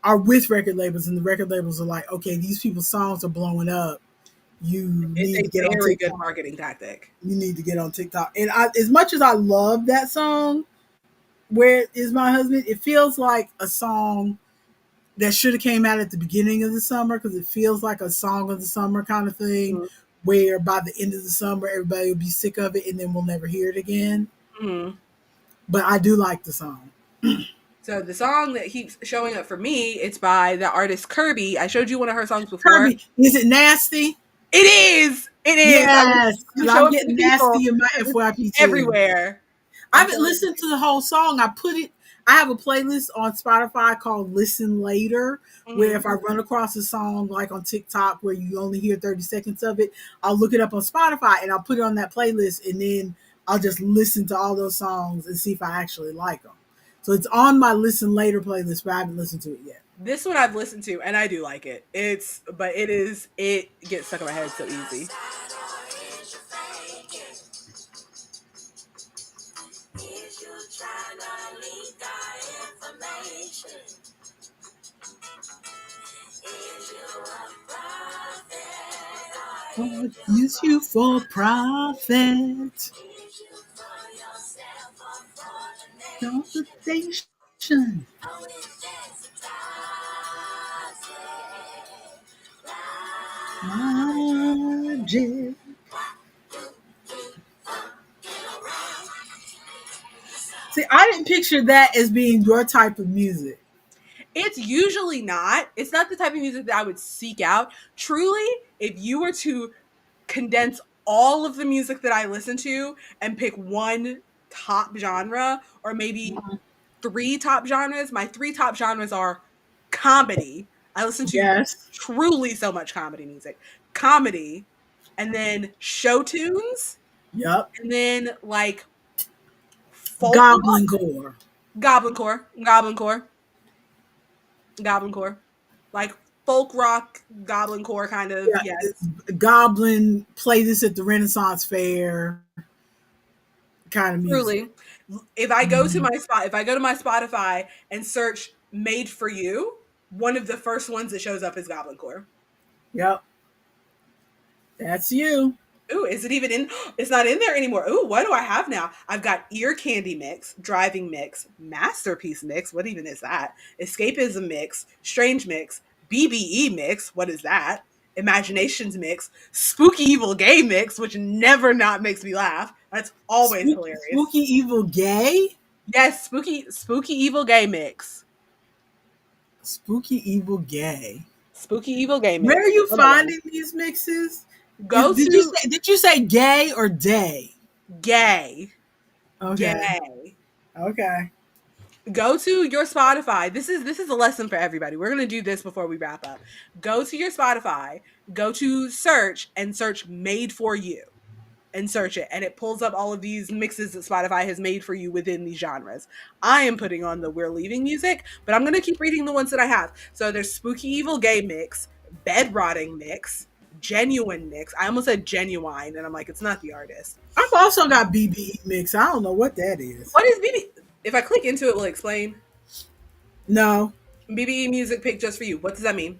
Speaker 1: are with record labels, and the record labels are like, okay, these people's songs are blowing up. You need to
Speaker 2: it's
Speaker 1: get
Speaker 2: a
Speaker 1: on
Speaker 2: very
Speaker 1: TikTok.
Speaker 2: good marketing tactic.
Speaker 1: You need to get on TikTok. And as much as I love that song, Where Is My Husband? It feels like a song that should have came out at the beginning of the summer, because it feels like a song of the summer kind of thing, where by the end of the summer everybody will be sick of it and then we'll never hear it again. But I do like the song.
Speaker 2: So the song that keeps showing up for me, it's by the artist Kirby. I showed you one of her songs before.
Speaker 1: Kirby, is it nasty?
Speaker 2: It is. It is.
Speaker 1: Yes,
Speaker 2: I'm
Speaker 1: I'm
Speaker 2: showing it to
Speaker 1: getting
Speaker 2: the people
Speaker 1: nasty in my FYP too.
Speaker 2: everywhere.
Speaker 1: I haven't listened to the whole song. I have a playlist on Spotify called Listen Later, where if I run across a song like on TikTok where you only hear 30 seconds of it, I'll look it up on Spotify and I'll put it on that playlist, and then I'll just listen to all those songs and see if I actually like them. So it's on my Listen Later playlist, but I haven't listened to it yet.
Speaker 2: This one I've listened to and I do like it. It gets stuck in my head so easy.
Speaker 1: God use you for profit. Conversation. Magic. See, I didn't picture that as being your type of music.
Speaker 2: It's usually not. It's not the type of music that I would seek out. Truly, if you were to condense all of the music that I listen to and pick one top genre, or maybe three top genres, my three top genres are comedy. I listen to
Speaker 1: Yes.
Speaker 2: truly so much comedy music. Comedy, and then show tunes,
Speaker 1: Yep.
Speaker 2: and then like folk
Speaker 1: Goblin
Speaker 2: rock,
Speaker 1: gore.
Speaker 2: goblin core, goblin core, goblin core, like folk rock, goblin core kind of.
Speaker 1: Yeah.
Speaker 2: Yes,
Speaker 1: Goblin, play this at the Renaissance Fair kind of music.
Speaker 2: truly. If I go to my Spotify and search "Made for You," one of the first ones that shows up is goblin core.
Speaker 1: Yep. That's you.
Speaker 2: Ooh, is it even in? It's not in there anymore. Ooh, what do I have now? I've got ear candy mix, driving mix, masterpiece mix. What even is that? Escapism mix, strange mix, BBE mix. What is that? Imaginations mix, spooky evil gay mix, which never not makes me laugh. That's always hilarious.
Speaker 1: Spooky Evil Gay?
Speaker 2: Yes, spooky evil gay mix.
Speaker 1: Spooky Evil Gay.
Speaker 2: Spooky Evil Game
Speaker 1: Where
Speaker 2: Mix.
Speaker 1: are you
Speaker 2: Number one.
Speaker 1: finding these mixes?
Speaker 2: Go to
Speaker 1: Did you say gay or day?
Speaker 2: gay.
Speaker 1: Okay.
Speaker 2: Gay.
Speaker 1: Okay.
Speaker 2: Go to your Spotify. This is a lesson for everybody. We're gonna do this before we wrap up. Go to your Spotify, go to search and search made for you. And search it, and it pulls up all of these mixes that Spotify has made for you within these genres. I am putting on the We're Leaving music, but I'm gonna keep reading the ones that I have. So there's Spooky Evil Gay Mix, Bed Rotting Mix, Genuine Mix. I almost said genuine, and I'm like, it's not the artist.
Speaker 1: I've also got BBE mix. I don't know what that is.
Speaker 2: What is BB? If I click into it, will it explain.
Speaker 1: No.
Speaker 2: BBE music picked just for you. What does that mean?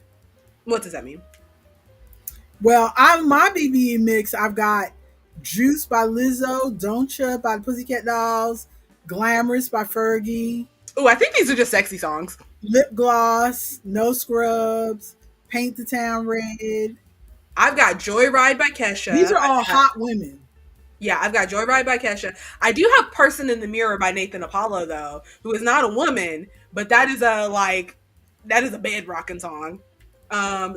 Speaker 2: What does that mean?
Speaker 1: Well, I'm my BBE mix. I've got Juice by Lizzo, Don't Ya by the Pussycat Dolls, Glamorous by Fergie,
Speaker 2: Oh, I think these are just sexy songs.
Speaker 1: Lip Gloss, No Scrubs, Paint the Town Red.
Speaker 2: I've got Joyride by Kesha.
Speaker 1: These are all
Speaker 2: I've got,
Speaker 1: hot women.
Speaker 2: yeah, I've got Joyride by Kesha. I do have Person in the Mirror by Nathan Apollo though, who is not a woman, but that is a bed rocking song.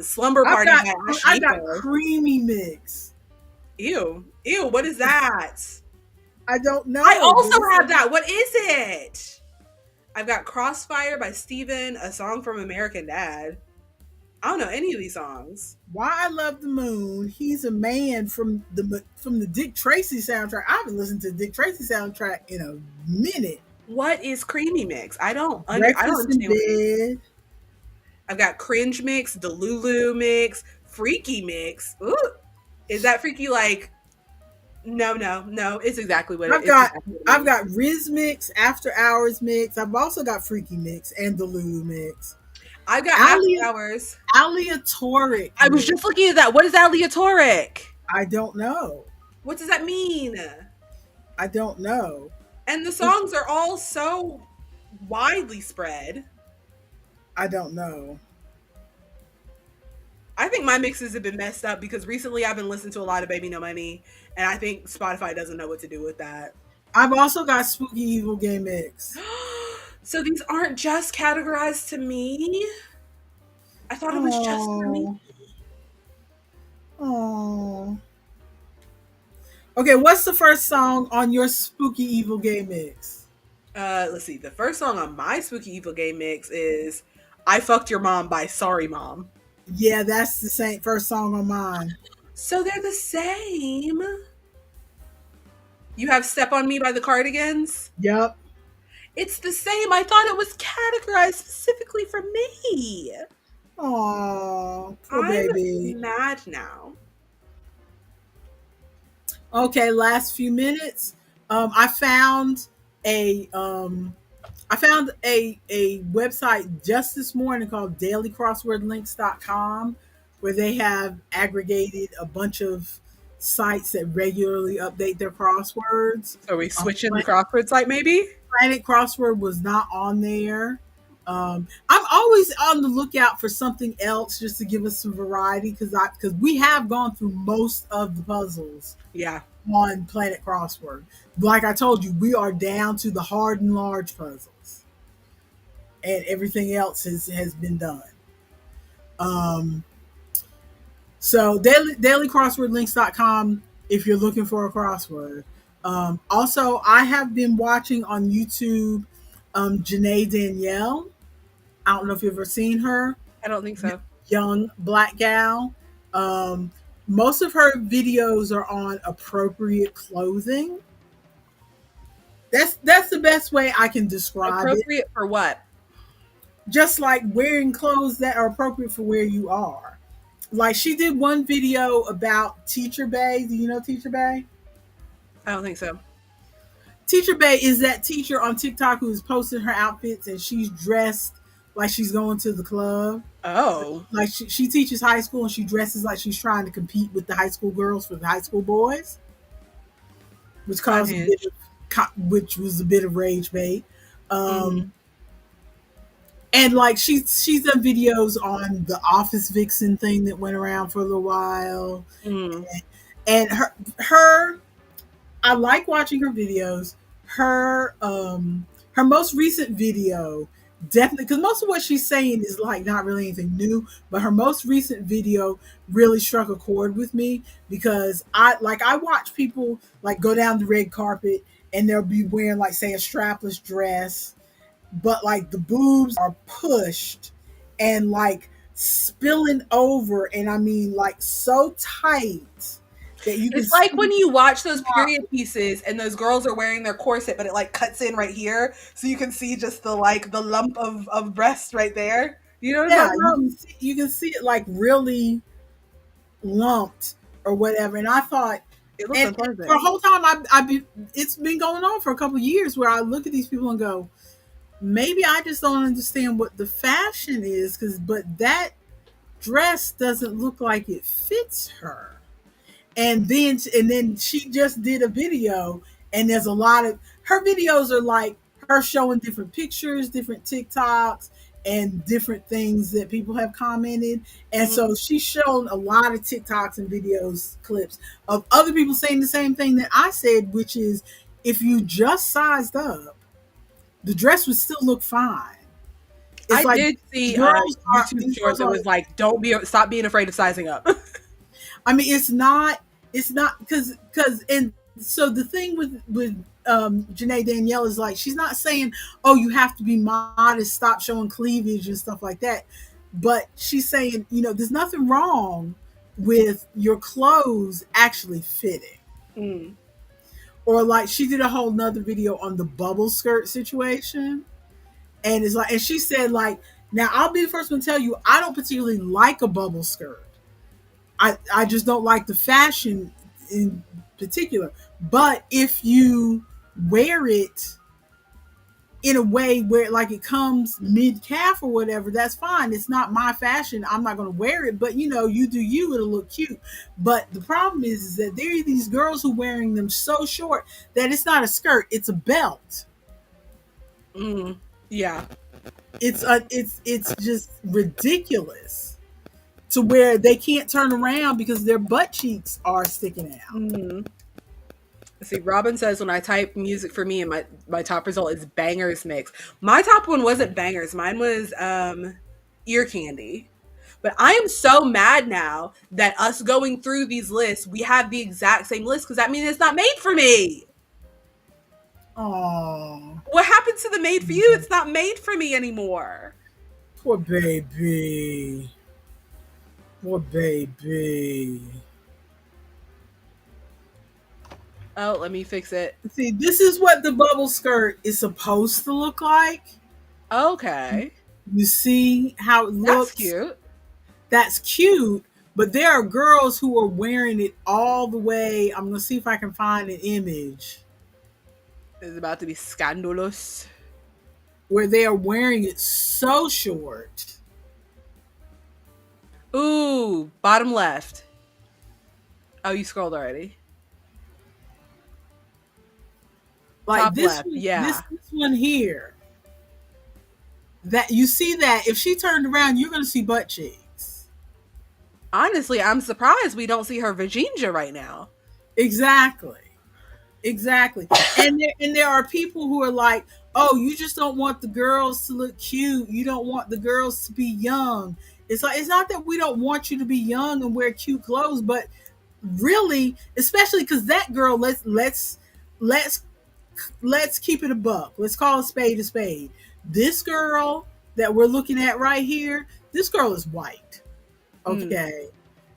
Speaker 2: Slumber
Speaker 1: I've
Speaker 2: Party
Speaker 1: got
Speaker 2: by
Speaker 1: I got
Speaker 2: Ashiko.
Speaker 1: Creamy Mix.
Speaker 2: Ew. Ew, what is that?
Speaker 1: I don't know.
Speaker 2: I also have that. What is it? I've got Crossfire by Steven, a song from American Dad. I don't know any of these songs.
Speaker 1: Why I Love the Moon. He's a man from the Dick Tracy soundtrack. I haven't listened to the Dick Tracy soundtrack in a minute.
Speaker 2: What is Creamy Mix? I don't
Speaker 1: Breakfast in
Speaker 2: understand.
Speaker 1: Bed.
Speaker 2: I've got Cringe Mix, Delulu Mix, Freaky Mix. Ooh. Is that freaky like no, it's exactly what
Speaker 1: I've
Speaker 2: it
Speaker 1: got
Speaker 2: exactly
Speaker 1: I've got Riz Mix, After Hours Mix. I've also got Freaky Mix and the Lulu Mix.
Speaker 2: I've got
Speaker 1: Alia,
Speaker 2: After Hours.
Speaker 1: Aleatoric.
Speaker 2: I was
Speaker 1: Mix.
Speaker 2: just looking at that. What is aleatoric?
Speaker 1: I don't know.
Speaker 2: What does that mean?
Speaker 1: I don't know.
Speaker 2: And the songs are all so widely spread.
Speaker 1: I don't know.
Speaker 2: I think my mixes have been messed up because recently I've been listening to a lot of Baby No Money, and I think Spotify doesn't know what to do with that.
Speaker 1: I've also got Spooky Evil Gay Mix.
Speaker 2: So these aren't just categorized to me. I thought it was just for me.
Speaker 1: Oh. Okay, what's the first song on your Spooky Evil Gay Mix?
Speaker 2: Let's see. The first song on my Spooky Evil Gay Mix is "I Fucked Your Mom" by Sorry Mom.
Speaker 1: Yeah, that's the same first song on mine.
Speaker 2: So they're the same. You have "Step on Me" by the Cardigans.
Speaker 1: Yep.
Speaker 2: It's the same. I thought it was categorized specifically for me.
Speaker 1: Oh, poor
Speaker 2: I'm
Speaker 1: baby.
Speaker 2: mad now.
Speaker 1: Okay, last few minutes. I found a website just this morning called dailycrosswordlinks.com where they have aggregated a bunch of sites that regularly update their crosswords.
Speaker 2: Are we switching the crossword site maybe?
Speaker 1: Planet Crossword was not on there. I'm always on the lookout for something else just to give us some variety because we have gone through most of the puzzles.
Speaker 2: Yeah.
Speaker 1: On Planet Crossword. Like I told you, we are down to the hard and large puzzles. And everything else has been done. So dailycrosswordlinks.com if you're looking for a crossword. Also, I have been watching on YouTube Janae Danielle. I don't know if you've ever seen her.
Speaker 2: I don't think so.
Speaker 1: Young black gal. Most of her videos are on appropriate clothing. That's the best way I can describe
Speaker 2: appropriate for what?
Speaker 1: Just like wearing clothes that are appropriate for where you are. Like she did one video about Teacher Bay. Do you know Teacher Bay?
Speaker 2: I don't think so.
Speaker 1: Teacher Bay is that teacher on TikTok who's posting her outfits and she's dressed like she's going to the club.
Speaker 2: Oh.
Speaker 1: Like she teaches high school and she dresses like she's trying to compete with the high school girls for the high school boys. Which caused which was a bit of rage bait. And like she's done videos on the Office Vixen thing that went around for a little while. And her I like watching her videos. Her most recent video definitely, because most of what she's saying is like not really anything new, but her most recent video really struck a chord with me because I watch people like go down the red carpet and they'll be wearing like say a strapless dress, but like the boobs are pushed and like spilling over, and I mean like so tight that you can
Speaker 2: It's like when
Speaker 1: see.
Speaker 2: you watch those period pieces and those girls are wearing their corset, but it like cuts in right here, so you can see just the like the lump of breast right there. You know what I'm
Speaker 1: Yeah,
Speaker 2: talking about?
Speaker 1: you can see it like really lumped or whatever. And I thought,
Speaker 2: It looks
Speaker 1: and for a
Speaker 2: unpleasant.
Speaker 1: whole time, it's been going on for a couple of years where I look at these people and go, maybe I just don't understand what the fashion is, but that dress doesn't look like it fits her. And then she just did a video, and there's a lot of her videos are like her showing different pictures, different TikToks, and different things that people have commented. And
Speaker 2: Mhm.
Speaker 1: so she's shown a lot of TikToks and videos clips of other people saying the same thing that I said, which is if you just sized up, the dress would still look fine. It's
Speaker 2: I
Speaker 1: like
Speaker 2: did see YouTube
Speaker 1: these
Speaker 2: short
Speaker 1: girls
Speaker 2: that
Speaker 1: are
Speaker 2: was like, "Don't be stop being afraid of sizing up."
Speaker 1: I mean, it's not because and so the thing with Janae Danielle is like she's not saying, oh, you have to be modest, stop showing cleavage and stuff like that, but she's saying, there's nothing wrong with your clothes actually fitting.
Speaker 2: Mm.
Speaker 1: Or like she did a whole nother video on the bubble skirt situation, and it's like, and she said like, now I'll be the first one to tell you, I don't particularly like a bubble skirt. I just don't like the fashion in particular. But if you wear it in a way where like it comes mid calf or whatever, that's fine. It's not my fashion. I'm not going to wear it, but you do you. It'll look cute. But the problem is that there are these girls who are wearing them so short that it's not a skirt. It's a belt.
Speaker 2: Mm. Yeah.
Speaker 1: It's just ridiculous to where they can't turn around because their butt cheeks are sticking out.
Speaker 2: Mm. Let's see, Robin says when I type music for me and my top result is bangers mix. My top one wasn't bangers. Mine was ear candy. But I am so mad now that us going through these lists, we have the exact same list because that means it's not made for me.
Speaker 1: Oh,
Speaker 2: What happened to the made for you? It's not made for me anymore.
Speaker 1: poor baby. Poor baby.
Speaker 2: Oh, let me fix it.
Speaker 1: See, this is what the bubble skirt is supposed to look like.
Speaker 2: Okay.
Speaker 1: You see how it
Speaker 2: That's
Speaker 1: looks?
Speaker 2: cute.
Speaker 1: That's cute, but there are girls who are wearing it all the way. I'm going to see if I can find an image
Speaker 2: It's about to be scandalous.
Speaker 1: where they are wearing it so short.
Speaker 2: Ooh, bottom left. Oh, you scrolled already.
Speaker 1: Like
Speaker 2: Top
Speaker 1: this
Speaker 2: left.
Speaker 1: one,
Speaker 2: Yeah.
Speaker 1: this one here. That you see that if she turned around, you're going to see butt cheeks.
Speaker 2: Honestly, I'm surprised we don't see her Virginia right now.
Speaker 1: Exactly. Exactly. And there are people who are like, "Oh, you just don't want the girls to look cute. You don't want the girls to be young." It's like it's not that we don't want you to be young and wear cute clothes, but really, especially cuz that girl, let's let's keep it a buck. Let's call a spade a spade. This girl that we're looking at right here, this girl is white.
Speaker 2: Mm.
Speaker 1: Okay.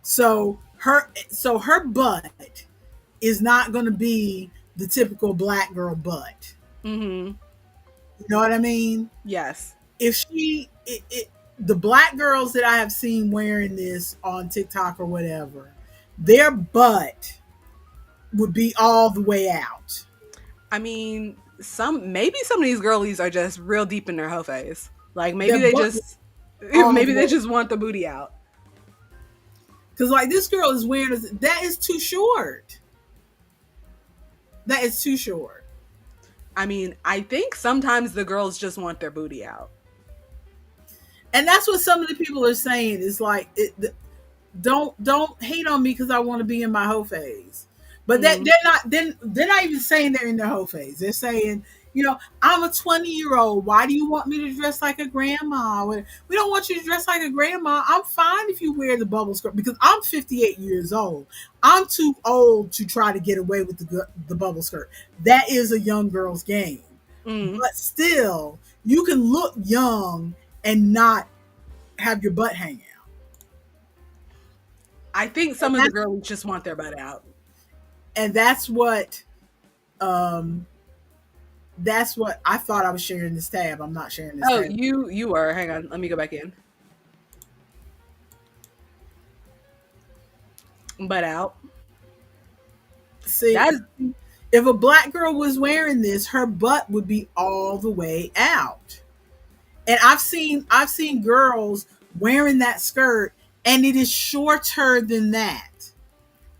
Speaker 1: So her butt is not going to be the typical black girl butt.
Speaker 2: Mm-hmm.
Speaker 1: You know what I mean?
Speaker 2: Yes.
Speaker 1: If the black girls that I have seen wearing this on TikTok or whatever, their butt would be all the way out.
Speaker 2: I mean, maybe some of these girlies are just real deep in their hoe phase. Like
Speaker 1: Their
Speaker 2: maybe they
Speaker 1: butt
Speaker 2: just
Speaker 1: all the
Speaker 2: maybe they
Speaker 1: way.
Speaker 2: just want the booty out.
Speaker 1: Because like this girl is wearing that is too short. That is too short.
Speaker 2: I mean, I think sometimes the girls just want their booty out.
Speaker 1: And that's what some of the people are saying. Is like don't hate on me because I want to be in my hoe phase. But that
Speaker 2: Mm.
Speaker 1: they're not even saying they're in their hoe phase. They're saying I'm a 20-year-old. Why do you want me to dress like a grandma? We don't want you to dress like a grandma. I'm fine if you wear the bubble skirt because I'm 58 years old. I'm too old to try to get away with the bubble skirt. That is a young girl's game.
Speaker 2: Mm.
Speaker 1: But still, you can look young and not have your butt hang out.
Speaker 2: I think
Speaker 1: And
Speaker 2: some of the
Speaker 1: that's,
Speaker 2: girls just want their butt out.
Speaker 1: and um that's what I thought I was sharing this tab. I'm not sharing this
Speaker 2: Oh,
Speaker 1: tab.
Speaker 2: you were. Hang on. Let me go back in. Butt out.
Speaker 1: See,
Speaker 2: That is.
Speaker 1: if a black girl was wearing this, her butt would be all the way out. And I've seen girls wearing that skirt and it is shorter than that.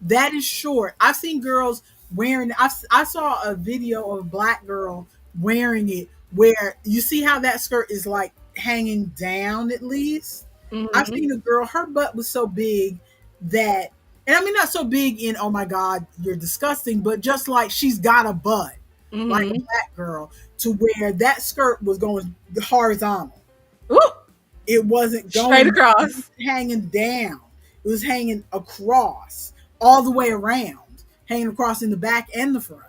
Speaker 1: That is short. I've seen girls wearing. I saw a video of a black girl wearing it where you see how that skirt is like hanging down at least. I've
Speaker 2: Mm-hmm.
Speaker 1: seen a girl. Her butt was so big that, and I mean not so big in oh my god you're disgusting, but just like she's got a butt like a
Speaker 2: Mm-hmm.
Speaker 1: black girl to where that skirt was going horizontal.
Speaker 2: Ooh,
Speaker 1: It wasn't
Speaker 2: straight
Speaker 1: going
Speaker 2: across.
Speaker 1: hanging down. It was hanging across all the way around, hanging across in the back and the front.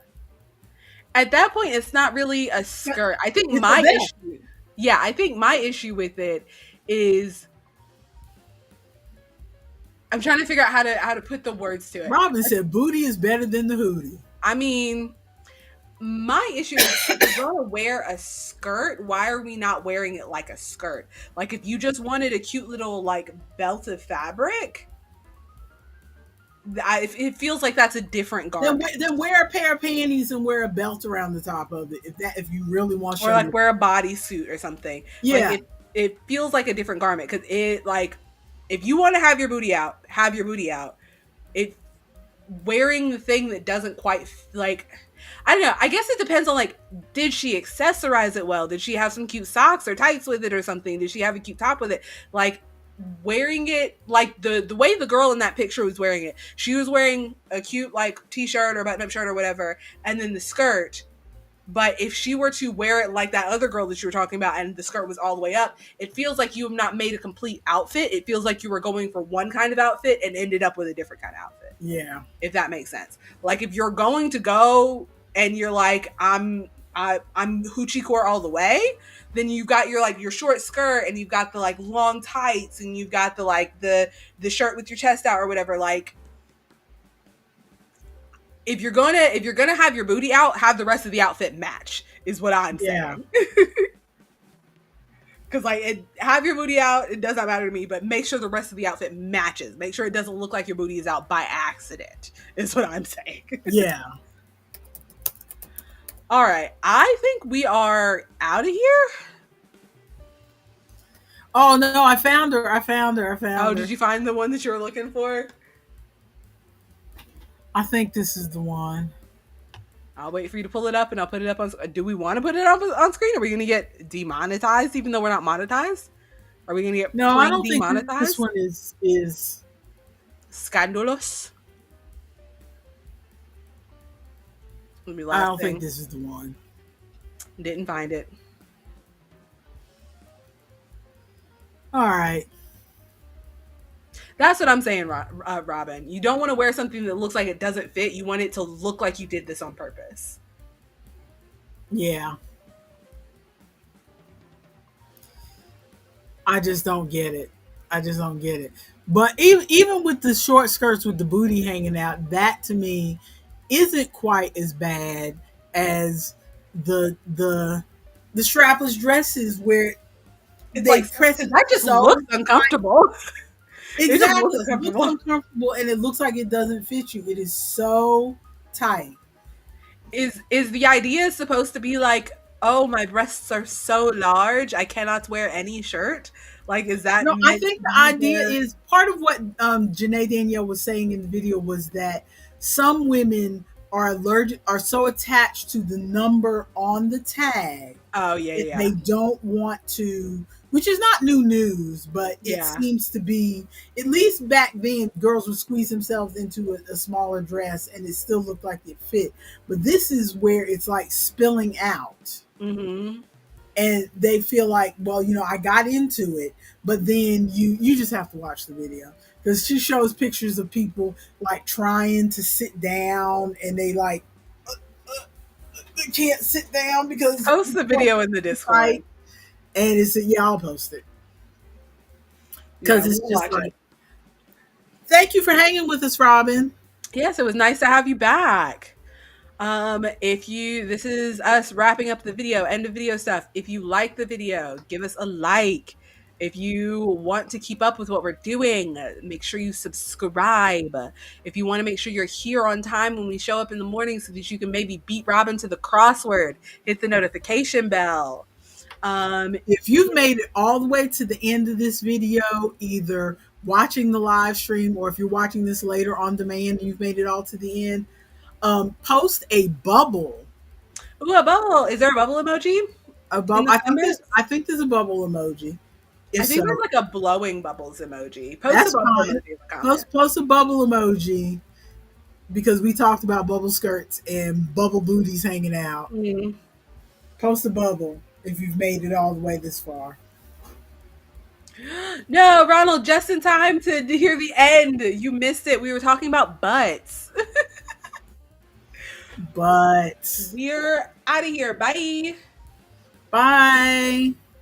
Speaker 2: At that point, it's not really a
Speaker 1: But
Speaker 2: skirt. I think
Speaker 1: it's a
Speaker 2: my
Speaker 1: vest.
Speaker 2: issue, yeah, I think my issue with it is I'm trying to figure out how to put the words to it.
Speaker 1: Robin said booty is better than the hootie.
Speaker 2: I mean, my issue is if we're going to wear a skirt, why are we not wearing it like a skirt? Like if you just wanted a cute little like belt of fabric, it feels like that's a different
Speaker 1: Then,
Speaker 2: garment.
Speaker 1: then wear a pair of panties and wear a belt around the top of it if you really want to
Speaker 2: Or
Speaker 1: show
Speaker 2: like
Speaker 1: your
Speaker 2: wear a bodysuit or something. Like
Speaker 1: yeah
Speaker 2: it feels like a different garment because it like if you want to have your booty out, have your booty out. It wearing the thing that doesn't quite like I don't know. I guess it depends on like did she accessorize it well? Did she have some cute socks or tights with it or something? Did she have a cute top with it? Like wearing it like the way the girl in that picture was wearing it. She was wearing a cute like t-shirt or button-up shirt or whatever and then the skirt. But if she were to wear it like that other girl that you were talking about and the skirt was all the way up, it feels like you have not made a complete outfit. It feels like you were going for one kind of outfit and ended up with a different kind of outfit.
Speaker 1: yeah
Speaker 2: If that makes sense. Like if you're going to go and you're like, I'm hoochie core all the way, then you've got your like your short skirt and you've got the like long tights and you've got the like the shirt with your chest out or whatever. Like if you're gonna have your booty out, have the rest of the outfit match, is what I'm
Speaker 1: yeah
Speaker 2: saying. Because have your booty out, it does not matter to me, but make sure the rest of the outfit matches. Make sure it doesn't look like your booty is out by accident. Is what I'm saying.
Speaker 1: yeah.
Speaker 2: All right, I think we are out of here.
Speaker 1: Oh no, I found her. I found her. I
Speaker 2: Oh,
Speaker 1: found
Speaker 2: did
Speaker 1: her.
Speaker 2: you find the one that you were looking for?
Speaker 1: I think this is the one.
Speaker 2: I'll wait for you to pull it up, and I'll put it up on. Do we want to put it up on screen? Are we going to get demonetized, even though we're not monetized? Are we going to get
Speaker 1: No, I don't think this
Speaker 2: demonetized?
Speaker 1: one is.
Speaker 2: Scandalous. Let me
Speaker 1: I
Speaker 2: last
Speaker 1: don't
Speaker 2: thing.
Speaker 1: think this is the one.
Speaker 2: Didn't find it.
Speaker 1: All right.
Speaker 2: That's what I'm saying, Robin. You don't want to wear something that looks like it doesn't fit. You want it to look like you did this on purpose.
Speaker 1: Yeah. I just don't get it. I just don't get it. But even with the short skirts with the booty hanging out, that to me isn't quite as bad as the strapless dresses where
Speaker 2: It's
Speaker 1: they
Speaker 2: like
Speaker 1: press it
Speaker 2: that just
Speaker 1: so
Speaker 2: looks uncomfortable. It just
Speaker 1: exactly.
Speaker 2: looks
Speaker 1: It looks
Speaker 2: uncomfortable.
Speaker 1: uncomfortable and it looks like it doesn't fit you. It is so tight.
Speaker 2: Is the idea supposed to be like, oh, my breasts are so large, I cannot wear any shirt? Like, is that
Speaker 1: No, I
Speaker 2: meant
Speaker 1: think
Speaker 2: to
Speaker 1: the
Speaker 2: be
Speaker 1: idea
Speaker 2: there?
Speaker 1: is part of what Janae Danielle was saying in the video was that some women are allergic, are so attached to the number on the tag
Speaker 2: Oh yeah,
Speaker 1: that
Speaker 2: yeah.
Speaker 1: they don't want to, which is not new news, but it
Speaker 2: Yeah.
Speaker 1: seems to be, at least back then, girls would squeeze themselves into a smaller dress and it still looked like it fit. But this is where it's like spilling out.
Speaker 2: Mm-hmm.
Speaker 1: And they feel like, well, I got into it, but then you just have to watch the video because she shows pictures of people like trying to sit down and they like they can't sit down because
Speaker 2: Post the
Speaker 1: it's
Speaker 2: video in the Discord.
Speaker 1: tight. And it's yeah, I'll post it
Speaker 2: Yeah,
Speaker 1: because it's
Speaker 2: we'll
Speaker 1: just
Speaker 2: watch
Speaker 1: like,
Speaker 2: it.
Speaker 1: thank you for hanging with us, Robin.
Speaker 2: Yes, it was nice to have you back. If you this is us wrapping up the video, end of video stuff. If you like the video, give us a like. If you want to keep up with what we're doing, make sure you subscribe. If you want to make sure you're here on time when we show up in the morning so that you can maybe beat Robin to the crossword, hit the notification bell. Um,
Speaker 1: If you've made it all the way to the end of this video, either watching the live stream or if you're watching this later on demand, you've made it all to the end. Post a bubble.
Speaker 2: ooh, a bubble. Is there a bubble emoji
Speaker 1: A
Speaker 2: in
Speaker 1: bubble.
Speaker 2: the
Speaker 1: I think there's.
Speaker 2: comments?
Speaker 1: I think there's a bubble emoji. If
Speaker 2: I think
Speaker 1: so,
Speaker 2: there's like a blowing bubbles emoji. Post a
Speaker 1: that's
Speaker 2: bubble
Speaker 1: fine.
Speaker 2: emoji in the comments.
Speaker 1: Post a bubble emoji because we talked about bubble skirts and bubble booties hanging out.
Speaker 2: Mhm.
Speaker 1: Post a bubble if you've made it all the way this far.
Speaker 2: No, Ronald, just in time to hear the end. You missed it. We were talking about butts.
Speaker 1: But
Speaker 2: We're out of here. Bye.
Speaker 1: bye.